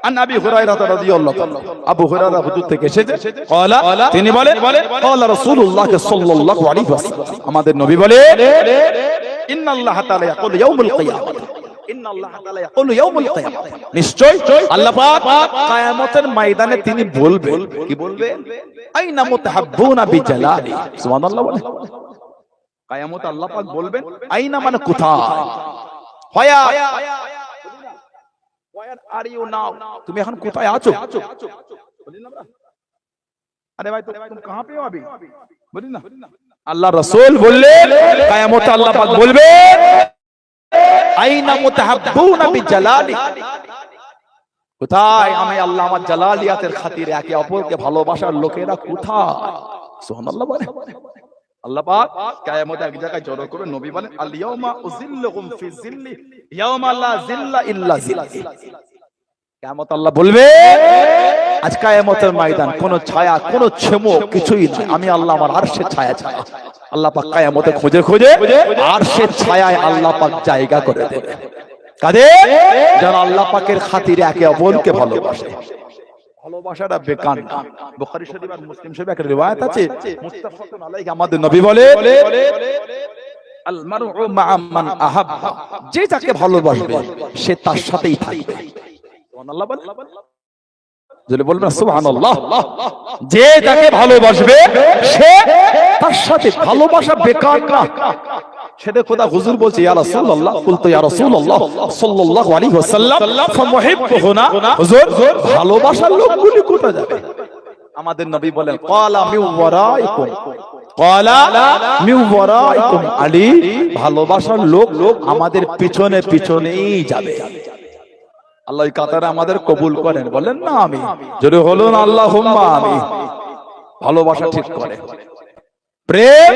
আন আবি হুরায়রা রাদিয়াল্লাহু তাআলা, আবু হুরায়রা হুজুর থেকে এসেছে, ক্বালা তিনি বলেন ক্বালা রাসূলুল্লাহ সাল্লাল্লাহু আলাইহি ওয়াসাল্লাম, আমাদের নবী বলে ইন্নাল্লাহা তাআলা ইয়াকুলু ইয়াউমুল কিয়ামাহ, ইন্নাল্লাহা তাআলা ইয়াকুলু ইয়াউমুল কিয়ামাহ, নিশ্চয় আল্লাহ পাক কিয়ামতের ময়দানে তিনি বলবেন, কি বলবেন? আইনা মুতাহাব্বুনা বিজালালি, সুবহানাল্লাহ বলেন। কিয়ামতে আল্লাহ পাক বলবেন আইনা মানে কোথায়, হয়া Where are you now? তুমি এখন কোথায় আছো? বলি না আমরা, আরে ভাই তুমি कहां पे हो अभी? বলি না? আল্লাহ রাসূল বললেন কিয়ামতে আল্লাহ পাক বলবে আইনা মুতাহাব্বুনা বিজালালি, কোথায় আমি আল্লাহ আমার জালালিয়াতের খাতিরে একে অপরকে ভালোবাসার লোকেরা কোথায়? সুবহানাল্লাহ বলে। আল্লাহ পাক কিয়ামতে এক জায়গায় জড়ো করে নবী বলেন আল ইয়াউমা উযিল্লুহুম ফি যিল্লি ইয়াউমা লা যিল্লা ইল্লা যিল্লি। কিয়ামত আল্লাহ বলবে আজ কিয়ামতের ময়দান কোন ছায়া কোন ছেমো কিছুই নাই, আমি আল্লাহ আমার আরশের ছায়া ছায়া। আল্লাহ পাক কিয়ামতে খুঁজে খুঁজে আরশের ছায়ায় আল্লাহ পাক জায়গা করে দেবে কাদের? যারা আল্লাহ পাকের খাতিরে একে অপরকে ভালোবাসে। ভালোবাসাটা বেকার না। বুখারী শরীফ আর মুসলিম শরীফে একটা রিওয়ায়াত আছে, মুত্তাফাকুন আলাইহি, আমাদের নবী বলে আল মারউ মা'a মান আহাব্বা, যে যাকে ভালোবাসবে সে তার সাথেই থাকবে। সুবহানাল্লাহ বলেন, যদি বলবেন সুবহানাল্লাহ। যে যাকে ভালোবাসবে সে তার সাথে, ভালোবাসা বেকার না। সেটা খোদা হুজুর বলছে ইয়া রাসূলুল্লাহ, কুলতু ইয়া রাসূলুল্লাহ সাল্লাল্লাহু আলাইহি ওয়াসাল্লাম ফামুহিব্বুহুনা, হুজুর ভালোবাসার লোকগুলি কোথায় যাবে? আমাদের নবী বলেন ক্বালা মিন ওয়ারাইকুম, ক্বালা মিন ওয়ারাইকুম আলী, ভালোবাসার লোক আমাদের পিছনে পিছনেই যাবে। আল্লাহ এই কাতারে আমাদের কবুল করেন, বলেন না আমি জোরে বলুন আল্লাহুম্মা আমিন। ভালোবাসা ঠিক করে, প্রেম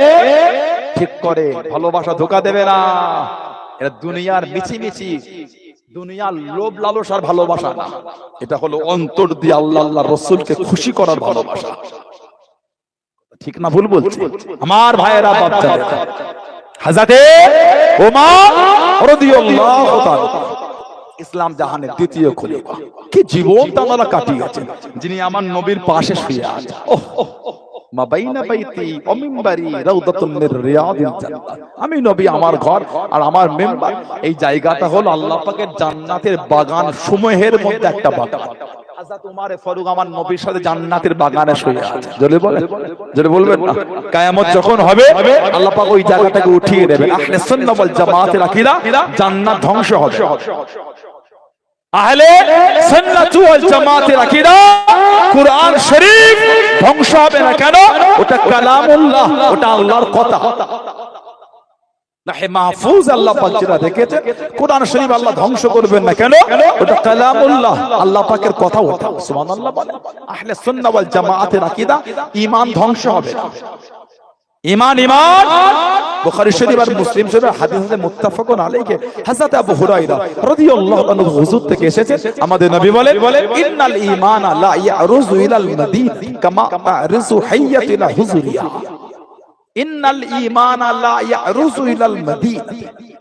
ঠিক করে, ভালোবাসা ধোঁকা দেবে না। এটা দুনিয়ার মিছিমিছি, দুনিয়ার লোভ লালসার ভালোবাসা না, এটা হলো অন্তর দিয়ে আল্লাহ আল্লাহ রাসূলকে খুশি করার ভালোবাসা। ঠিক না ভুল বলছি আমার ভাইয়েরা বাচ্চারা? হযরতে ওমর রাদিয়াল্লাহু তাআলা ইসলাম জাহানের দ্বিতীয় খলিফা, কি জীবন তারা কাটিয়েছেন, যিনি আমার নবীর পাশে শুয়ে আছেন। মা বাইনা বাইতি ওয়া মিম্বারি রাউদাতুন মির রিয়াদিল জান্নাত। আমি নবী, আমার ঘর আর আমার মিম্বার, এই জায়গাটা হলো আল্লাহ পাকের জান্নাতের বাগান সমূহের মধ্যে একটা বাগান। হযরত ওমর ফারুক আমার নবীর সাথে জান্নাতের বাগানে শুয়ে আছে। জোরে বলেন, জোরে বলবেন না? কিয়ামত যখন হবে আল্লাহ পাক ওই জায়গাটাকে উঠিয়ে দেবেন। আহলে সুন্নাহ ওয়াল জামাতের আকীদা, জান্নাত ধ্বংস হবে। আহলে সুন্নাহ ওয়াল জামাতের আকীদা, কুরআন শরীফ ধ্বংস হবে না। কেন? ওটা কালামুল্লাহ, ওটা আল্লাহর কথা। লাহে মাহফুজ আল্লাহ পাক যেটা রেখেছে, কুরআন শরীফ আল্লাহ ধ্বংস করবেন না। কেন? ওটা কালামুল্লাহ, আল্লাহ পাকের কথা। ওটা সুবহানাল্লাহ বলেন। আহলে সুন্নাহ ওয়াল জামাতের আকীদা, ঈমান ধ্বংস হবে না। ঈমান বুখারী শরীফ আর মুসলিম শরীফের হাদিসে মুত্তাফাকুন আলাইহি, হযরত আবু হুরায়রা রাদিয়াল্লাহু আনহু হুজুর থেকে এসেছে, আমাদের নবী বলেন, ইন্নাল ঈমানা লা ইয়ারুযু ইলাল মাদিন কামা তারযু হাইয়াতু ইলা হুজুরিহা। ইন্নাল ঈমানা লা ইয়ারুযু ইলাল মাদিন,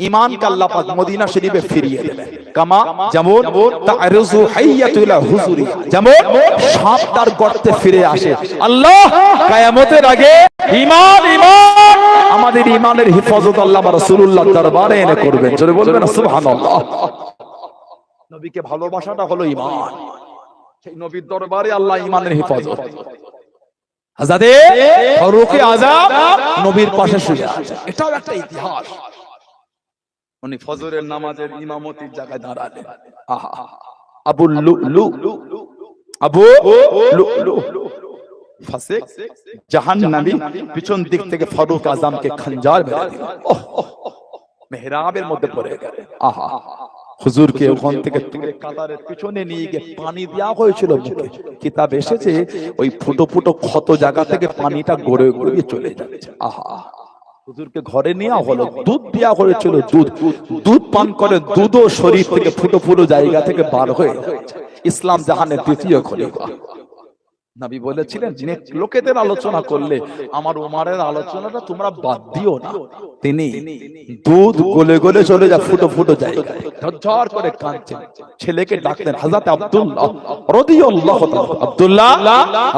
ঈমানকে আল্লাহ পাক মদিনা শরীফে ফিরিয়ে দেবেন। কামা, যেমন তারযু হাইয়াতু ইলা হুজুরিহা, যেমন সাপ তার গর্তে ফিরে আসে। আল্লাহ কিয়ামতের আগে ঈমান আমাদের ঈমানের হিফাজত আল্লাহ রাসূলুল্লাহ দরবারে এনে করবেন। জোরে বলবেন না সুবহানাল্লাহ। নবীকে ভালোবাসাটা হলো ঈমান, সেই নবীর দরবারে আল্লাহ ঈমানের হিফাজত। হযরতে ফারুক আযম নবীর পাশে শুয়ে আছে, এটাও একটা ইতিহাস। উনি ফজরের নামাজের ইমামতির জায়গায় দাঁড়ালেন। আহা, আবু লুলু, আবু লুলু ফাসিক জাহান্নামী পিছন দিক থেকে ফারুক আযমকে খঞ্জার মেরে দিল। মেহরাবের মধ্যে পড়ে গেল। আহা, হুজুরকে ওখান থেকে তুলে কাতারের পিছনে নিয়ে গিয়ে পানি দেওয়া হয়েছিল মুখে। কিতাব এসেছে ওই ফুটো ফুটো ক্ষত জায়গা থেকে পানিটা গড়ে গড়িয়ে চলে যাচ্ছে। আহা, হুজুরকে ঘরে নেওয়া হলো, দুধ দেওয়া হয়েছিল, দুধ পান করে দুধও শরীর থেকে ফুটো ফুটো জায়গা থেকে বার হয়ে যাচ্ছে। ইসলাম জাহানের দ্বিতীয় খলিফা। নবী বলেছিলেন, লোকেদের আলোচনা করলে আমার ওমরের আলোচনাটা তোমরা বাদ দিও না। তিনি দুধ গলে গলে চলে যায় ফুটো ফুটো জায়গায়, ঝরঝর করে কাঁদছেন। ছেলেকে ডাকতেন হযরত আব্দুল্লাহ রাদিয়াল্লাহু তাআলা, আব্দুল্লাহ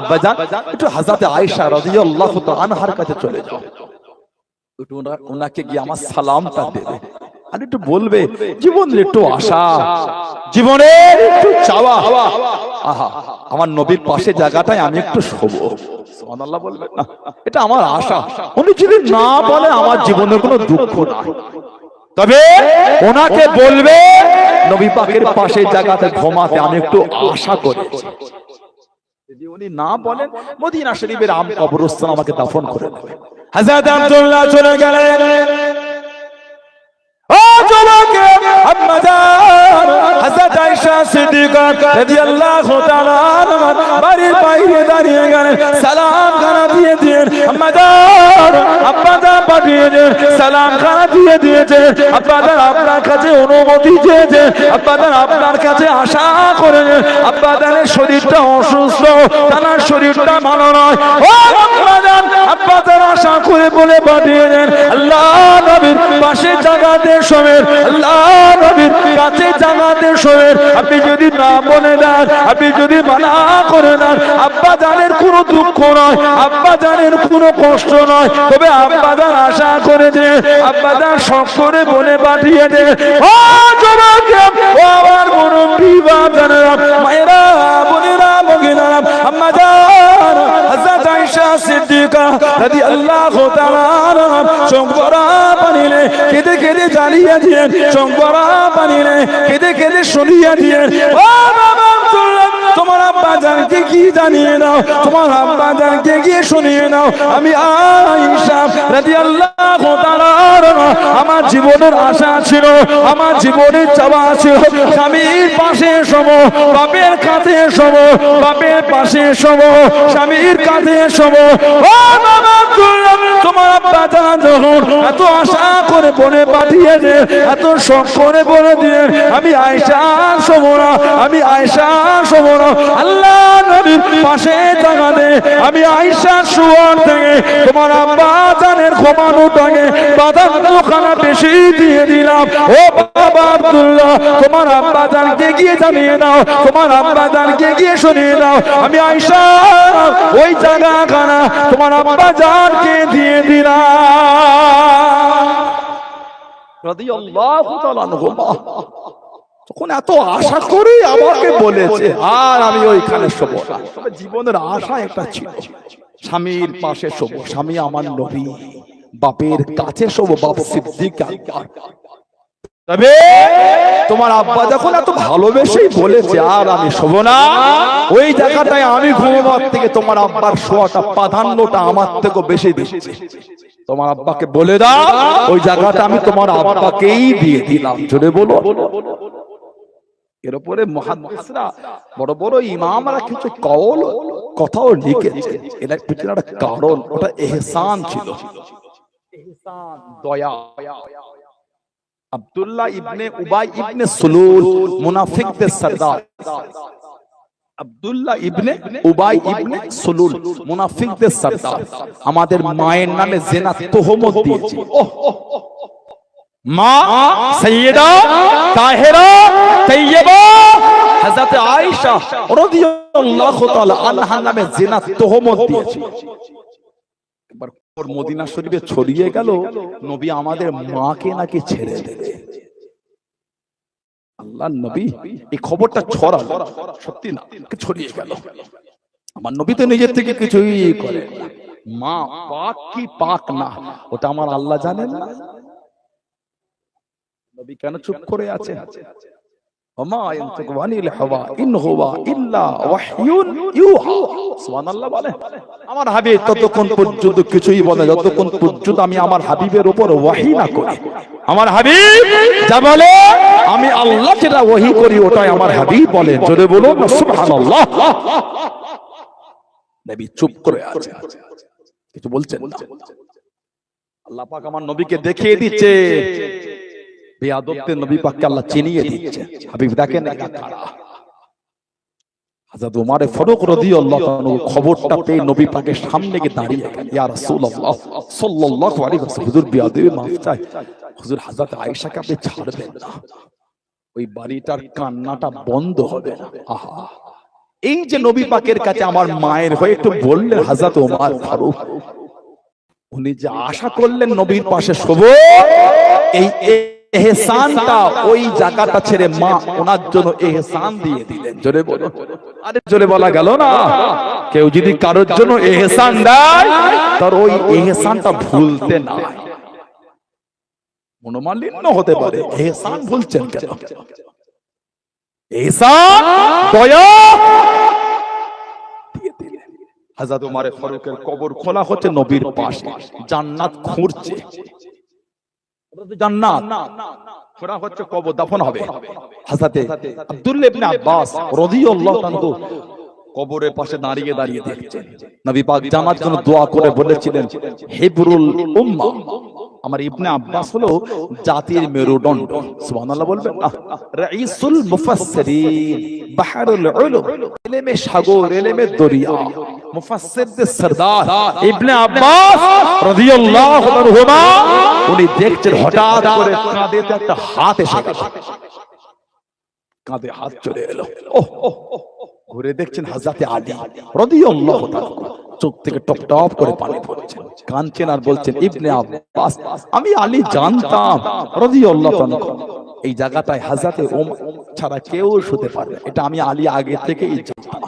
আব্বাজান একটু হযরত আয়েশা রাদিয়াল্লাহু তাআলা আনহার কাছে চলে যাও, একটু ওনাকে গিয়ে আমার সালামটা দেবে, আর একটু বলবে জীবনের একটু আশা, জীবনের একটু চাওয়া। আহা, আমার নবীর পাশে জায়গাটায় আমি একটু শোবো। সুবহানাল্লাহ বলবেন না? এটা আমার আশা। উনি যদি না বলে আমার জীবনে কোনো দুঃখ নাই, তবে ওনাকে বলবে নবী পাকের পাশে জায়গাতে ঘুমাতে আমি একটু আশা করেছি। যদি উনি না বলেন, মদিনা শরীফের আম কবরস্থান আমাকে দাফন করে দেবে। হযরত আব্দুল্লাহ চলে গেলেন। ও যুবক আম্মাজান হযরত আয়েশা সিদ্দিকা রাদিয়াল্লাহু তাআলা বাড়ির বাইরে দাঁড়িয়ে গেলেন, সালাম খানা দিয়ে দিয়েন। আম্মাজান আব্বাজান পাঠিয়ে দেন, সালাম খানা দিয়ে দিয়েছেন। আব্বাজান আপনার কাছে অনুমতি চেয়েছেন, আব্বাজান আপনার কাছে আশা করেন। আব্বাজানের শরীরটা অসুস্থ, তার শরীরটা ভালো নয়। ও আব্বাজান, আব্বাজান আশা করে বলে পাঠিয়ে দেন, আল্লাহ নবীর পাশে জায়গাতে শোবেন, আল্লাহ নবীর কাছে জানাতে শোবেন। আপনি যদি না বলে দেন, আপনি যদি মানা করে দেন, আব্বা জানের কোনো দুঃখ নয়, আব্বা জানের কোনো কষ্ট নয়, তবে আব্বা জান আশা করে দেন, আব্বা জান শখ করে বলে পাঠিয়ে দেন। ও যুবক, ও আমার মুরব্বি বাবারা, মায়েরা, বোনেরা, মহিলারা, আম্মা জান হযরত আয়েশা সিদ্দিকা রাদিয়াল্লাহু তাআলা চোখ ভরা পানি নিয়ে কেঁদে কেঁদে জ্বালিয়ে দিয়েন, চোখ ভরা পানি নিয়ে কেঁদে কেঁদে সরিয়ে দিয়েন। ও বাবা আব্দুল্লাহ, তোমার আব্বা জানকে কি গিয়ে জানিয়ে দাও, তোমার আব্বা জানকে গিয়ে শুনিয়ে দাও, আমি আয়েশা রাদিয়াল্লাহু তাআলা আমার জীবনের আশা ছিল, আমার জীবনের চাওয়া ছিল, স্বামীর পাশে শোবো, বাপের কাঁধে শোবো, বাপের পাশে শোবো, স্বামীর কাঁধে শোবো। ও বাবা তোমার আব্বা জান যখন এত আশা করে বলে পাঠিয়েছে, এত শখ করে বলে দিয়ে, আমি আয়েশা শোবো না, আমি আয়েশা শোবো না। আল্লাহ নবীর পাশে তাকালে আমি আয়েশা শোয়ার থেকে তোমার আব্বা জানের ঘুমানোটাকে বাদামখানা বেশি দিয়ে দিলাম। ও বাবা আব্দুল্লাহ, তোমার আব্বা জানকে গিয়ে জানিয়ে দাও, তোমার আব্বা জানকে গিয়ে শুনিয়ে দাও, আমি আয়েশা ওই জায়গাখানা তোমার আব্বা জানকে দিয়ে দিলাম। রাদিয়াল্লাহু তাআলা আনহুমা তখন এত আশা করে আমাকে বলেছে, আর আমি ওইখানে শোবো না। তবে জীবনের আশা একটা ছিল, স্বামীর পাশে শোবো, স্বামী আমার নবী, বাপের কাছে শোবো, বাপ সিদ্দিক আকবর। তবে তোমার আব্বা যখন এত ভালোবেসেই বলেছে আর আমি শোবো না, ওই জায়গাটায় আমি ঘুমাবার থেকে তোমার আব্বার শোয়াটা প্রাধান্যটা আমার থেকে বেশি দিচ্ছে। তোমার আব্বাকে বলে দাও ওই জায়গাটা আমি তোমার আব্বাকেই দিয়ে দিলাম। জোরে বলো। এর উপরে মুহাদ্দিসরা বড় বড় ইমামরা কিছু কওল কথাও লিখেছে, এর পিছনে একটা কারণ, ওটা ইহসান ছিল, ইহসান, দয়া। আব্দুল্লাহ ইবনে উবাই ইবনে সুলুল মুনাফিকদের সরদার, আব্দুল্লাহ ইবনে উবাই ইবনে সুলুল মুনাফিকদের সরদার আমাদের মায়ের নামে জিনা তোহমত দিয়েছে। মা সাইয়্যিদা তাহেরা তাইয়্যিবা হযরত আয়েশা রাদিয়াল্লাহু তাআলা আনহার নামে জিনা তোহমত দিয়েছে। একবার মদিনা শরীফে ছড়িয়ে গেল নবী আমাদের মাকে নাকি ছেড়ে দেবে। আল্লাহর নবী এই খবরটা ছড়ালো, সত্যি না ছড়িয়ে গেল। আমার নবী তো নিজের থেকে কিছুই করে না, মা পাক কি পাক না ওটা আমার আল্লাহ জানেন না। নবী কেন চুপ করে আছে? ওমা ইয়ানতিকু আনিল হাওয়া ইন হুয়া ইল্লা ওয়াহয়ুন ইউহা। সুবহানাল্লাহ বলে আমার হাবিব ততক্ষণ পর্যন্ত কিছুই বলে যতক্ষণ পর্যন্ত আমি আমার হাবিবের উপর ওয়াহী না করি। আমার হাবিব যা বলে আমি আল্লাহ যেটা ওয়াহী করি ওটাই আমার হাবিব বলে। জোরে বলুন সুবহানাল্লাহ। নবী চুপ করে আছে, কিছু বলছেন না। আল্লাহ পাক আমার নবীকে দেখিয়ে দিচ্ছে, বেয়াদবদের নবী পাককে আল্লাহ চিনিয়ে দিচ্ছে। হাবিব দেখেন হযরত ওমর ফারুক রাদিয়াল্লাহু তাআলা খবরটা পেয়ে নবী পাকের সামনে গিয়ে দাঁড়িয়ে গেলেন, ইয়া রাসূলুল্লাহ সাল্লাল্লাহু আলাইহি ওয়াসাল্লাম, হুজুর বেয়াদবি মাফ চাই, হুজুর হযরত আয়েশাকে আপনি ছাড়বেন না, ওই বাড়িটার কান্নাটা বন্ধ হবে না। আহা, এই যে নবী পাকের কাছে আমার মায়ের হয়ে একটু বললেন হযরত ওমর ফারুক, উনি যে আশা করলেন নবীর পাশে শোবো, এই ইহসানটা ওই জায়গাটা ছেড়ে মা ওনার জন্য ইহসান দিয়ে দিলেন। জোরে বলো। আরে জোরে বলা গেল না। কেউ যদি কারোর জন্য ইহসান দেয় তার ওই ইহসানটা ভুলতে না, মনোমালিন্য হতে পারে। ইহসান ভুলছেন কেন? ইহসান দয়া দিয়ে দিলেন। হযরত ওমর ফারুকের কবর খোলা হচ্ছে নবীর পাশে, জান্নাত খুঁড়ছে, জান্নাত খোঁড়া হচ্ছে, কবর দাফন হবে। হযরত আব্দুল্লাহ ইবনে আব্বাস রাদিয়াল্লাহু তাআলা কবরের পাশে দাঁড়িয়ে দাঁড়িয়ে দেখছেন। নবী পাক জামাত জন্য দোয়া করে বলেছিলেন, হিবরুল উম্মাহ, আমার ইবনে আব্বাস হলো জাতির মেরুদণ্ড। সুবহানাল্লাহ বলবেন না। রাইসুল মুফাসসিরিন, বাহরুল উলুম, ইলমে সাগর, ইলমে দরিয়া, মুফাসসিরদের সরদার ইবনে আব্বাস রাদিয়াল্লাহু আনহুমা, উনি দেখছেন হঠাৎ করে কাঁধে একটা হাত এসে গেল, কাঁধে হাত চলে এলো। ঘুরে দেখছেন হযরত আলী রাদিয়াল্লাহু তাআলা, চোখ থেকে টপ টপ করে পানি পড়ছে, কাঁদছেন আর বলছেন, ইবনে আব্বাস আমি আলী জানতাম রাদিয়াল্লাহু তাআলা এই জায়গাটায় হযরত ওমর ছাড়া কেউ শুতে পারবে, এটা আমি আলী আগে থেকেই জানতাম।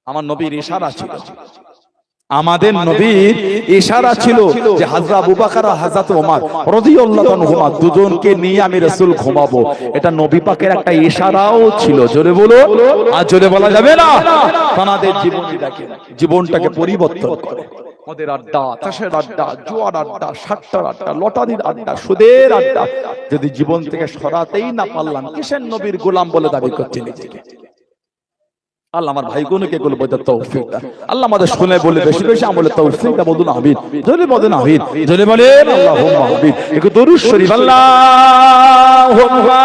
আমার নবীর ইশারা ছিল, আমাদের নবীর ইশারা ছিল যে হযরত আবু বকর আর হযরত ওমর রাদিয়াল্লাহু আনহুমা দুজনকে নিয়ে আমি রাসূল ঘুমাবো। এটা নবী পাকের একটা ইশারাও ছিল। জোরে বলো, আর জোরে বলা যাবে না। তাদের জীবনটাকে পরিবর্তন করে। ওদের আড্ডা, তাসের আড্ডা, জুয়ার আড্ডা, সাট্টার আড্ডা, লটারির আড্ডা, সুদের আড্ডা যদি জীবন থেকে সরাতেই না পারলাম, কিসের নবীর গোলাম বলে দাবি করছে নিজেকে? আল্লাহ আমার ভাইগুলোকে এগুলো বোঝার তৌফিক দান। আল্লাহ আমাদের শুনে বলে বেশি বেশি আমলে তৌফিক দান। বলুন আমিন। জোরে বলেন আমিন। জোরে বলেন আল্লাহুম্মা আমিন। একটু দরুদ শরীফ আল্লাহুম্মা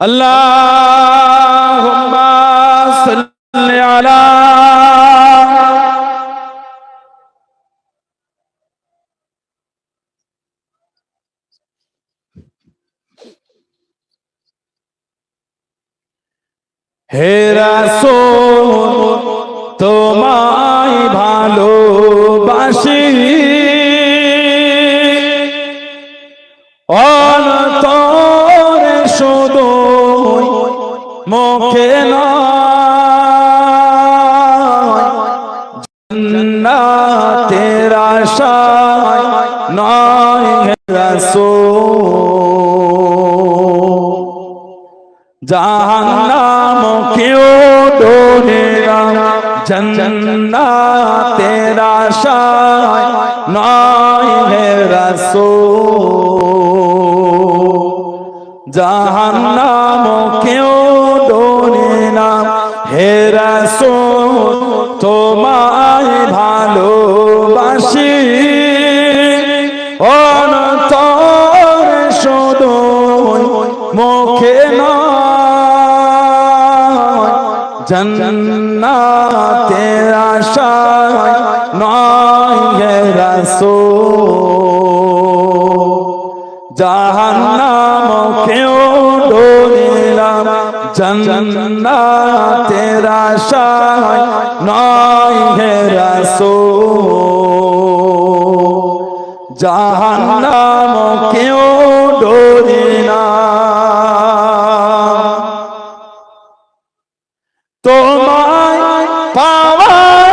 আল্লাহুম্মা সাল্লি আলা হে রাসূল তোমায় ভালোবাসি, অন্তরে শুধু মুখে নয়, জান্নাতের আশায় নয় হে রাসূল, জাহান্নাম কেউ ডোরে না, জান্নাতের আশায় নয় হে রাসূল, জাহান্নাম কেউ ডোরে না হে রাসূল, তোমায় ভালোবাসি, অন্তরে শুধু মুখে নয়, জান্নাতের আশায় নয় হে রাসূল, জাহান্নাম কেউ ডোরে না, জান্নাতের আশায় নয় হে রাসূল, জাহান্নাম কেউ ডোরে না। তোমায় পাওয়ার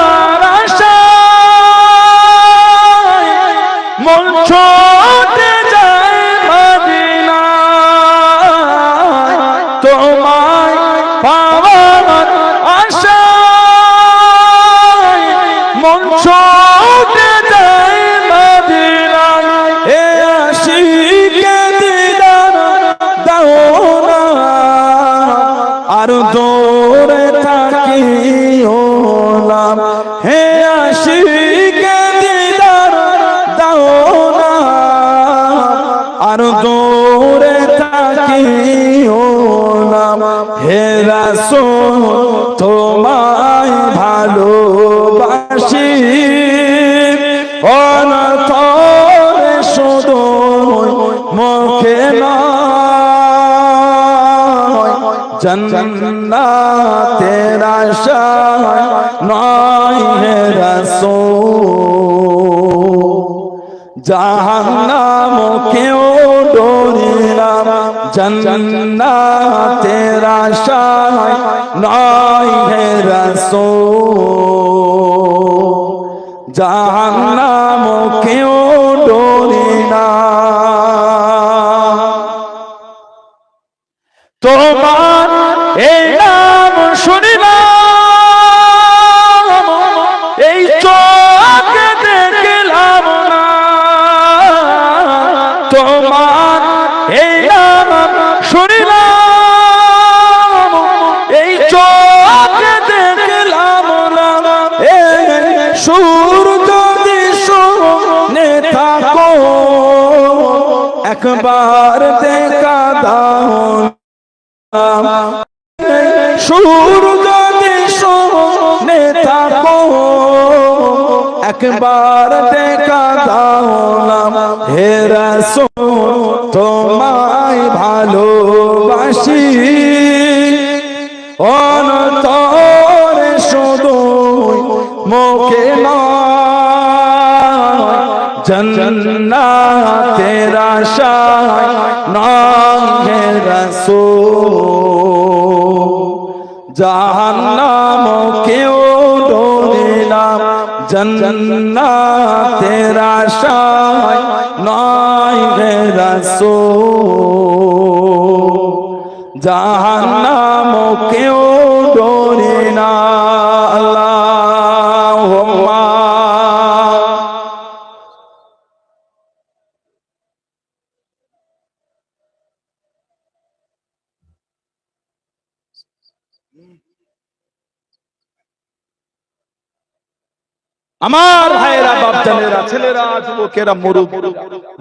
আশায় মন ছুটে যায় মদিনায়, তোমায় পাওয়ার আশায় মন ছুটে যায় মদিনায়, এ আশিকে দিদার দাও না, আর দূরে থাকিও না, হে আশিকে দিদার দাও না, আর দূরে থাকিও না, হে রাসূল তোমায় ভালোবাসি, অন্তরে শুধু মুখে নয়, জান্নাতের আশায় নয় হে রাসূল, জাহান্নাম কেউ ডোরে না, জান্নাতের আশায় নয় হে রাসূল, জাহান্নাম কেউ ডোরে না। তোমার এই নাম শুনিলাম, এই চোখে দেখলাম না, তোমার এই নাম শুনিলাম, এই চোখে দেখলাম না, এই সুর যদি শুনে থাকো একবার দেখা দাও, সুর যদি শুনে থাকো একবার দেখা দাও না, হে রাসূল তোমায় ভালোবাসি, অন্তরে শুধু মুখে নয় জান্নাতের আশায় নয় রাসূল জাহান্নাম কেউ ডরে না জান্নাতের আশায় নয় রাসূল জাহান্নাম কেউ ডরে না আল্লাহুম্মা আমার ভাইয়েরা বাপজানেরা ছেলেরা যুবকেরা মুরব্বী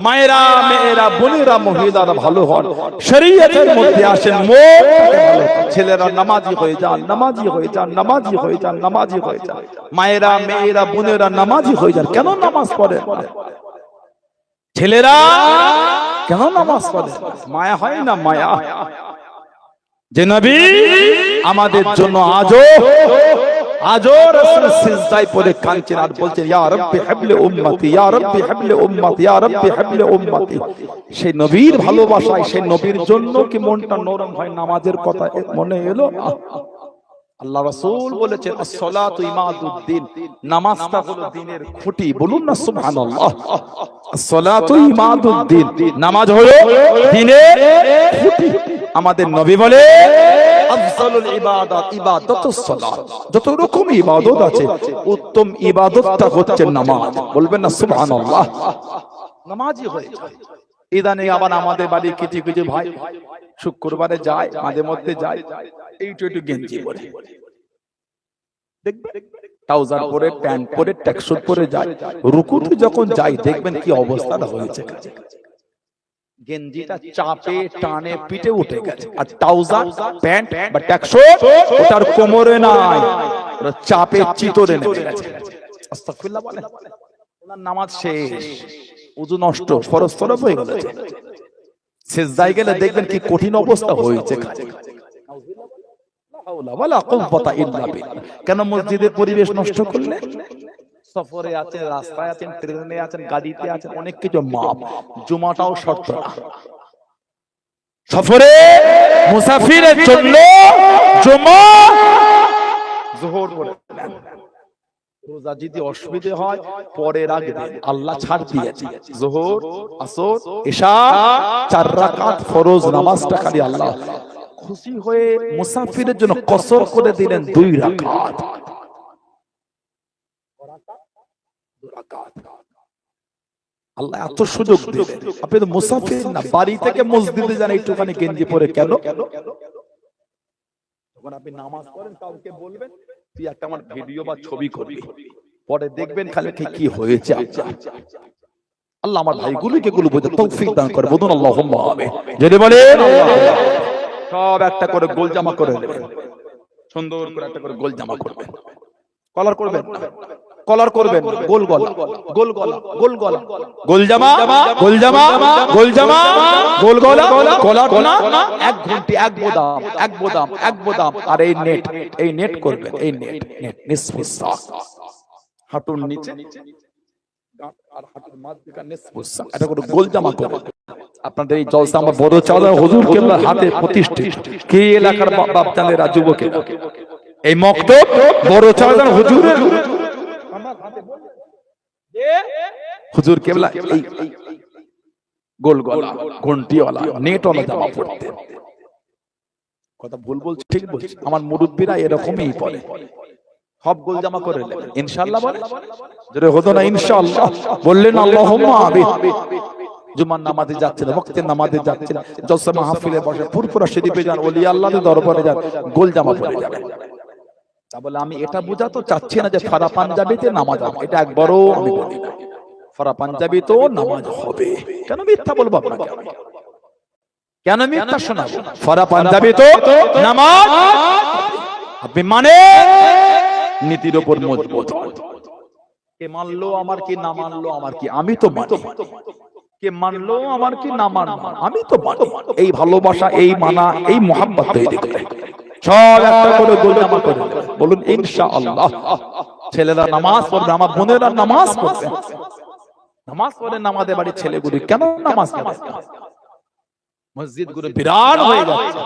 মায়েরা মেয়েরা বোনেরা মহিলারা ভালো হন শরীয়তের মধ্যে আসেন ছেলেরা নামাজি হয়ে যান নামাজি হয়ে যান নামাজি হয়ে যান নামাজি হয়ে যান মায়েরা মেয়েরা বোনেরা নামাজি হয়ে যান কেন নামাজ পড়েন ছেলেরা কেন নামাজ পড়েন মায়া হয় না মায়া যে নবী আমাদের জন্য আজও রাসূল সিজদায় পড়ে কাঁদছেন আর বলছেন ইয়া রাব্বি হাবলি উম্মতি ইয়া রাব্বি হাবলি উম্মতি ইয়া রাব্বি হাবলি উম্মতি সেই নবীর ভালোবাসায় সেই নবীর জন্য কি মনটা নরম হয় নামাজের কথা মনে এলো আল্লাহ রাসূল বলেছেন as-সালাতু ইমাদুদ্দিন নামাজটা হলো দ্বীনের খুঁটি বলুন না সুবহানাল্লাহ as-সালাতু ইমাদুদ্দিন নামাজ হলো দ্বীনের খুঁটি আমাদের নবী বলে আফজালুল ইবাদাত ইবাদাতুস সালাত যত রকম ইবাদত আছে উত্তম ইবাদতটা হচ্ছে নামাজ বলবেন না সুবহানাল্লাহ নামাজই হয়ে যায় ইদানে আবার আমাদের বাড়ি কিছু কিছু ভাই শুক্রবারে যায় মাঝে মধ্যে যায় এইটু একটু গেঞ্জি পরে দেখবেন ট্রাউজার পরে প্যান্ট পরে ট্যাক্সুট পরে যায় রুকুতে যখন যায় দেখবেন কি অবস্থাটা হয়েছে গেঞ্জিটা চাপে টানে পিঠে উঠে গেছে আর ট্রাউজার প্যান্ট বা ট্যাক্সুট ওটার কোমরে নাই ওটা চাপে চিতরে নেমে গেছে আস্তাগফিরুল্লাহ বলেন ওনার নামাজ শেষ ওযু নষ্ট ফরজ ফরজ হয়ে গেছে সিজদায় গেলে দেখবেন কি কঠিন অবস্থা হয়েছে কেন মসজিদের পরিবেশ নষ্ট করলে সফরে আছেন রাস্তায় আছেন ট্রেনে আছেন গাড়িতে আছেন অনেক কিছু মাপ জুমাটাও শর্ত না সফরে মুসাফিরের জন্য জুমা যোহর বলে রোজা যদি অসুবিধা হয় পরে রাখবেন আল্লাহ ছাড় দিয়েছে যোহর আসর ইশা 4 রাকাত ফরজ নামাজটা খালি আল্লাহ খুশি হয়ে মুসাফিরের জন্য কসর করে দিলেন 2 রাকাত আল্লাহ এত সুযোগ দিলেন আপনি তো মুসাফির না বাড়ি থেকে মসজিদে যান একটুখানি গেঞ্জি পরে কেন যখন আপনি নামাজ পড়েন কাউকে বলবেন তুই একটা আমার ভিডিও বা ছবি করবি পরে দেখবেন খালি কি হয়েছে আল্লাহ আমার ভাইগুলোকে এগুলো বোঝা তৌফিক দান করে বলুন আল্লাহুম্মা আমিন যদি বলেন সব একটা করে গোল জামা করে নেবেন সুন্দর করে একটা করে গোল জামা করবেন কলার করবেন কলার করবেন গোল গলা গোল গলা গোল গলা গোল জামা গোল জামা গোল জামা গোল গলা কলার না এক ঘন্টি এক বোদাম আর এই নেট করবেন এই নেট নিসফু সাক হাঁটুর নিচে আর হাঁটুর মাঝখানে নিসফু সাক এটা করে গোল জামা করবেন আপনাদের এই জলসা আমরা বড় চাঁদা হুজুর কেবলার হাতে প্রতিষ্ঠিত কি এলাকার বাপজানেরা যুবকেরা এই মক্তব বড় চাঁদা হুজুরের হুজুর কেবলা এই গোল গলা ঘন্টিওয়ালা নেটওয়ালা জামা পড়তে কথা ভুল বলছি ঠিক বলছি আমার মুরব্বিরা এরকমই পড়ে সব গোল জামা করে নেবেন ইনশাআল্লাহ বলে জোরে হতো না ইনশাআল্লাহ বললেন আল্লাহুম্মা আমিন জুমার নামাজে যাচ্ছেন ওয়াক্তের নামাজে যাচ্ছেন জলসা মাহফিলে বসে ফুরফুরা শরীফে যান ওলি আল্লাহর দরবারে যান গোল জামা পরে যাবেন তা বলে আমি এটা বোঝাতে চাচ্ছি না যে ফারা পাঞ্জাবিতে নামাজ হবে এটা একবারও আমি বলি না ফারা পাঞ্জাবিতেও নামাজ হবে কেন মিথ্যা বলবো আপনাকে কেন মিথ্যা শোনাবো ফারা পাঞ্জাবিতেও নামাজ আপনি মানে নীতির উপর মজবুত কে মানলো আমার কি না মানলো আমার কি আমি তো মানি কে মানলো আমার কি না মানলো আমি তো মানি এই ভালোবাসা এই মানা এই মোহাব্বত তৈরি করে সব একটা করে গোল জামা করে বলুন ইনশাআল্লাহ ছেলেরা নামাজ পড়বে, আমার বোনেরা নামাজ পড়বে, নামাজ পড়ে নামাজে বাড়ি ছেলেগুলি কেন নামাজ পড়ে? মসজিদ গুলো বিরাট হয়ে যাচ্ছে,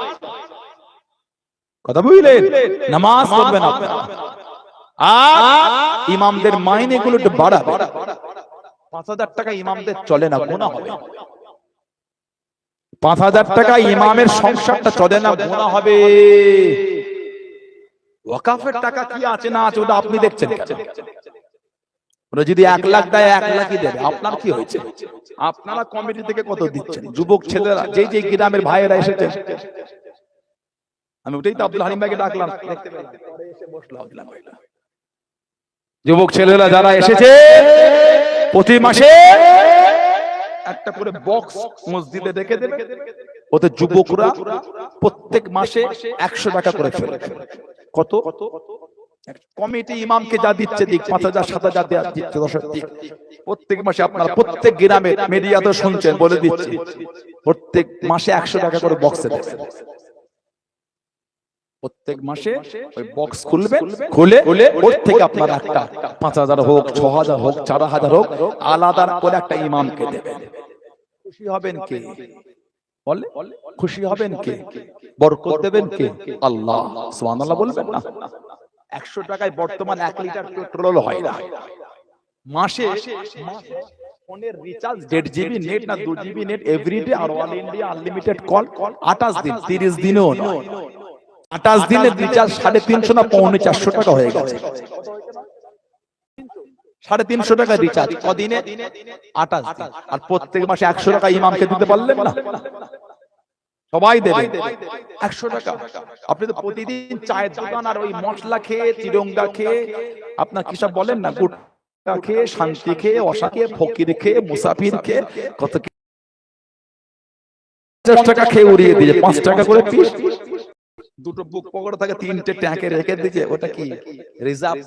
কথা বুঝলেন? নামাজ পড়বেন আপনারা, আর ইমামদের মাইনে গুলো একটু বাড়াবে। 5,000 টাকা ইমামদের চলে না, গুনাহ হবে। 5,000 টাকা ইমামের সংসারটা চলে না, গুনাহ হবে। ওয়াকাফের টাকা কি আছে না আছে ওটা আপনি দেখছেন কেন? ওরা যদি 1 লাখ দেয় 1 লাখই দেবে, আপনার কি হয়েছে? আপনারা কমিটি থেকে কত দিচ্ছেন? যুবক ছেলেরা যে গ্রামের ভাইয়েরা এসেছেন, আমি ওটাই তো আব্দুল হালিম ভাইকে ডাকলাম, দেখতে পেলাম পরে এসে বসলো। যুবক ছেলেরা যারা এসেছে প্রতি মাসে একটা করে বক্স মসজিদে রেখে দেবে, ওতে যুবকরা প্রত্যেক মাসে 100 টাকা করে ফেলে। কত? কমিটি ইমামকে যা দিচ্ছে দিক, 5,000 7,000 দেওয়া দিচ্ছে, 10,000 দিক। প্রত্যেক মাসে আপনারা প্রত্যেক গ্রামে মিডিয়া তো শুনছেন, বলে দিচ্ছি, প্রত্যেক মাসে 100 টাকা করে বক্সে দেবে। প্রত্যেক মাসে ওই বক্স খুলবেন, খুলে ওর থেকে আপনারা একটা 5,000 হোক, 6,000 হোক, 4,000 হোক, আলাদা করে একটা ইমামকে দেবেন। খুশি হবেন কে? বলে খুশি হবেন কে? বরকত দেবেন কে? আল্লাহ। সুবহানাল্লাহ বলবেন না? 100 টাকায় বর্তমান 1 লিটার পেট্রোল হয় না। মাসে ফোনের রিচার্জ 1.5 জিবি নেট না 2 জিবি নেট এভরিডে, আর অল ইন্ডিয়া আনলিমিটেড কল 28 দিন, 30 দিনেও নয়। 28 দিনের রিচার্জ 350 না 450 টাকা হয়ে গেছে। 350 টাকা রিচার্জ কদিনে? 28 দিন। আর প্রত্যেক মাসে 100 টাকা ইমামকে দিতে পারলেন না? সবাই দেবে 100 টাকা। আপনি তো প্রতিদিন চায়ের দোকান আর ওই মশলা খেয়ে, তিরঙ্গা খেয়ে, আপনার কি সব বলেন না, গুটখা খেয়ে, শান্তি খেয়ে, অসা খেয়ে, ফকির খেয়ে, মুসাফির খেয়ে, কত 50 টাকা খেয়ে উড়িয়ে দিয়ে 5 টাকা করে পিস। দুটো বুক পকেটে থাকে, 3টে ট্যাঙ্কে রেখে দিয়েছে। ওটা কি রিজার্ভ?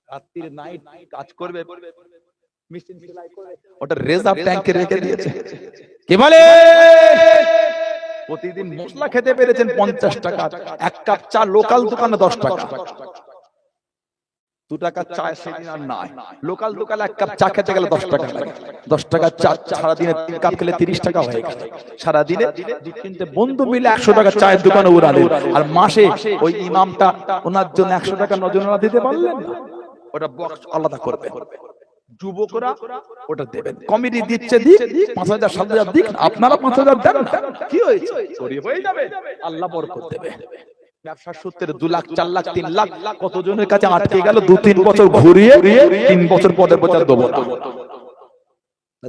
রাত্রির নাইট কাজ করবে, মেশিন সেলাই করবে, ওটা রিজার্ভ ট্যাঙ্কে রেখে দিয়েছে। কি বলে? প্রতিদিন মশলা খেতে পেরেছেন 50 টাকা, 1 কাপ চা লোকাল দোকানে 10 টাকা, 2 টাকা চা সেদিন আর নাই। লোকাল দোকানে 1 কাপ চা খেতে গেলে 10 টাকা লাগে। 10 টাকা চা সারা দিনে 3 কাপ খেলে 30 টাকা হয়ে গেল। সারা দিনে 2-3টে বন্ধু মিলে 100 টাকা চায়ের দোকানে উড়ালেন, আর মাসে ওই ইমামটা ওনার জন্য 100 টাকা নজরানা দিতে পারলেন না? ওটা বক্স আলাদা করবে, যুবকরা ওটা দেবেন। কমিটি দিচ্ছে দিক, 5,000 7,000 দিক, আপনারা 5,000 দেন না, কি হয়েছে? চুরি হয়ে যাবে, আল্লাহ বরকত দেবে। ব্যবসার সূত্রে 2 লাখ 4 লাখ 3 লাখ কতজনের কাছে আটকে গেল, 2-3 বছর ঘুরিয়ে 3 বছর পরে বছর দেবো না,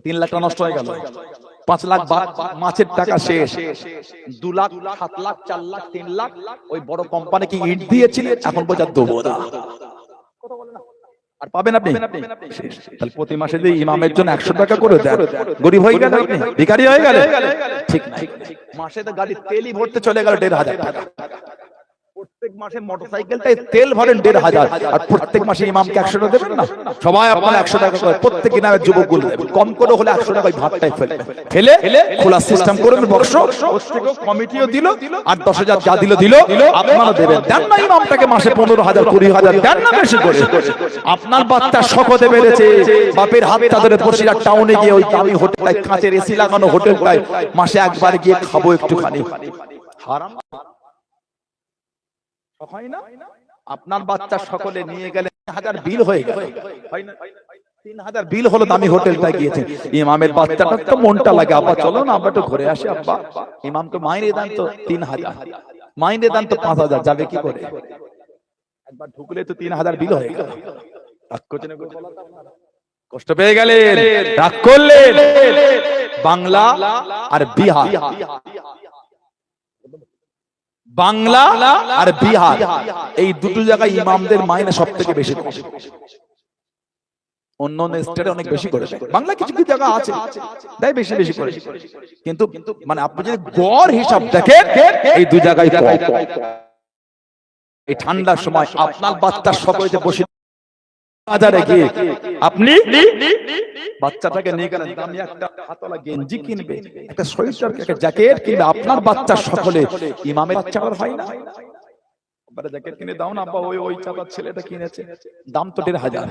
3 লাখ টাকা নষ্ট হয়ে গেল। 5 লাখ মাছের টাকা শেষ, 2 লাখ 7 লাখ 4 লাখ 3 লাখ ওই বড় কোম্পানিকে ইট দিয়েছিলেন, এখন বছর দেবো না, আর পাবেন আপনি। তাহলে প্রতি মাসে যদি ইমামের জন্য 100 টাকা করে দেন, গরিব হয়ে গেল, আপনি ভিখারি হয়ে গেল। ঠিক না? মাসে তো গাড়ির তেলই ভরতে চলে গেল 1,500 টাকা। প্রত্যেক মাসে মোটরসাইকেলটাই তেল ভরেন 1,500, আর প্রত্যেক মাসে ইমামকে 100 টাকা দেবেন না? সবাই আপনারা 100 টাকা করে প্রত্যেক ইমামের যুবকগুলো দেবেন। কম করে হলে 100 টাকা ওই ভাতটাই ফেলে খোলা সিস্টেম করবেন বক্স, প্রত্যেক কমিটিও দিল, আর 10,000 যা দিল আপনারা দেবেন। দেন না ইমামটাকে মাসে 15,000 20,000 দেন না বেশি করে। আপনার বাচ্চা শকতে বেড়েছে, বাপের হাতটা ধরে বসিরা টাউনে গিয়ে ওই দামি হোটেলটায়, কাঁচের এসি লাগানো হোটেলটায় মাসে একবার গিয়ে খাবো একটুখানি, হারাম হয় না? আপনার বাচ্চা সকলে নিয়ে গেলে 3,000 বিল হয়ে গেল, 3,000 বিল হলো, দামি হোটেলটা গিয়েছে। ইমামের বাচ্চাটার তো মনটা লাগে, আব্বা চলো না, আব্বা একটু ঘুরে আসি, আব্বা ইমামকে মাইনে দেন তো 3,000, মাইনে দেন তো 5,000, যাবে কি করে? একবার ঢুকলে তো 3,000 বিল হয়ে গেল। কষ্ট পেয়ে গেলেন, রাগ করলেন। বাংলা আর বিহার, বাংলা আর বিহার এই দুটো জায়গায় ইমামদের মাইনে সব থেকে বেশি। অন্য স্টেটে অনেক বেশি করে, বাংলা কিছু কিছু জায়গা আছে তাই বেশি বেশি করে, কিন্তু মানে আপনি যদি গড় হিসাব দেখেন এই 2 জায়গায় কম। এই ঠান্ডার সময় আপনার বাচ্চার সকলে বসে বাজারে গিয়ে আপনি বাচ্চাটাকে নিয়ে গেলেন, দামি একটা হাতলা গেঞ্জি কিনবে, একটা সোয়েটার, একটা জ্যাকেট কিনবে, আপনার বাচ্চার সকলে ইমামের বাচ্চা হয় না? বলে জ্যাকেট কিনে দাও না আব্বা, ওই চাচার ছেলেটা কিনেছে, দাম তো 1,500,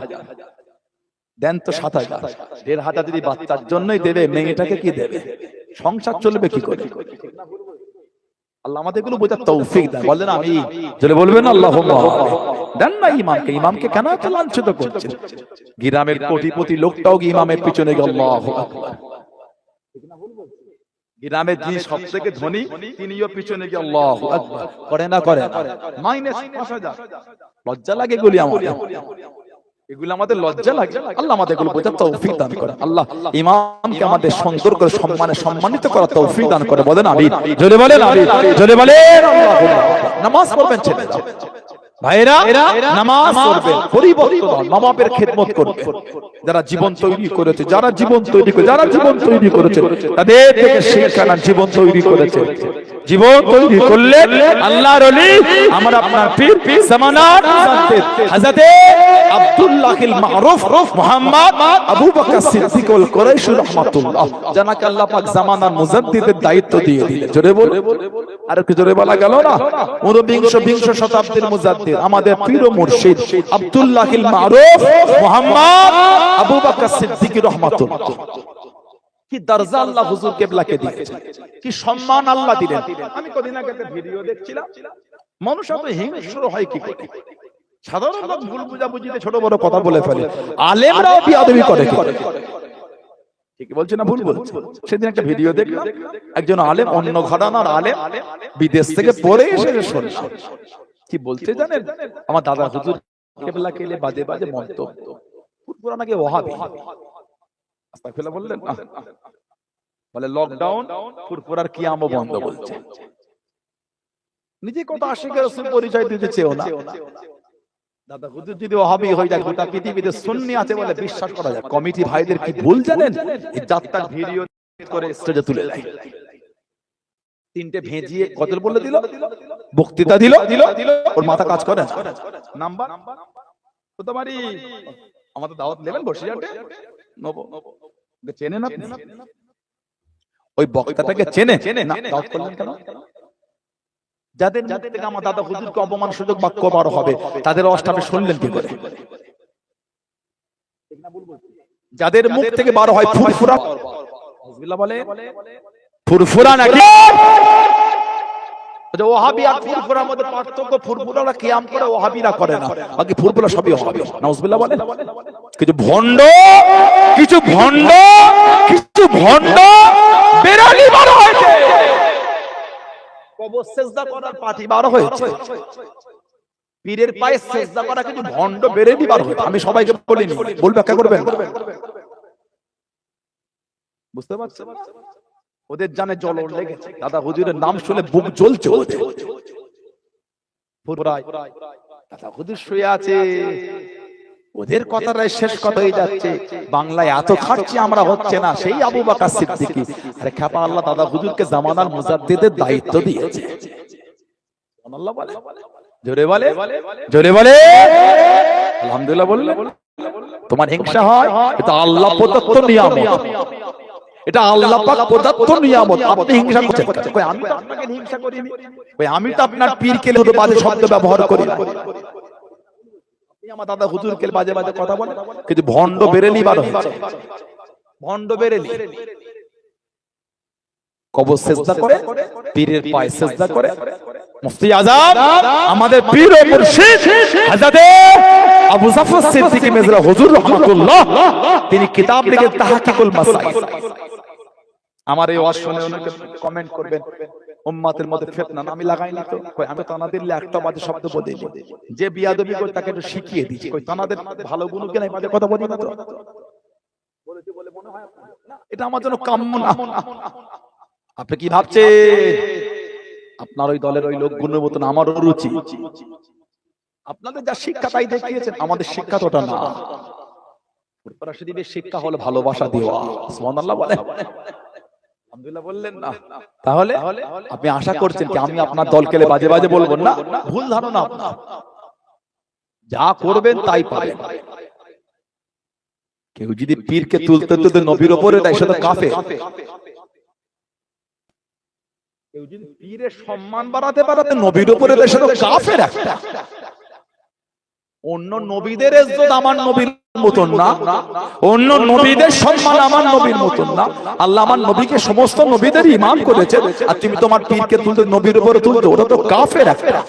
দেন তো 7,000। 1,500 যদি বাচ্চার জন্যই দেবে, মেয়েটাকে কি দেবে? সংসার চলবে কি করে? আল্লাহ আমাদের এগুলো বোঝার তৌফিক দেন। বলেন আমি, যদি বলবেন আল্লাহুম্মা দেন না ইমামকে কেন এত লাঞ্ছিত করছেন? গ্রামের কোটিপতি লোকটাও কি ইমামের পিছনে গিয়ে আল্লাহু আকবার, গ্রামের যিনি সবথেকে ধনী তিনিও পিছনে গিয়ে আল্লাহু আকবার করে না করে? -5,000। লজ্জা লাগে এগুলি আমাদের, এগুলো আমাদের লজ্জা লাগে। আল্লাহ আমাদের এগুলো বোঝার তৌফিক দান করে। আল্লাহ ইমামকে আমাদের সুন্দর করে সম্মানিত করার তৌফিক দান করে। বলেন আমিন, জোরে বলেন আমিন, জোরে বলেন আল্লাহুম্মা। নামাজ পড়বেন ছেলেরা, ভাইরা নামাজ পড়বেন, পরিবর্তন হন, মা বাপের খেদমত করবেন। যারা জীবন তৈরি করেছে, যারা জীবন তৈরি করেছে তাদের থেকে শিক্ষা নেন। জীবন তৈরি করেছে, জীবন তৈরি করলে আল্লাহর ওলি আমার আপনার পীর জামানার মুজাদ্দিদ হযরত আব্দুল্লাহিল মারুফ মুহাম্মদ আবু বকর সিদ্দিক আল কুরাইশি রাহমাতুল্লাহ, যাকে আল্লাহ পাক জামানার মুজাদ্দিদের দায়িত্ব দিয়ে দিলেন। জোরে বল, আর কি জোরে বলা গেল না? 19 শতাব্দীর মুজাদ্দিদ আমাদের পীর ও মুর্শিদ আব্দুল্লাহিল মারুফ মুহাম্মদ আবু বকর সিদ্দিক রাহমাতুল্লাহ। কি দরজা আল্লাহ হুজুর কিবলাকে দিয়েছেন, কি সম্মান আল্লাহ দিলেন। আমি কদিন আগে একটা ভিডিও দেখছিলাম, মানুষ এত হিংস্র হয় কি করে? সাধারণ লোক ভুল বুঝাবুঝিতে ছোট বড় কথা বলে ফেলে, আলেমরাও বিয়াদবি করে। ঠিক বলছে না ভুল বলছে? সেদিন একটা ভিডিও দেখলাম, একজন আলেম, অন্য ঘরানার আলেম, বিদেশ থেকে পড়ে এসে শুনলাম কি বলতে জানেন? আমার দাদা হুজুর কিবলাকে নিয়ে বাজে বাজে মন্তব্য, পুরা নাকি ওয়াহাবি। আস্তাগফিরুল্লাহ বললেন না, বলে লকডাউন ফুরফুরার কিয়ামও বন্ধ বলছে। নিজে কত আশিকের রাসূল পরিচয় দিতে চেও না। দাদা হুজুর যদি ওয়াহাবি হয়ে যায়, গোটা পৃথিবীতে সুন্নি আছে বলে বিশ্বাস করা যায়। কমিটি ভাইদের কি ভুল জানেন? এই যাত্রার ভিডিও করে স্টেজে তুলে দেয়, 3টে ভেজিয়ে কতল বলে দিল, বক্তৃতা দিল, ওর মাথা কাজ করে না। নাম্বার কত বাড়ি আমাদের দাওয়াত নেবেন বসিরহাটে নব, চেনে না? ওই বক্তাটাকে চেনে না? দাওয়াত করলেন কেন? যাদের মুখ থেকে আমার দাদা হুজুরকে অপমান সুযোগ বাক্য বার হবে, তাদের অষ্টাপে শুনলেন কি করে? যাদের মুখ থেকে বার হয় ফুরফুরা, বিসমিল্লাহ বলে ফুরফুরা নাকি ওয়াহাবি আর ফুরফুরার মধ্যে পার্থক্য, ফুরফুরারা কিয়াম করে, ওয়াহাবিরা করে না। বাকি ফুরফুরা সবই ওয়াহাবি। নাউজুবিল্লাহ বলে। কিছু ভণ্ড বেরালি বার হয়েছে, কবর সিজদা করার পার্টি বার হয়েছে, পীরের পায়ে সিজদা করা কিছু ভণ্ড বেরালি বার হয়েছে। আমি সবাইকে বলিনি, বল ব্যাখ্যা করবেন, বুঝতে পারছেন? ওদের জানে জ্বলন লেগেছে, দাদা হুজুরের নাম শুনে বুক জ্বলছে। দাদা হুজুর শুয়ে আছে, ওদের কথাটাই শেষ কথা হয়ে যাচ্ছে। বাংলায় এত খাচ্ছি আমরা, হচ্ছে না। সেই আবু বকর সিদ্দিক, আরে খেপা আল্লাহ দাদা হুজুরকে জামানার মুজাদ্দিদের দায়িত্ব দিয়েছে। সুবহানাল্লাহ বলে, জোরে বলে, জোরে বলে আলহামদুলিল্লাহ বললে। তোমার হিংসা হয়, এটা আল্লাহ প্রদত্ত নিয়ামত, এটা আল্লাহ পাক প্রদত্ত নিয়ামত। আপনি হিংসা করছেন, কই আমি তো আপনাকে হিংসা করিনি, কই আমি তো আপনার পীরকে হয়তো বাজে শব্দ ব্যবহার করি না। আপনি আমার দাদা হুজুরকে বাজে বাজে কথা বলেন, কিন্তু ভণ্ড বেরেলি বার হচ্ছে, ভণ্ড বেরেলি কবর সিজদা করে, পীরের পায়ে সিজদা করে। মুফতি আযম আমাদের পীর ও মুর্শিদ হযরত আবু জাফর সিদ্দিকী মির্জা হুজুর রাহমাতুল্লাহ, তিনি কিতাব লিখে তাহকিকুল মাসাইল। আমার এই ওয়াজ শুনে অনেকে কমেন্ট করবেন, উম্মতের মধ্যে ফিতনা আমি লাগাইনি তো। কই আমি তানাদের একটা বাজে শব্দ বলিনি, যে বিয়াদবি করে তাকে একটু শিখিয়ে দিয়েছি। কই তানাদের ভালো গুণ কি নাই, বাজে কথা বলি না তো। বলেছি বলে মনে হয় না, এটা আমার জন্য কাম্য না। আপনি কি ভাবছেন আপনার ওই দলের ওই লোকগুলোর মতন আমারও রুচি? আপনাদের যা শিক্ষা তাই দেখিয়েছেন, আমাদের শিক্ষা তো ওটা না। ফুরফুরা শিক্ষা হলো ভালোবাসা দেওয়া। সুবহানাল্লাহ বলে, আলহামদুলিল্লাহ বললেন না? তাহলে আপনি আশা করছেন কি আমি আপনার দলকে বাজে বাজে বলবো না? ভুল ধারণা আপনার। যা করবেন তাই পাবেন। কেউ যদি পীরকে তুলতে তুলতে নবীর উপরে দেয়, সেটা কাফের। কেউ যদি পীরের সম্মান বাড়াতে বাড়াতে নবীর উপরে দেশে তো কাফের একটা। অন্য নবীদের ইজ্জত আমার নবীর মতন না, অন্য নবীদের সম্মান আমার নবীর মতন না। আল্লাহ আমার নবীকে সমস্ত নবীদের ইমাম করেছে, আর তুমি তোমার পীরকে তুলতে নবীর উপরে তুলতে, ওটা তো কাফের একটা।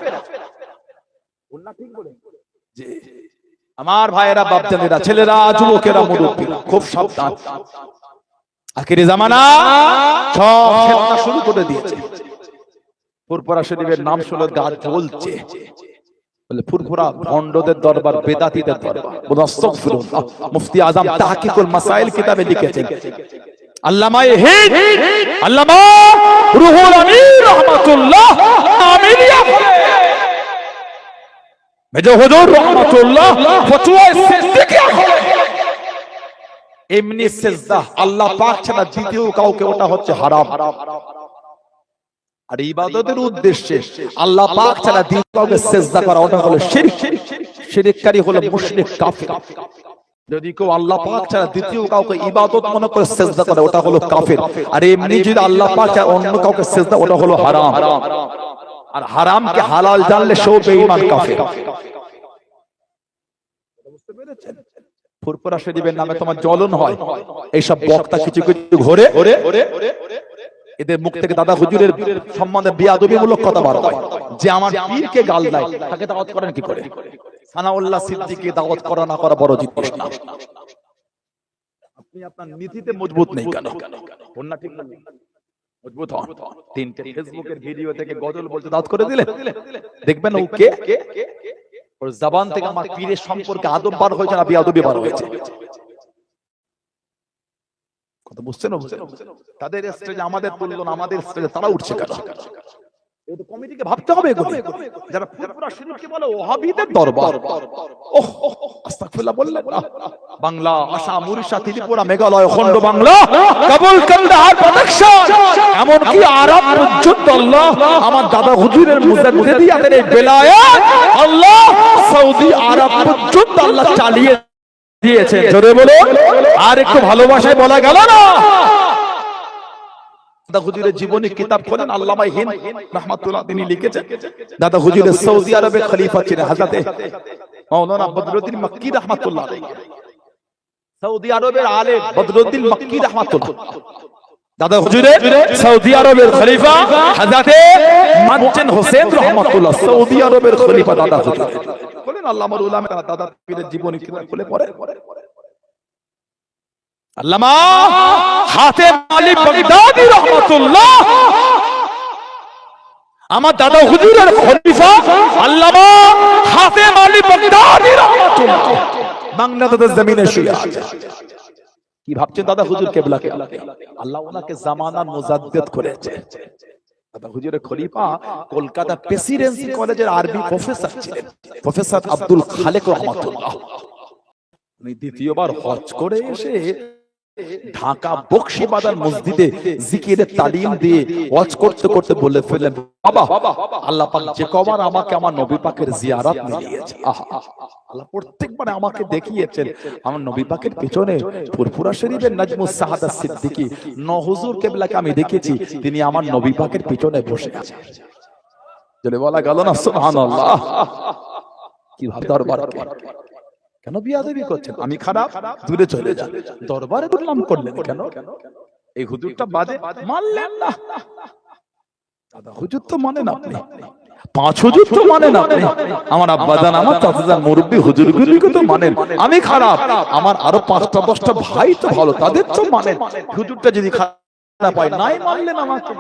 আমার ভাইয়েরা, বাপজানেরা, ছেলেরা, যুবকেরা, মুরব্বীরা, খুব সাবধান। আখিরি জামানা সব ফিতনা শুরু করে দিয়েছে। ফুরফুরা শরীফের নাম শুনে গা জ্বলছে। বলে ফুরফুরা ভণ্ডদের দরবার, বেদাতীদের দরবার। আস্তাগফিরুল্লাহ। মুফতি আজম তাহকিকুল মাসাইল কিতাবে লিখেছেন, আল্লামা হিন্দ, আল্লামা রুহুল আমিন রাহমাতুল্লাহ আমিলিয়া মেজো হুজুর রাহমাতুল্লাহ ফতোয়া সিদ্দিকিয়া এমনি সিজদা আল্লাহ পাক ছাড়া দ্বিতীয় কাউকে, ওটা হচ্ছে হারাম। আর ইবাদতের উদ্দেশ্যে আল্লাহ পাক ছাড়া দ্বিতীয় কাউকে সিজদা করা, ওটা হলো শিরক। শিরককারী হলো মুশরিক, কাফের। যদি কেউ আল্লাহ পাক ছাড়া দ্বিতীয় কাউকে ইবাদত মনে করে সিজদা করে, ওটা হলো কাফের। আর এমনি যদি আল্লাহ পাক ছাড়া অন্য কাউকে সিজদা, ওটা হলো হারাম। আর হারামকে হালাল জানলে সেও বেঈমান, কাফের। বুঝতে পেরেছেন? ফুরফুরা শরীফের নামে তোমার জ্বলন হয়, এইসব বক্তা কিছু কিছু ঘোরে, এদের মুখ থেকে দাদা হুজুরের সম্বন্ধে বেয়াদবিমূলক কথা বার হয়। যে আমার পীরকে গাল দেয় তাকে দাওয়াত করেন কি করে? সানাউল্লাহ সিদ্দিকীকে দাওয়াত করা না করা বড় জিনিস না। আপনি আপনার নীতিতে মজবুত নেই কেন? না ঠিক না, মজবুত হন। তিনটে ফেসবুকের ভিডিও থেকে গজল বলতে দাওয়াত করে দিলে দেখবেন ও কে, ওর জবান থেকে আমার পীরের সম্পর্কে আদব বার হয়েছে না বেয়াদবি বার হয়েছে। কথা বুঝছেন? তাদের স্টেজে আমাদের তুললো না, আমাদের স্টেজে তারা উঠছে কেন? এই তো কমিটিকে ভাবতে হবে। যারা ফুরফুরা শরীফকে বলে ওহাবীদের দরবার, ওহ আস্তাগফিরুল্লাহ বললেন না। বাংলা, আসাম, উড়িষ্যা, ত্রিপুরা, মেঘালয়, খন্ড বাংলা, কাবুল, কান্দাহার, বাদাখশান, এমনকি আরব পর্যন্ত আল্লাহ আমার দাদা হুজুরের মুজাদ্দিদিয়াতের এই বেলায়েত আল্লাহ সৌদি আরব পর্যন্ত আল্লাহ চালিয়ে দিয়েছে। জোরে বলো, আর একটু ভালোবাসায় বলা গেল না? দাদা হুজুরের জীবনী কিতাব খোলেন, আল্লামা হিন্দ রাহমাতুল্লাহ তিনি লিখেছেন, দাদা হুজুরের সৌদি আরবে খলিফা ছিলেন হযরতে মাওলানা বদরুদ্দীন মক্কি রাহমাতুল্লাহ আলাইহি। সৌদি আরবের আলেম বদরুদ্দীন মক্কি রাহমাতুল্লাহ, দাদা হুজুরের সৌদি আরবের খলিফা হযরতে মাজ্জেন হোসেন রাহমাতুল্লাহ, সৌদি আরবের খলিফা দাদা হুজুর। বলেন আল্লামার উলামা দাদা পীরের জীবনী কিতাব খুলে পড়ে। আল্লামা হাতেম আলী বাগদাদি রাহমাতুল্লাহ, আমার দাদা হুজুরের খলিফা আল্লামা হাতেম আলী বাগদাদি রাহমাতুল্লাহ বাংলাদেশের জমিনে শুয়ে আছে। কি ভাবছেন দাদা হুজুর কেবলাকে? আল্লাহ ওনাকে জামানার মুজাদ্দিদ করেছে। দাদা হুজুরের খলিফা কলকাতা প্রেসিডেন্সি কলেজের আরবি প্রফেসর ছিলেন, প্রফেসর আব্দুল খালেক রাহমাতুল্লাহ। উনি দ্বিতীয়বার হজ করে এসে ঢাকা বকশীবাজার মসজিদে জিকিরের তালিম দিয়ে ওয়াজ করতে করতে বলে ফেললেন, বাবা আল্লাহ পাক যে কবার আমাকে আমার নবী পাকের জিয়ারত মিলিয়েছে, আল্লাহ প্রত্যেকবার আমাকে দেখিয়েছেন আমার নবী পাকের পিছনে ফুরফুরা শরীফের নাজমুস সাহাদা সিদ্দিকী হুজুর কেবলাকে আমি দেখেছি, তিনি আমার নবী পাকের পিছনে বসে আছেন। যদি বলা গেল না সুবহানাল্লাহ, কিভাবে দরবার কেন বিয়াদবি করছেন? আমি খারাপ, দূরে চলে যান। দরবারে দুর্নাম করলেন কেন? এই হুজুরটা বাজে, মানলেন না। দাদা হুজুর তো মানেন আপনি, পাঁচ হুজুর তো মানেন আপনি, আমার আব্বাজান, আমার চাচাজান, মুরব্বী হুজুরগুলিকে তো মানেন। আমি খারাপ, আমার আরো 5টা 10টা ভাই তো ভালো, তাদের তো মানেন। হুজুরটা যদি খারাপ হয়, নাই মানলেন আমাকে,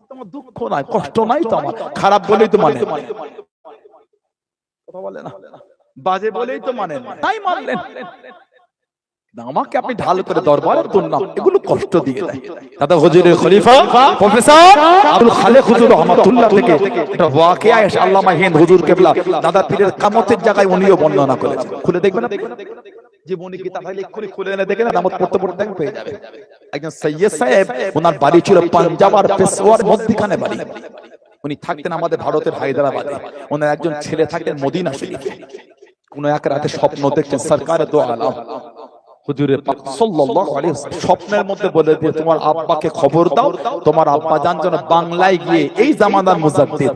তোমার দুঃখ নাই, কষ্ট নাই তো আমার, খারাপ বলেই তো মানেন। কথা বলে না, বাজে বলেই তো মানেন, তাই মানলেন। আমাকে আপনি ঢাল করে দরবারে তুলনাম, এগুলো কষ্ট দিয়ে দেয়। দাদা হুজুরের খলিফা প্রফেসর আব্দুল খালেক হুজুর রাহমাতুল্লাহ থেকে এটা ওয়াকিয়া এসে আল্লামা হিন্দ হুজুর কেবলা দাদা পীরের কামতের জায়গায় উনিও বর্ণনা করেছেন। খুলে দেখবেন, জীবনী কিতাব হলে এক্ষুনি খুলে এনে দেখেন, নামত পড়তে পড়তে পেয়ে যাবে। একজন সৈয়দ সাহেব, ওনার বাড়ি ছিল পাঞ্জাব আর পেশোয়ার মধ্যখানে বাড়ি। উনি থাকতেন আমাদের ভারতের হায়দ্রাবাদে। ওনার একজন ছেলে থাকতেন মদিনা শরীফে। কোন এক রাতে স্বপ্ন দেখছেন সরকার দো আলম হুজুরে পাক সাল্লাল্লাহু আলাইহি ওয়াসাল্লাম স্বপ্নের মধ্যে বলে দিয়ে তোমার আব্বাকে খবর দাও, তোমার আব্বা জান যেন বাংলায় গিয়ে এই জামানার মুজাদ্দিদ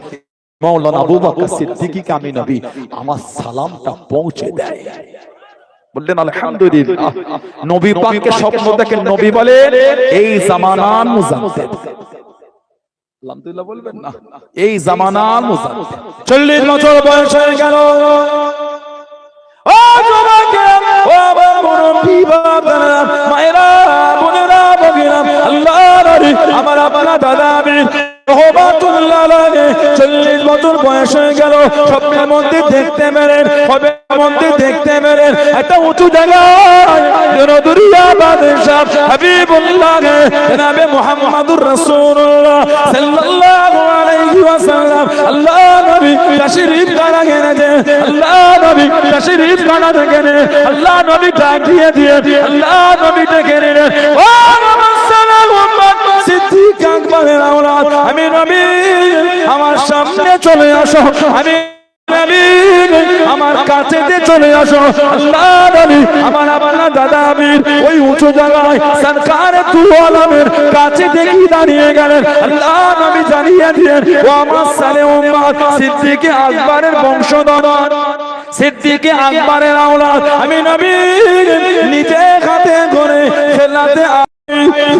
মাওলানা আবু বকর সিদ্দিকীকে আমি নবী আমার সালামটা পৌঁছে দেয়। বললেন আলহামদুলিল্লাহ। নবী পাককে স্বপ্ন দেখে নবী বলেন এই জামানার মুজাদ্দিদ, আলহামদুলিল্লাহ বলবেন না, এই জামানার মুজাদ্দিদ 40 বছর বয়স হয়ে গেল। ও যুবকেরা, ও আমার মুরব্বি বাবারা, মায়েরা, বোনেরা, ভগিরা, আল্লাহর ওলি আমার আপনার দাদা আমি রহমাতুল্লাহ আলাইহি 40 বছর বয়স হয়ে গেল। স্বপ্নের মধ্যে দেখতে মেরেন, হবে মধ্যে দেখতে মেরেন একটা উঁচু জায়গায় দুনিয়া বাদশাহ হাবিবুল্লাহ জনাবে মুহাম্মদুর রাসূলুল্লাহ সাল্লাল্লাহু আলাইহি ওয়াসাল্লাম আল্লাহ নবী তাশরীফ করা গেছে, আল্লাহ নবী তাশরীফ করা গেছে, আল্লাহ নবী ডাক দিয়ে আল্লাহ নবী ডেকে নিলেন, ও সিদ্দিক আকবরের আওলাদ আমি নবী আমার সামনে চলে আসো, আমি নবী আমার কাছে চলে আসো। আল্লাহ নবী আমার আপনার দাদা আমির ওই উঁচু জায়গায় সরকারে তু আলমের কাছে দেখি দাঁড়িয়ে গেলেন। আল্লাহ নবী জানিয়ে দিলেন ও আমার সালে উম্মত সিদ্দিক আকবরের বংশধর, সিদ্দিক আকবরের আওলাদ আমি নবী নিজে হাতে ধরে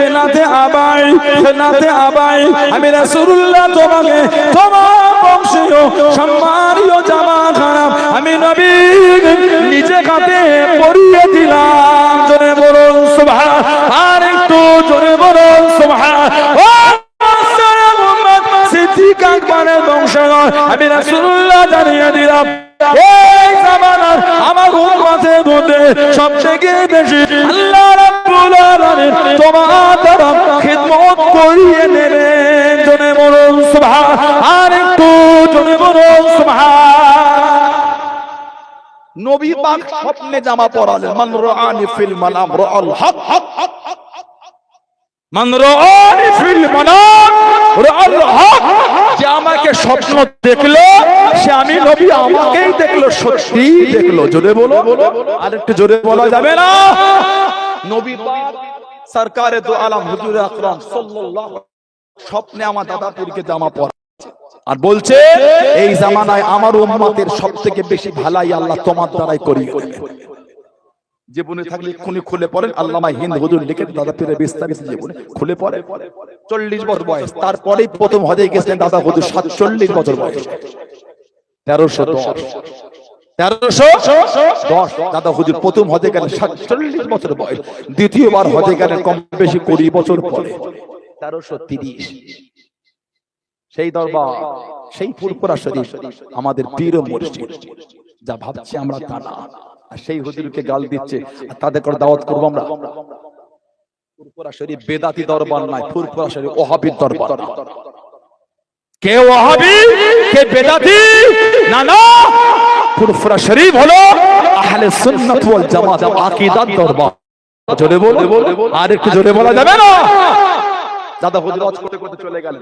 খেলাতে আবাই আমি রাসূলুল্লাহ তোমাকে তোমার বংশীয় সম্মানীয় জামা খারাপ আমি নবী নিজে হাতে পরিয়ে দিলাম। জোরে বলুন সুবহান, আর একটু জোরে বলুন সুবহান। ও সিদ্দিক আকবরের বংশধর আমি রাসূলুল্লাহ জানিয়ে দিলাম এই জামানার আমার উম্মতের মধ্যে সবথেকে বেশি আল্লাহ রাব্বুল আলামিন তোমার দ্বারা খিদমত করিয়ে নেবেন। জোরে বলুন সুবহান, আর একটু জোরে বলুন সুবহান। নবী পাক স্বপ্নে জামা পরালেন, মান রাআনি ফিল মানাম রাআল হক, মান রাআনি ফিল মানাম রাআল হক, যে আমাকে স্বপ্ন দেখলো সে আমি নবী আমাকেই দেখলো, সত্যি দেখলো। জোরে বলো, আর একটু জোরে বলা যাবে না? নবী পাক সরকারে দু আলম হুজুর আকরাম সাল্লাল্লাহু স্বপ্নে আমার দাদা পীরকে জামা পরাচ্ছে আর বলছে এই জামানায় আমার উম্মতের সবথেকে বেশি ভালাই আল্লাহ তোমার দ্বারাই করিয়ে দেবেন। জীবনে থাকলে এক্ষুনি খুলে পড়েন, আল্লামা হিন্দ হুজুর লিখে দাদা পীরের বিস্তারিত জীবনে খুলে পড়ে। 40 বছর বয়স, তারপরেই প্রথম হজে গেছিলেন দাদা হুজুর 47 বছর বয়স, 1310 দাদা হুজুর প্রথম হজে গেলেন 47 বছর বয়স, দ্বিতীয়বার হজে গেলেন কম বেশি 20 বছর পরে 1330। সেই দরবার, সেই ফুরফুরা শরীফ আমাদের পীর ও মুর্শিদ, যা ভাবছি আমরা তা না। আর সেই হুজুরকে গাল দিচ্ছে আর তাদের করে দাওয়াত করবো আমরা। ফুরফুরা শরীফ বেদাতি দরবার নয়, ফুরফুরা শরীফ ওহাবীর দরবার। কে ওহাবী কে বেদাতি? না না, ফুরফুরা শরীফ হলো আহলে সুন্নাত ওয়াল জামাত আকীদার দরবার। জোরে বলো, আর একটু জোরে বলা যাবে না? দাদা হুজুর ওয়াজ করতে করতে চলে গেলেন।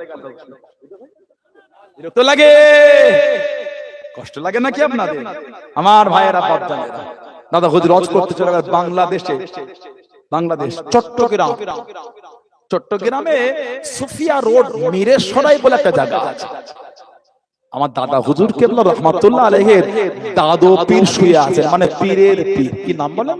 বিরক্ত লাগে, কষ্ট লাগে নাকি আপনাদের? আমার ভাইয়েরা বাপজানেরা, দাদা হুজুর ওয়াজ করতে চলে গেলেন বাংলাদেশে, বাংলাদেশ চট্টগ্রামে সুফিয়া রোড মিরেশরাই বলে একটা জায়গা আছে। আমার দাদা হুজুর কেবলা রহমাতুল্লাহ আলাইহির দাদু পীর শুয়ে আছেন, মানে পীরের পীর, কি নাম বলেন?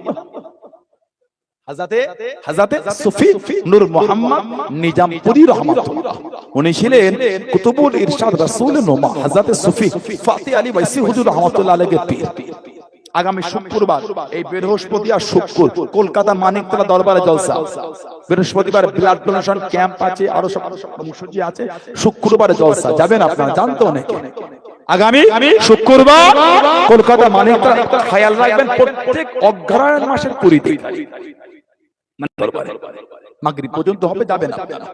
হযরতে সুফি নূর মোহাম্মদ নিজামপুরী রহমাতুল্লাহ। উনি ছিলেন কুতুবুল ইরশাদ রাসূল নোমা হযরতে সুফি ফাতি আলী ওয়াইসি হুজুর রহমাতুল্লাহ আলাইহির পীর। আগামী শুক্রবার, এই বৃহস্পতি আর শুক্র কলকাতা মানিকতলা দরবারে জলসা। বৃহস্পতিবার ব্লাড ডোনেশন ক্যাম্প আছে, আরো সব কর্মসূচি আছে। শুক্রবারে জলসা, যাবেন আপনারা? জানতো অনেকে। আগামী শুক্রবার কলকাতা মানিকতলা, খেয়াল রাখবেন প্রত্যেক অগ্রহায়ণ মাসের 20 তারিখ দরবারে মাগরিব পর্যন্ত হবে, যাবেন আপনারা।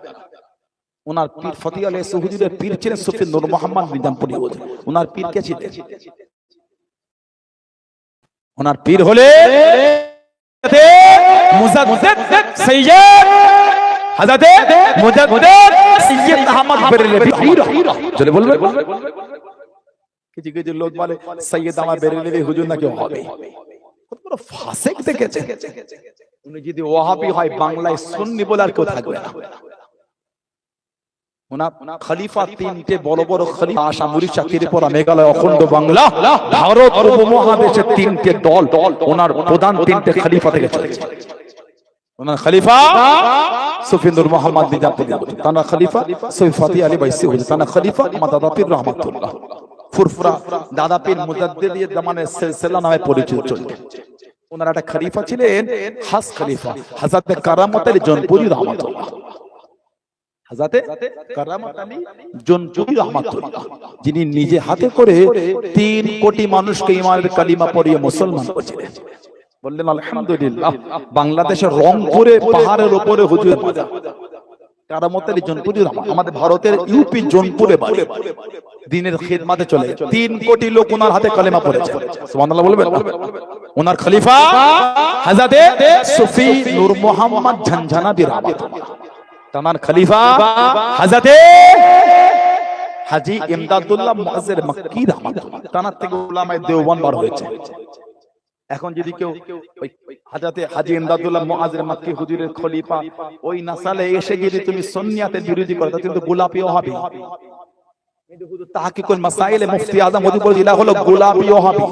ওনার পীর ফতি আলী হুজুরের পীর ছিলেন সুফি নূর মোহাম্মদ নিজামপুরী হুজুর। ওনার পীর কে ছিলেন? ওনার পীর হলে মুজাদ্দিদ সৈয়দ হযরত মুজাদ্দিদ সৈয়দ আহমদ বেরেলভী। চলে বলবে কিছু কিছু লোক বলে সৈয়দ আহমদ বেরেলভী হুজুর নাকি হবে, কত বড় ফাসিক দেখেছে। উনি যদি ওয়াহাবি হয় বাংলায় সুন্নি বলে আর কেউ থাকবে না। ওনার খলিফা তিনটে বড় বড় খলিফা, আসাম, উড়িষ্যা, ত্রিপুরা, মেঘালয়, অখণ্ড বাংলা, ভারত উপমহাদেশের তিনটে দল, ওনার প্রধান তিনটে খলিফা থেকে চলেছে। ওনার খলিফা সুফি নূর মোহাম্মদ নিজামপুরী, তানা খলিফা সৈয়দ ফাতি আলী বাইসি হুজুর, তানা খলিফা আমার দাদা পীর রহমাতুল্লাহ ফুরফুরা দাদা পীর মুজাদ্দিদের জামানের সিলসিলা নামে পরিচিত চলছে। ওনার একটা খলিফা ছিলেন খাস খলিফা হযরত কারামত আলী জৌনপুরি রহমাতুল্লাহ, হযরত কারামত আলী জৌনপুরি রহমাতুল্লাহ, যিনি নিজে হাতে করে 3 কোটি মানুষকে ইমানের কালিমা পড়িয়ে মুসলমান করেছিলেন। বললেন আলহামদুলিল্লাহ। বাংলাদেশের রংপুরে পাহাড়ের উপরে হুজুর মাজার কারামত আলী জৌনপুরি আমাদের ভারতের ইউপি জৌনপুরে বাড়ি, দ্বীনের খিদমতে চলে 3 কোটি লোক ওনার হাতে কালেমা পড়েছে। সুবহানাল্লাহ বলবেন। ওনার খলিফা হযরত সুফি নূর মোহাম্মদ ঝনঝনাবী রাহমাতুল্লাহ, তার খলিফা হযরত হাজী ইমদাদুল্লাহ মুআজ্জির মক্কি রাহমাতুল্লাহ, তার থেকে উলামায়ে দেওবন্দ বার হয়েছে। এখন যদি কেউ হযরত হাজী ইমদাদুল্লাহ মুআজ্জির মক্কি হুজুরের খলিফা ওই নাসালে এসে যদি তুমি সুন্নিয়াতের বিরোধী করো তাহলে কিন্তু গোলাপিও হবে। কিন্তু হুজুর তাহকিকুল মাসাইলে মুফতি আযম হুজুর বলেন এটা হলো গোলাপিও হবে।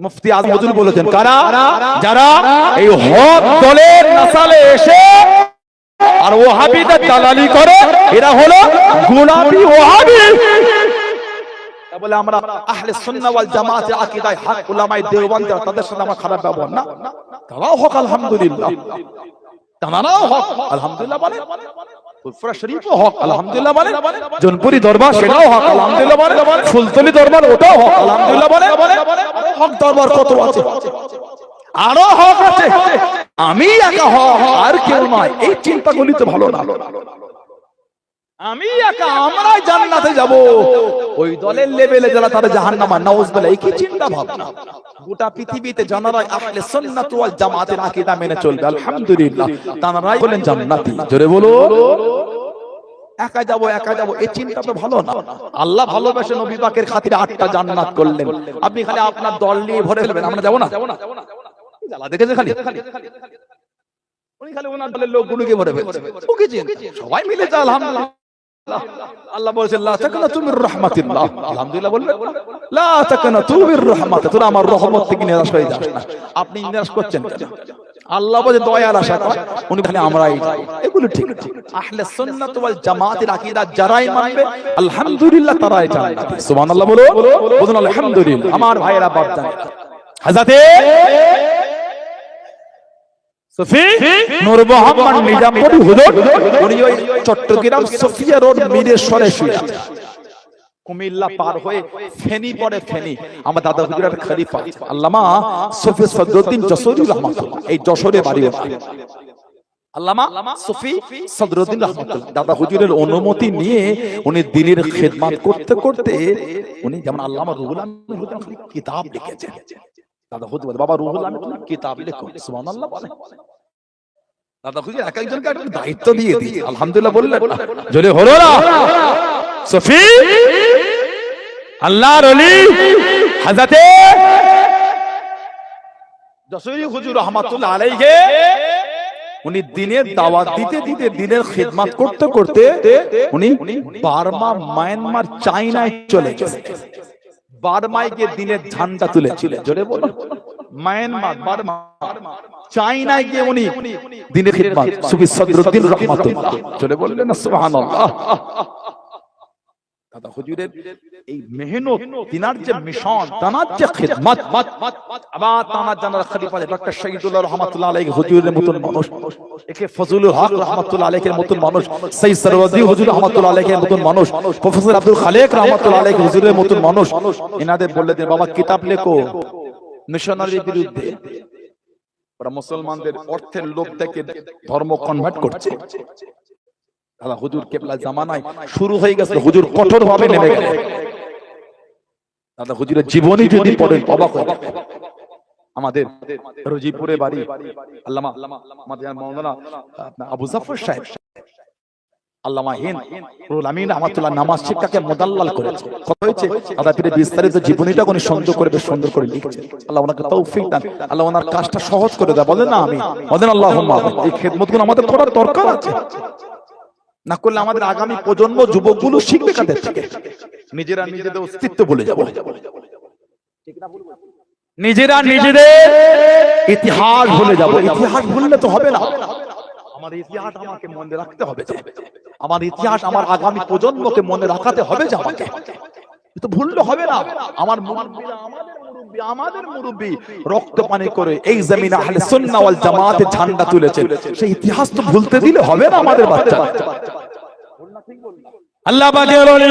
মুফতি আযম হুজুর বলেছেন কারা, যারা এই হক দলের নাসালে এসে আর ওয়াহাবিদের দালালি করে এরা হলো গোলাপি ওয়াহাবি। বলে আমরা আহলে সুন্নাহ ওয়াল জামাতের আকীদায় হক উলামায়ে দেওবন্দ তাদের সাথে আমরা খারাপ ব্যবহার না, তারাও হক আলহামদুলিল্লাহ, তারাও হক আলহামদুলিল্লাহ বলে, ফুরফুরা শরীফও হক আলহামদুলিল্লাহ বলে, জৌনপুরি দরবার সেটাও হক আলহামদুলিল্লাহ বলে, ফুলতলি দরবার ওটাও হক আলহামদুলিল্লাহ বলে। হক দরবার কত আছে, আরো হক আছে, আমি একা হক আর কেউ নয়, এই চিন্তাগুলি তো ভালো না। আমি একা আমরাই জান্নাতে যাব, ওই দলের লেভেলে যারা তারা জাহান্নামে, নাউজুবিল্লাহ। এই কি চিন্তা ভাবনা। গোটা পৃথিবীতে যারা আহলে সুন্নাত ওয়াল জামাতের আকীদা মেনে চলবে আলহামদুলিল্লাহ তারাই বলেন জান্নাতি। জোরে বলো একা যাব একা যাব, এই চিন্তা তো ভালো না। আল্লাহ ভালোবাসে নবী পাকের খাতিরে 8টা জান্নাত করলেন, আপনি খালি আপনার দল নিয়ে ভরে ফেলবেন। আমরা যাব না, জ্বালা দেখেছে খালি উনি খালি ওনার দলের লোকগুলোকে ভরে ফেলছে, সবাই মিলে যা আলহামদুলিল্লাহ। আল্লাহ বলেছেন লা তাকনাতু মির রাহমাতিল্লাহ, আলহামদুলিল্লাহ বলবেন, লা তাকনাতু মির রাহমাত, তোরা আমার রহমত থেকে নিরাশ হয়ে যাস না। আপনি নিরাশ করছেন কেন? আল্লাহ বলে দয়ার আশা করে, উনি খালি আমরাই যাই, এগুলো ঠিক না। আহলে সুন্নাত ওয়াল জামাতের আকীদা যারাই মানবে আলহামদুলিল্লাহ তারাই জান্নাতি। সুবহানাল্লাহ বলো, বলুন আলহামদুলিল্লাহ। আমার ভাইয়েরা বাপজান হযরত সুফি নূর মোহাম্মদ নিজামপুরী হুজুর, উনি ওই চট্টগ্রাম সুফিয়া রোড মিরেশ্বরে শুয়ে আছেন। কুমিল্লা পার হয়ে ফেনী পড়ে, ফেনী আমার দাদা হুজুরের খলিফা আল্লামা সুফি সদরুদ্দিন যশোরী রাহমাতুল্লাহ, এই যশোরে বাড়ি ওনার। আল্লামা সুফি সদরুদ্দিন রাহমাতুল্লাহ দাদা হুজুরের অনুমতি নিয়ে উনি দ্বীনের খিদমত করতে করতে উনি যেমন আল্লামা রুহুল আমিন হুজুর কিতাব লিখেছেন। দাদা হুজুর বাবা রুহুল আমিন কিতাব লিখো, সুবহানাল্লাহ বলে। দাদা হুজুর এক একজনকে একটা দায়িত্ব দিয়ে দিই, আলহামদুলিল্লাহ বললেন জোরে হলো না। সুফি আল্লাহর ওলি হযরত যশোরী হুজুর রাহমাতুল্লাহ আলাইহি, উনি দ্বীনের দাওয়াত দিতে দিতে দ্বীনের খিদমত করতে করতে উনি বার্মা, মায়ানমার, চায়নায় চলে গেছেন। বার্মায় গিয়ে দ্বীনের ঝান্ডা তুলেছিলেন। জোরে বলুন মায়ানমার, বার্মা, চায়নায় গিয়ে উনি দ্বীনের খিদমত সুফি সদরুদ্দিন রাহমাতুল্লাহ, জোরে বললেন না সুবহানাল্লাহ। দাদা হুজুরের এই মেহনত, তিনার যে মিশন, তানার যে খিদমত, আবার তানার জানার খলিফা ডক্টর শহীদুল্লাহ রাহমাতুল্লাহ আলাইহি হুজুরের মতন মানুষ, একে ফজলুল হক রাহমাতুল্লাহ আলাইহির মতন মানুষ, সাইয়্যিদ সরওয়ার্দী হুজুর রাহমাতুল্লাহ আলাইহির মতন মানুষ, প্রফেসর আব্দুল খালেক রাহমাতুল্লাহ আলাইহি হুজুরের মতন মানুষ, এনাদের বললে দেন বাবা কিতাব লেখো মিশনারির বিরুদ্ধে। ওরা মুসলমানদের অর্থের লোভ থেকে ধর্ম কনভার্ট করছে। দাদা হুজুর কেবলা জামানায় শুরু হয়ে গেছে, হুজুর কঠোর ভাবে নেমে গেল। দাদা হুজুরের জীবনী যদি পড়েন অবাক হবে। আমাদের রজিপুরে বাড়ি আল্লামা মাওলানা আবু জাফর সাহেব, আল্লামা হিন্দ রুহুল আমিন রাহমাতুল্লাহ নামাজ শিক্ষাকে মোদাল্লাল করেছে। কথা হয়েছে দাদা পীরের বিস্তারিত জীবনীটা উনি সুন্দর করে লিখছেন। আল্লাহ ওনাকে তৌফিক দান, আল্লাহ ওনার কাজটা সহজ করে দেয়। বলেন না আমিন, বলেন আল্লাহুম্মা আমিন। এই খেদমতগুলো আমাদের করার দরকার আছে, না করলে আমাদের আগামী প্রজন্ম যুবকগুলো শিখবে কাদের থেকে? নিজেরা নিজেদের অস্তিত্ব ভুলে যাব, নিজেরা নিজেদের ইতিহাস ভুলে যাব। ইতিহাস ভুললে তো হবে না, আমার ইতিহাস আমাকে মনে রাখতে হবে, আমার ইতিহাস আমার আগামী প্রজন্মকে মনে রাখাতে হবে যে আমাকে তো ভুললে হবে না। আমার মুরব্বিরা, আমাদের মুরব্বি রক্ত পানি করে এই জমিনে আহলে সুন্নাহ ওয়াল জামাতের ঝান্ডা তুলেছেন, সেই ইতিহাস তো ভুলতে দিলে হবে না আমাদের বাচ্চা। আল্লাহ পাকের ওলি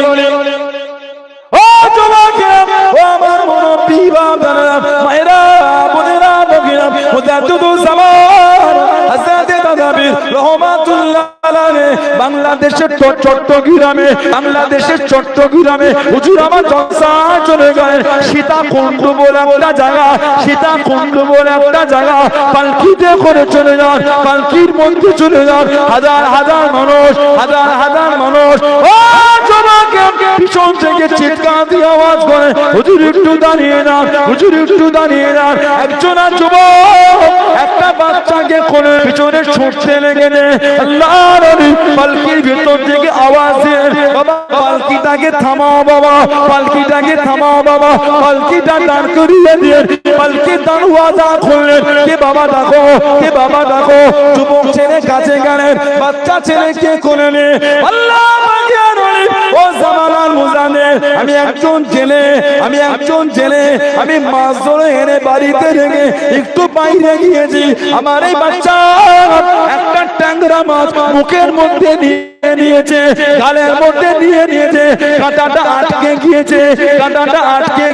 ও জওয়াকে, ও আমার মুরব্বি বাবারা, মায়েরা, বোনেরা, নবীরা, মুজাদ্দিদুল জামান হযরত তাদাবির রহমাতুল্লাহ আলাইহি বাংলাদেশের চট্টগ্রামে হুজুর আমার জলসা চলে গেলেন। সীতাকুণ্ড বলে একটা জায়গা, পালকিতে করে চলে যান, পালকির মধ্যে চলে যান, হাজার হাজার মানুষ ও জনকে পিছন থেকে চিৎকার দিয়ে আওয়াজ করে, হুজুর একটু দাঁড়িয়ে যান। একজন যুবক একটা বাচ্চাকে কোলে পিছনে ছুটতে লেগে আল্লাহর নবী পালকির ভিতর থেকে আওয়াজ দিয়ে, বাবা পালকিটাকে থামাও, পালকিটা দাঁড় করিয়ে দিয়ে পালকির দরওয়াজা খুললেন। কে বাবা ডাকো। যুবক ছেলে কাছে গেলেন, বাচ্চা ছেলেকে কোলে নিয়ে আল্লাহ পাকের ওলি ও জামানাল মুজানে, আমি একজন জেলে, আমি মাছ ধরে এনে বাড়িতে রেখে একটু বাইরে গিয়েছি, আমার এই বাচ্চা একটা ট্যাংরা মাছ মুখের মধ্যে নিয়েছে, গালের মধ্যে নিয়েছে, কাঁটাটা আটকে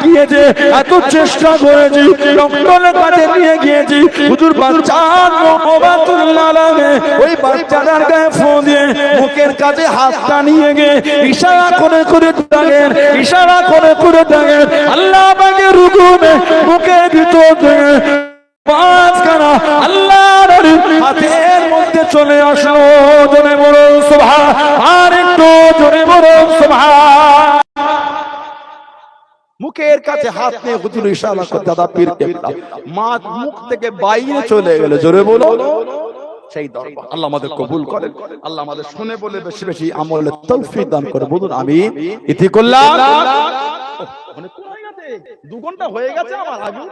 গিয়েছে, এত চেষ্টা করেছি, ডক্টরের কাছে নিয়ে গিয়েছি, হুজুর বাচ্চা ওই বাচ্চাটার গায়ে ফোন দিয়ে মুখের কাছে হাতটা নিয়ে গিয়ে ইশারা করে ডাকেন, আল্লাহ পাকের হুকুমে মুখের ভিতর থেকে মাছখানা আল্লাহর হাতের মধ্যে চলে আসলো। জোরে বলুন সুবহান, আর একটু জোরে বলুন সুবহান। মুখের কাছে হাত নিয়ে হুজুর ইশারা করে দাদা পীর কেবলা, মাছ মুখ থেকে বাইরে চলে গেল। জোরে বলুন সেই দরবার। আল্লাহ আমাদের কবুল করেন, আল্লাহ আমাদের শুনে বলে বেশি বেশি আমলের তৌফিক দান করে। বলুন আমিন। ইতি করলাম, অনেক হয়ে গেছে, 2 ঘন্টা হয়ে গেছে আমার আগে।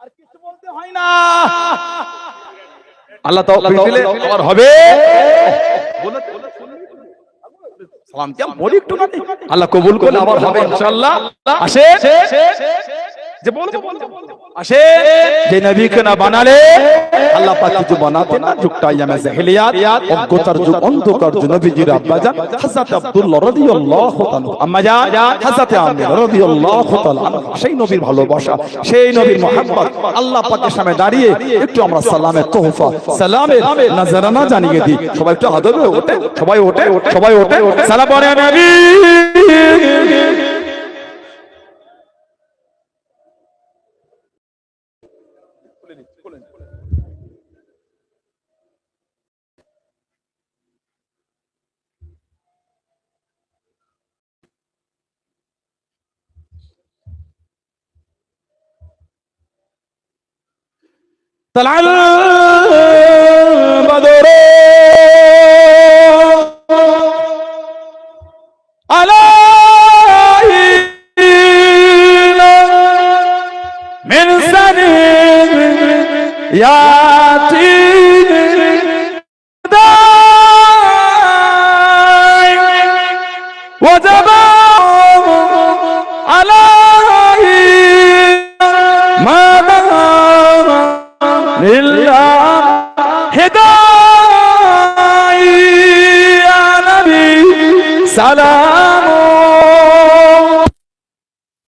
আর কিছু বলতে হয় না, আল্লাহ তৌফিক দিলে আর হবে। বলে সালাম দিয়া বলি একটু, আল্লাহ কবুল করলে আবার হবে ইনশাআল্লাহ। আসে যে বলবো আসে, যে নবীকে না বানালে আল্লাহ পাক কিছু বানাতে না। যুগটা ইয়ামে জাহেলিয়াত, অজ্ঞতার যুগ, অন্ধকার যুগ। নবীজির আব্বাজান হযরত আব্দুল্লাহ রাদিয়াল্লাহু তাআলা, আম্মাজান হযরত আমিনা রাদিয়াল্লাহু তাআলা, সেই নবীর ভালোবাসা, সেই নবীর মুহাব্বত আল্লাহ পাকের সামনে দাঁড়িয়ে একটু আমরা সালামের তোহফা, সালামের নজরানা জানিয়ে দিই। সবাই একটু আদবে ওঠে, সবাই ওঠে, সালাম পড়ে নবী। طلع البدر علينا من سنين ياتي وجب علينا ما لله هداية يا نبي سلام